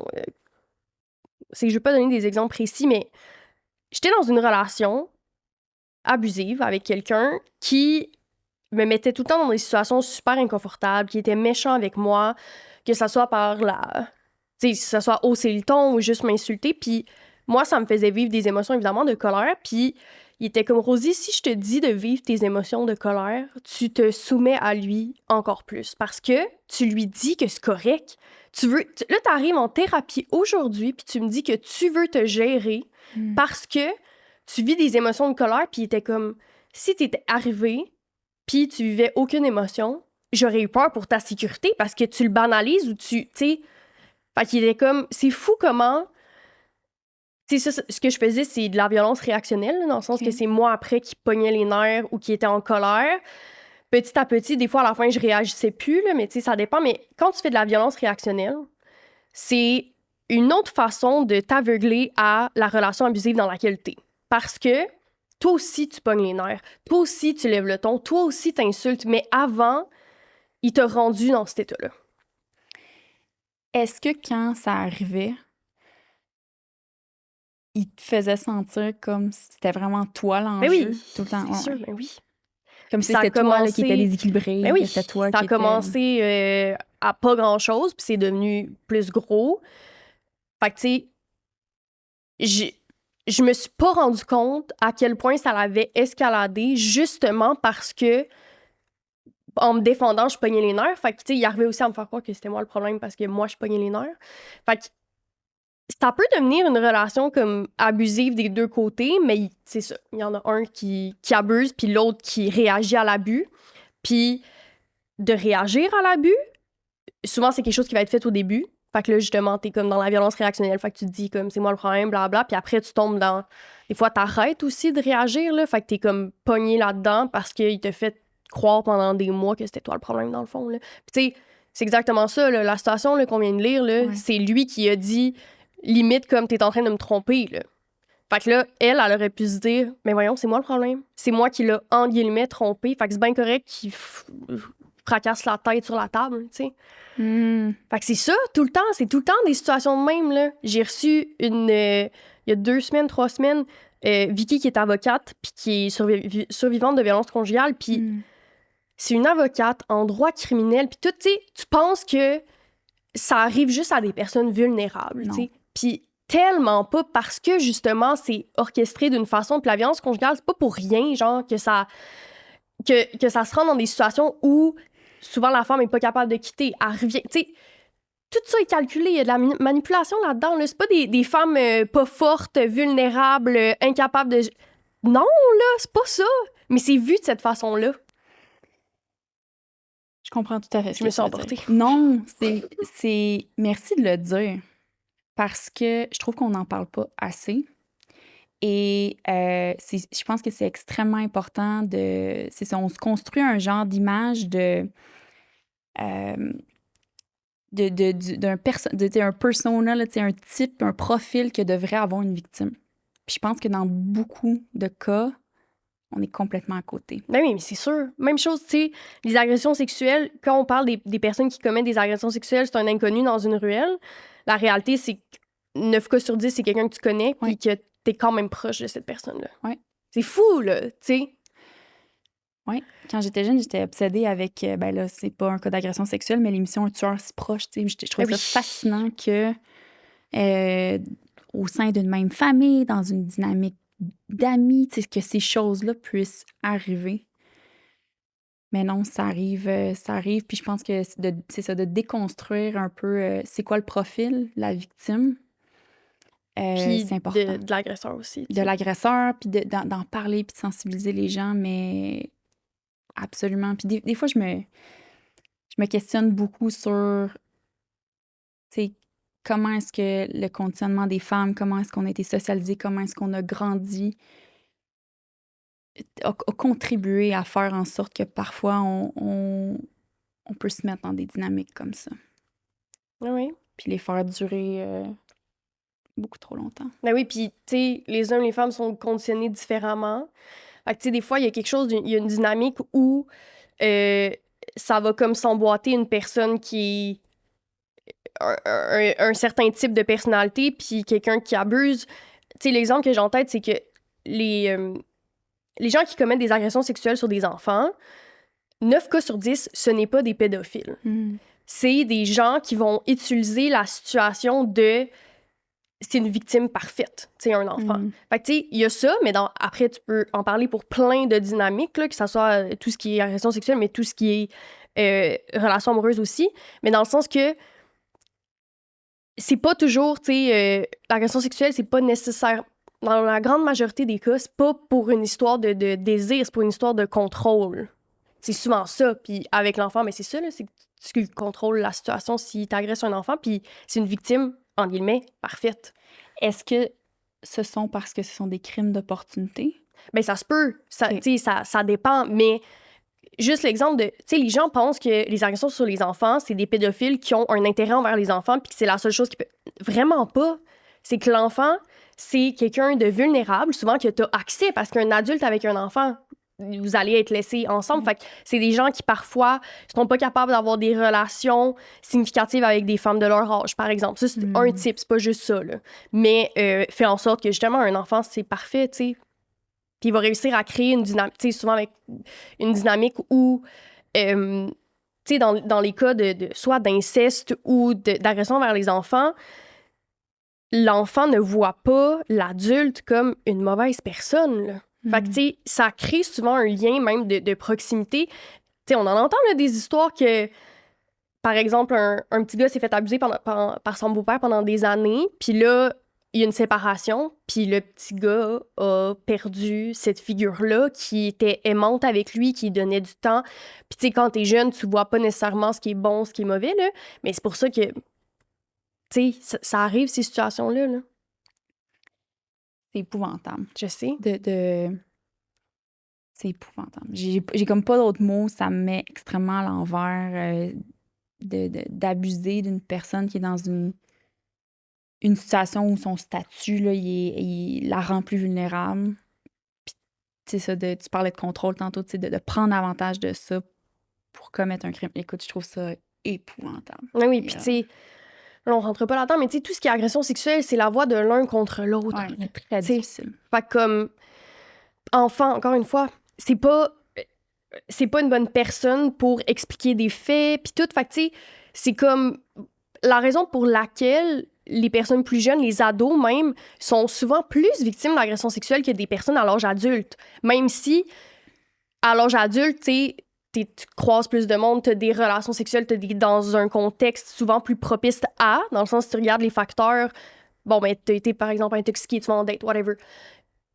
c'est que je veux pas donner des exemples précis, mais j'étais dans une relation abusive avec quelqu'un qui me mettait tout le temps dans des situations super inconfortables, qui était méchant avec moi, que ça soit par tu sais, que ça soit hausser le ton ou juste m'insulter. Puis moi, ça me faisait vivre des émotions, évidemment, de colère. Puis il était comme, Rosie, si je te dis de vivre tes émotions de colère, tu te soumets à lui encore plus. Parce que tu lui dis que c'est correct. Là, t'arrives en thérapie aujourd'hui, puis tu me dis que tu veux te gérer parce que tu vis des émotions de colère. Puis il était comme, si t'étais arrivé, puis tu vivais aucune émotion, j'aurais eu peur pour ta sécurité parce que tu le banalises ou tu sais. Fait qu'il était comme, c'est fou comment. Tu sais, ça, ce que je faisais, c'est de la violence réactionnelle, là, dans le sens que c'est moi après qui pognais les nerfs ou qui était en colère. Petit à petit, des fois, à la fin, je réagissais plus, là, mais tu sais, ça dépend. Mais quand tu fais de la violence réactionnelle, c'est une autre façon de t'aveugler à la relation abusive dans laquelle t'es. Parce que toi aussi, tu pognes les nerfs. Toi aussi, tu lèves le ton. Toi aussi, t'insultes. Mais avant, il t'a rendu dans cet état-là. Est-ce que quand ça arrivait, il te faisait sentir comme si c'était vraiment toi l'enjeu? Ben oui, tout le temps. c'est sûr, ben oui. Comme si Ça a c'était toi là, qui commencé- était déséquilibré, Ben oui, que c'était toi ça qui a commencé à pas grand-chose, puis c'est devenu plus gros. Fait que, tu sais, je me suis pas rendu compte à quel point ça l'avait escaladé, justement parce que, en me défendant, je pognais les nerfs. Fait que, tu sais, il arrivait aussi à me faire croire que c'était moi le problème parce que moi, je pognais les nerfs. Fait que, ça peut devenir une relation comme abusive des deux côtés, mais c'est ça. Il y en a un qui abuse, puis l'autre qui réagit à l'abus. Puis de réagir à l'abus, souvent, c'est quelque chose qui va être fait au début. Fait que là, justement, t'es comme dans la violence réactionnelle. Fait que tu te dis comme, c'est moi le problème, blablabla. Puis après, tu tombes dans... Des fois, t'arrêtes aussi de réagir, là. Fait que t'es comme pogné là-dedans parce qu'il te fait croire pendant des mois que c'était toi le problème, dans le fond, là. Puis tu sais, c'est exactement ça, là. La situation là, qu'on vient de lire, là, c'est lui qui a dit, limite, comme t'es en train de me tromper, là. Fait que là, elle aurait pu se dire, mais voyons, c'est moi le problème. C'est moi qui l'ai, en guillemets, trompé. Fait que c'est bien correct qu'il fracasse la tête sur la table, tu sais. Fait que c'est ça, tout le temps. C'est tout le temps des situations de même, là. J'ai reçu il y a 3 semaines, Vicky qui est avocate puis qui est survivante de violence conjugale. Puis c'est une avocate en droit criminel. Puis tout, tu sais, tu penses que ça arrive juste à des personnes vulnérables, tu sais. Puis tellement pas parce que, justement, c'est orchestré d'une façon. Puis la violence conjugale, c'est pas pour rien, genre, que ça se rend dans des situations où souvent la femme est pas capable de quitter. Elle revient. Tu sais, tout ça est calculé. Il y a de la manipulation là-dedans. Là. C'est pas des femmes pas fortes, vulnérables, incapables de. Non, là, c'est pas ça. Mais c'est vu de cette façon-là. Je comprends tout à fait. Je me suis emportée. Non, c'est. Merci de le dire. Parce que je trouve qu'on n'en parle pas assez. Et je pense que c'est extrêmement important de... C'est ça, on se construit un genre d'image euh, un persona, là, un type, un profil que devrait avoir une victime. Puis je pense que dans beaucoup de cas, on est complètement à côté. Ben oui, mais c'est sûr. Même chose, tu sais, les agressions sexuelles, quand on parle des personnes qui commettent des agressions sexuelles, c'est un inconnu dans une ruelle. La réalité, c'est que 9 cas sur 10, c'est quelqu'un que tu connais, puis que t'es quand même proche de cette personne-là. Ouais. C'est fou, là, tu sais. Oui. Quand j'étais jeune, j'étais obsédée avec, ben là, c'est pas un cas d'agression sexuelle, mais l'émission Un tueur si proche, tu sais. Je trouvais ça fascinant que, au sein d'une même famille, dans une dynamique d'amis, tu sais, que ces choses-là puissent arriver. Mais non, ça arrive, puis je pense que c'est ça, de déconstruire un peu, c'est quoi le profil, la victime, Puis c'est important. de l'agresseur aussi. De l'agresseur, puis d'en parler, puis de sensibiliser les gens, mais absolument. Puis des fois, je me questionne beaucoup sur, tu sais, comment est-ce que le conditionnement des femmes, comment est-ce qu'on a été socialisé, comment est-ce qu'on a grandi, a contribué à faire en sorte que parfois on peut se mettre dans des dynamiques comme ça. Oui. Puis les faire durer beaucoup trop longtemps. Ben oui, puis tu sais, les hommes et les femmes sont conditionnés différemment. Fait que tu sais, des fois, il y a quelque chose, il y a une dynamique où ça va comme s'emboîter une personne qui un certain type de personnalité, puis quelqu'un qui abuse. Tu sais, l'exemple que j'ai en tête, c'est que les gens qui commettent des agressions sexuelles sur des enfants, 9 cas sur 10, ce n'est pas des pédophiles. C'est des gens qui vont utiliser la situation de... C'est une victime parfaite, tu sais, un enfant. Fait que, tu sais, il y a ça, mais après, tu peux en parler pour plein de dynamiques, là, que ce soit tout ce qui est agression sexuelle, mais tout ce qui est relation amoureuse aussi. Mais dans le sens que c'est pas toujours, tu sais, l'agression sexuelle, c'est pas nécessaire. Dans la grande majorité des cas, c'est pas pour une histoire de désir, c'est pour une histoire de contrôle. C'est souvent ça. Puis avec l'enfant, mais c'est ça, là, c'est que tu contrôles la situation si t'agresses un enfant, puis c'est une victime, en guillemets, parfaite. Est-ce que ce sont parce que ce sont des crimes d'opportunité? Ben ça se peut. Ça dépend, mais... Juste l'exemple de... Tu sais, les gens pensent que les agressions sur les enfants, c'est des pédophiles qui ont un intérêt envers les enfants puis que c'est la seule chose qui peut... Vraiment pas. C'est que l'enfant, c'est quelqu'un de vulnérable, souvent que tu as accès, parce qu'un adulte avec un enfant, vous allez être laissés ensemble. Fait que c'est des gens qui, parfois, sont pas capables d'avoir des relations significatives avec des femmes de leur âge, par exemple. Ça, c'est un type, c'est pas juste ça, là. Mais fait en sorte que, justement, un enfant, c'est parfait, tu sais. Puis il va réussir à créer une dynamique, tu sais, souvent avec une dynamique où, tu sais, dans les cas de soit d'inceste ou d'agression envers les enfants, l'enfant ne voit pas l'adulte comme une mauvaise personne, là. Fait que, tu sais, ça crée souvent un lien même de proximité. Tu sais, on en entend, là, des histoires que, par exemple, un petit gars s'est fait abuser par son beau-père pendant des années, puis là, il y a une séparation, puis le petit gars a perdu cette figure-là qui était aimante avec lui, qui lui donnait du temps. Puis tu sais, quand t'es jeune, tu vois pas nécessairement ce qui est bon, ce qui est mauvais, là. Mais c'est pour ça que, tu sais, ça arrive, ces situations-là, là. C'est épouvantable. Je sais. C'est épouvantable. J'ai comme pas d'autres mots, ça me met extrêmement à l'envers d'abuser d'une personne qui est dans une situation où son statut, là, il la rend plus vulnérable. Puis, tu sais, ça, tu parlais de contrôle tantôt, tu sais, de prendre avantage de ça pour commettre un crime. Écoute, je trouve ça épouvantable. Oui, puis tu sais, là, on rentre pas là-dedans, mais tu sais, tout ce qui est agression sexuelle, c'est la voie de l'un contre l'autre. Ouais, c'est très difficile. Fait que comme enfant, encore une fois, c'est pas une bonne personne pour expliquer des faits, puis tout. Fait que, tu sais, c'est comme la raison pour laquelle les personnes plus jeunes, les ados même, sont souvent plus victimes d'agressions sexuelles que des personnes à l'âge adulte. Même si, à l'âge adulte, tu croises plus de monde, t'as des relations sexuelles, dans un contexte souvent plus propice dans le sens, si tu regardes les facteurs, bon, ben, t'as été, par exemple, intoxiqué, tu vas en date, whatever.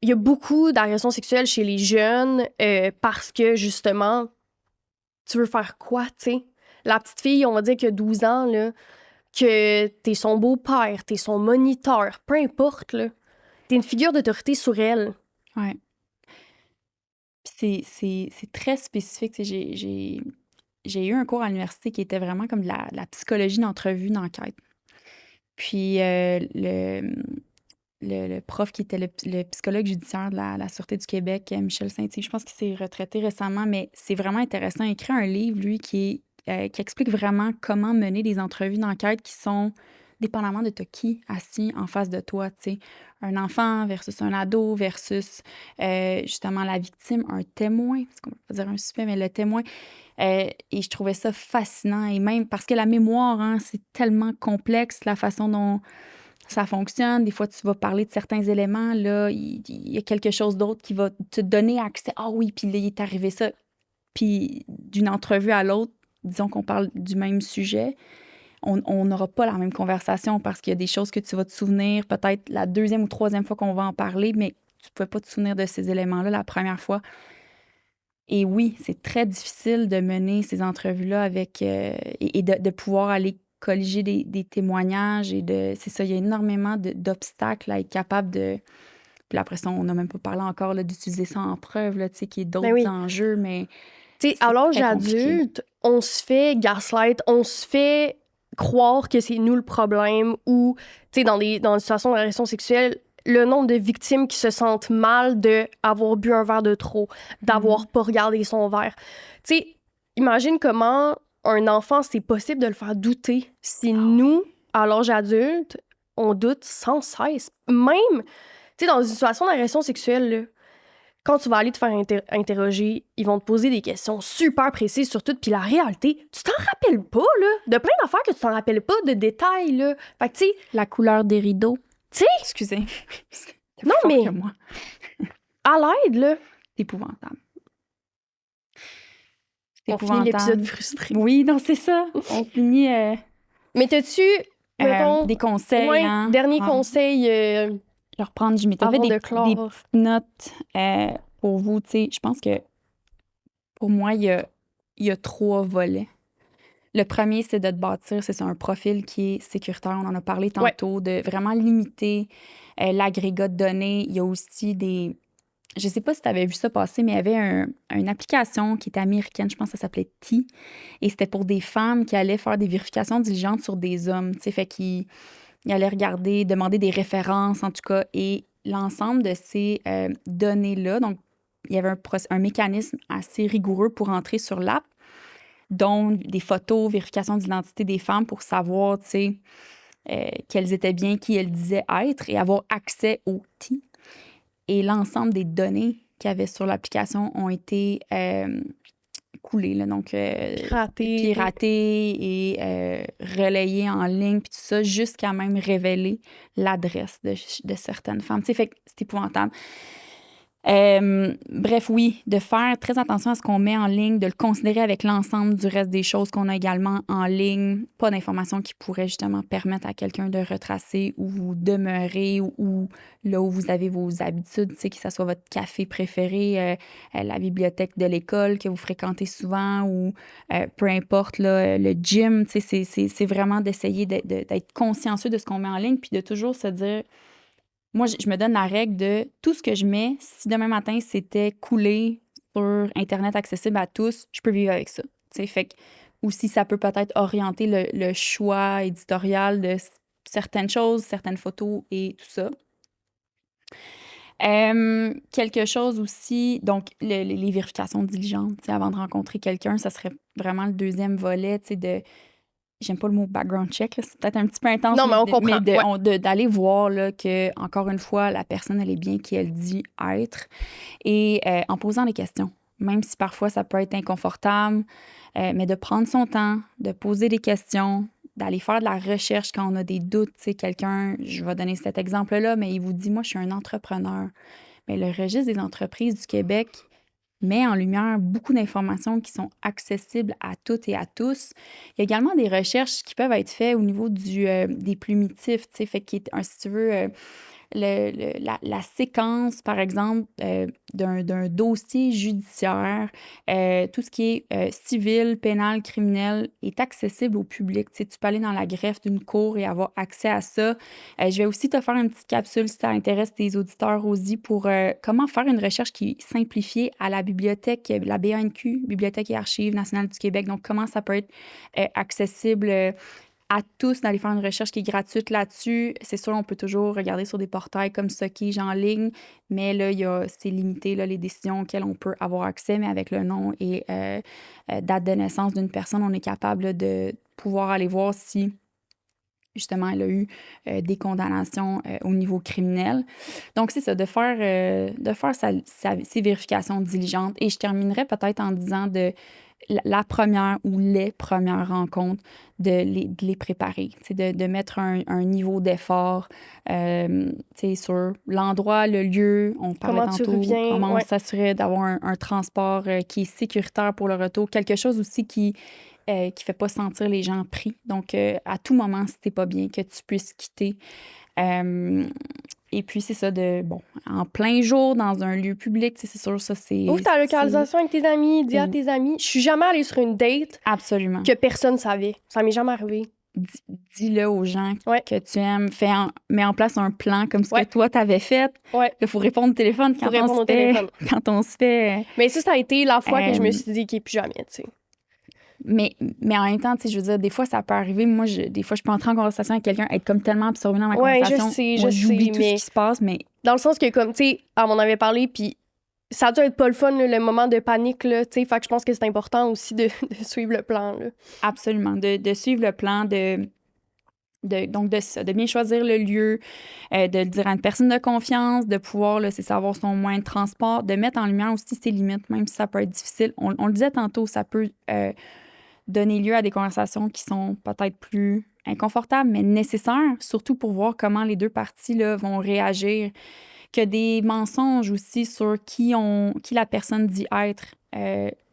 Il y a beaucoup d'agressions sexuelles chez les jeunes parce que, justement, tu veux faire quoi, tu sais? La petite fille, on va dire, qui a 12 ans, là, que t'es son beau-père, t'es son moniteur, peu importe, là. T'es une figure d'autorité sur elle. Ouais. Puis c'est très spécifique. Tu sais, j'ai eu un cours à l'université qui était vraiment comme de la psychologie d'entrevue, d'enquête. Puis le prof qui était le psychologue judiciaire de la Sûreté du Québec, Michel Saint-Yves, je pense qu'il s'est retraité récemment, mais c'est vraiment intéressant. Il a écrit un livre, lui, qui explique vraiment comment mener des entrevues d'enquête qui sont dépendamment de toi qui assis en face de toi, tu sais. Un enfant versus un ado versus justement la victime, un témoin, parce qu'on peut pas dire un suspect, mais le témoin. Et je trouvais ça fascinant. Et même parce que la mémoire, hein, c'est tellement complexe, la façon dont ça fonctionne. Des fois, tu vas parler de certains éléments. Là, il y a quelque chose d'autre qui va te donner accès. Ah oui, puis là, il est arrivé ça. Puis d'une entrevue à l'autre, disons qu'on parle du même sujet, on n'aura pas la même conversation parce qu'il y a des choses que tu vas te souvenir peut-être la deuxième ou troisième fois qu'on va en parler, mais tu ne pouvais pas te souvenir de ces éléments-là la première fois. Et oui, c'est très difficile de mener ces entrevues-là avec et de pouvoir aller colliger des témoignages c'est ça, il y a énormément d'obstacles à être capable de. Puis après ça, on n'a même pas parlé encore là, d'utiliser ça en preuve, là, tu sais, qu'il y ait d'autres Oui. enjeux, mais Tu sais, à c'est l'âge très compliqué. adulte, on se fait gaslight, on se fait croire que c'est nous le problème ou, tu sais, dans une situation d'agression sexuelle, le nombre de victimes qui se sentent mal d'avoir bu un verre de trop, d'avoir pas regardé son verre. Tu sais, imagine comment un enfant, c'est possible de le faire douter si nous, à l'âge adulte, on doute sans cesse. Même, tu sais, dans une situation d'agression sexuelle, là, quand tu vas aller te faire interroger, ils vont te poser des questions super précises sur tout. Puis la réalité, tu t'en rappelles pas, là. De plein d'affaires que tu t'en rappelles pas, de détails, là. Fait que, tu sais, La couleur des rideaux. Tu sais? Excusez. Non, Plus fort mais que moi. à l'aide, là. C'est épouvantable. C'est On finit l'épisode frustré. Oui, non, c'est ça. On finit Mais t'as-tu, mettons, des conseils. ouais, Hein? dernier conseil Je vais reprendre, je m'étais fait avant des de petites clore? notes pour vous. Tu sais, je pense que pour moi, il y a 3 volets. Le premier, c'est de te bâtir, c'est ça, un profil qui est sécuritaire. On en a parlé tantôt, de vraiment limiter l'agrégat de données. Il y a aussi je sais pas si tu avais vu ça passer, mais il y avait une application qui était américaine, je pense que ça s'appelait T, et c'était pour des femmes qui allaient faire des vérifications diligentes sur des hommes. Tu sais, fait qu'ils allaient regarder, demander des références, en tout cas, et l'ensemble de ces données-là, donc il y avait un mécanisme assez rigoureux pour entrer sur l'app, dont des photos, vérification d'identité des femmes pour savoir, tu sais, qu'elles étaient bien qui elles disaient être et avoir accès au T. Et l'ensemble des données qu'il y avait sur l'application ont été coulées, là, donc piratées et relayées en ligne, puis tout ça, jusqu'à même révéler l'adresse de certaines femmes. Tu sais, fait que c'est épouvantable. Bref, oui, de faire très attention à ce qu'on met en ligne, de le considérer avec l'ensemble du reste des choses qu'on a également en ligne. Pas d'informations qui pourraient justement permettre à quelqu'un de retracer où vous demeurez ou là où vous avez vos habitudes, tu sais, que ce soit votre café préféré, la bibliothèque de l'école que vous fréquentez souvent ou peu importe, là, le gym. Tu sais, c'est vraiment d'essayer d'être consciencieux de ce qu'on met en ligne puis de toujours se dire... Moi, je me donne la règle de tout ce que je mets, si demain matin, c'était coulé sur Internet accessible à tous, je peux vivre avec ça. T'sais, fait que, ou si ça peut peut-être orienter le choix éditorial de certaines choses, certaines photos et tout ça. Quelque chose aussi, donc les vérifications diligentes, avant de rencontrer quelqu'un, ça serait vraiment le deuxième volet, j'aime pas le mot background check, là, c'est peut-être un petit peu intense, Non, mais on comprend. mais d'aller voir là, que, encore une fois, la personne, elle est bien qui elle dit être. Et en posant les questions, même si parfois ça peut être inconfortable, mais de prendre son temps, de poser des questions, d'aller faire de la recherche quand on a des doutes. Tu sais, quelqu'un, je vais donner cet exemple-là, mais il vous dit, moi, je suis un entrepreneur. Mais le registre des entreprises du Québec met en lumière beaucoup d'informations qui sont accessibles à toutes et à tous. Il y a également des recherches qui peuvent être faites au niveau des plumitifs, tu sais, fait qu'il est si tu veux, la séquence, par exemple, d'un dossier judiciaire, tout ce qui est civil, pénal, criminel, est accessible au public. Tu sais, tu peux aller dans la greffe d'une cour et avoir accès à ça. Je vais aussi te faire une petite capsule si ça intéresse tes auditeurs, Rosie, pour comment faire une recherche qui est simplifiée à la bibliothèque, la BANQ, Bibliothèque et Archives nationales du Québec. Donc, comment ça peut être accessible à tous d'aller faire une recherche qui est gratuite là-dessus. C'est sûr, on peut toujours regarder sur des portails comme Stockage en ligne, mais là, c'est limité, là, les décisions auxquelles on peut avoir accès, mais avec le nom et date de naissance d'une personne, on est capable là, de pouvoir aller voir si justement, elle a eu des condamnations au niveau criminel. Donc, c'est ça, de faire ses vérifications diligentes. Et je terminerai peut-être en disant la première ou les premières rencontres, de les préparer, de mettre un niveau d'effort sur l'endroit, le lieu. On parlait Comment tu tantôt, reviens, comment ouais. on s'assurait d'avoir un transport qui est sécuritaire pour le retour. Quelque chose aussi qui fait pas sentir les gens pris. Donc, à tout moment, si t'es pas bien, que tu puisses quitter. Et puis, c'est ça, en plein jour, dans un lieu public, c'est sûr, ça, c'est... Ouvre ta localisation avec tes amis, dis à tes amis. Je suis jamais allée sur une date Absolument. que personne savait. Ça m'est jamais arrivé. Dis-le aux gens Ouais. que tu aimes. Mets en place un plan comme ce Ouais. que toi, t'avais fait. Ouais. Il faut répondre au téléphone quand quand on se fait... Mais ça a été la fois que je me suis dit qu'il n'y ait plus jamais, tu sais. Mais en même temps, tu sais, je veux dire, des fois, ça peut arriver. Moi, des fois, je peux entrer en conversation avec quelqu'un, être comme tellement absorbée dans ma conversation. J'oublie tout ce qui se passe, mais... Dans le sens que, comme, tu sais, on en avait parlé, puis ça a dû être pas le fun, là, le moment de panique, là, tu sais. Fait que je pense que c'est important aussi de suivre le plan, là. Absolument. De suivre le plan, de bien choisir le lieu, de le dire à une personne de confiance, de pouvoir, là, c'est savoir son moyen de transport, de mettre en lumière aussi ses limites, même si ça peut être difficile. On le disait tantôt, ça peut... donner lieu à des conversations qui sont peut-être plus inconfortables, mais nécessaires, surtout pour voir comment les deux parties là, vont réagir. Que des mensonges aussi sur qui la personne dit être,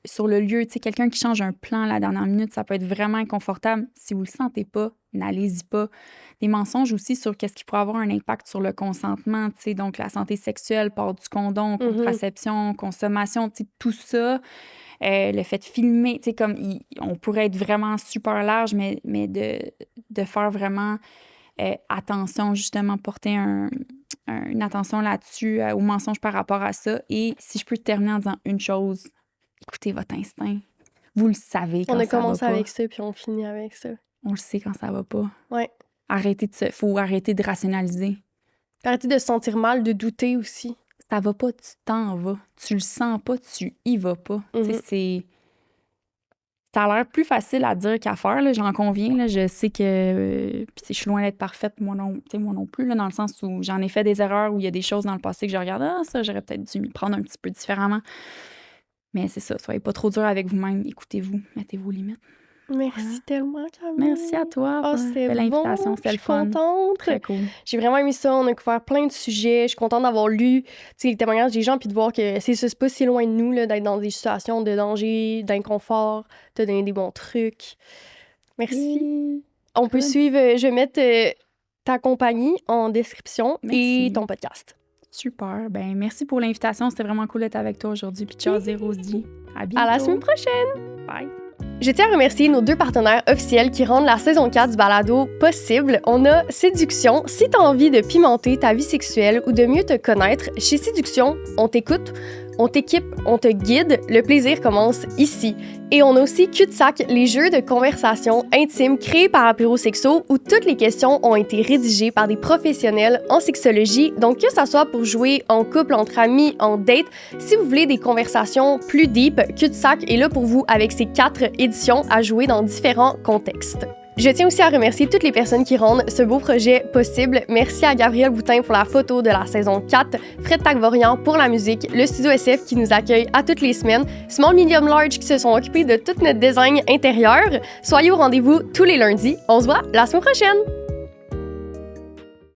sur le lieu. Tu sais, quelqu'un qui change un plan à la dernière minute, ça peut être vraiment inconfortable. Si vous le sentez pas, n'allez-y pas. Des mensonges aussi sur qu'est-ce qui pourrait avoir un impact sur le consentement, tu sais, donc la santé sexuelle, port du condom, contraception, consommation, tu sais, tout ça. Le fait de filmer, tu sais, comme on pourrait être vraiment super large, mais de faire vraiment attention, justement, porter une attention là-dessus, aux mensonges par rapport à ça. Et si je peux terminer en disant une chose, écoutez votre instinct. Vous le savez quand ça va pas. On a commencé avec ça, puis on finit avec ça. On le sait quand ça va pas. Ouais. Faut arrêter de rationaliser. Arrêter de se sentir mal, de douter aussi. Ça va pas, tu t'en vas. Tu le sens pas, tu y vas pas. Tu sais, ça a l'air plus facile à dire qu'à faire, là, j'en conviens. Là, je sais que je suis loin d'être parfaite, moi non plus, là, dans le sens où j'en ai fait des erreurs, où il y a des choses dans le passé que je regarde, ça, j'aurais peut-être dû m'y prendre un petit peu différemment. Mais c'est ça, soyez pas trop dur avec vous-même, écoutez-vous, mettez vos limites. Merci tellement, Camille. Merci à toi. C'est belle invitation, c'était le fun. Je suis contente. Très cool. J'ai vraiment aimé ça. On a couvert plein de sujets. Je suis contente d'avoir lu les témoignages des gens puis de voir que c'est pas si loin de nous là, d'être dans des situations de danger, d'inconfort, de donner des bons trucs. Merci. On peut suivre. Je vais mettre ta compagnie en description et ton podcast. Super. Ben merci pour l'invitation. C'était vraiment cool d'être avec toi aujourd'hui. Puis ciao, Rosie. À bientôt. À la semaine prochaine. Bye. Je tiens à remercier nos 2 partenaires officiels qui rendent la saison 4 du balado possible. On a Séduction. Si tu as envie de pimenter ta vie sexuelle ou de mieux te connaître, chez Séduction, on t'écoute, on t'équipe, on te guide. Le plaisir commence ici. Et on a aussi Cul-de-sac, les jeux de conversation intimes créés par Apérosexo où toutes les questions ont été rédigées par des professionnels en sexologie. Donc, que ça soit pour jouer en couple, entre amis, en date, si vous voulez des conversations plus deep, Cul-de-sac est là pour vous avec ses 4 éditions à jouer dans différents contextes. Je tiens aussi à remercier toutes les personnes qui rendent ce beau projet possible. Merci à Gabriel Boutin pour la photo de la saison 4, Fred Tagvorian pour la musique, le Studio SF qui nous accueille à toutes les semaines, Small Medium Large qui se sont occupés de tout notre design intérieur. Soyez au rendez-vous tous les lundis. On se voit la semaine prochaine!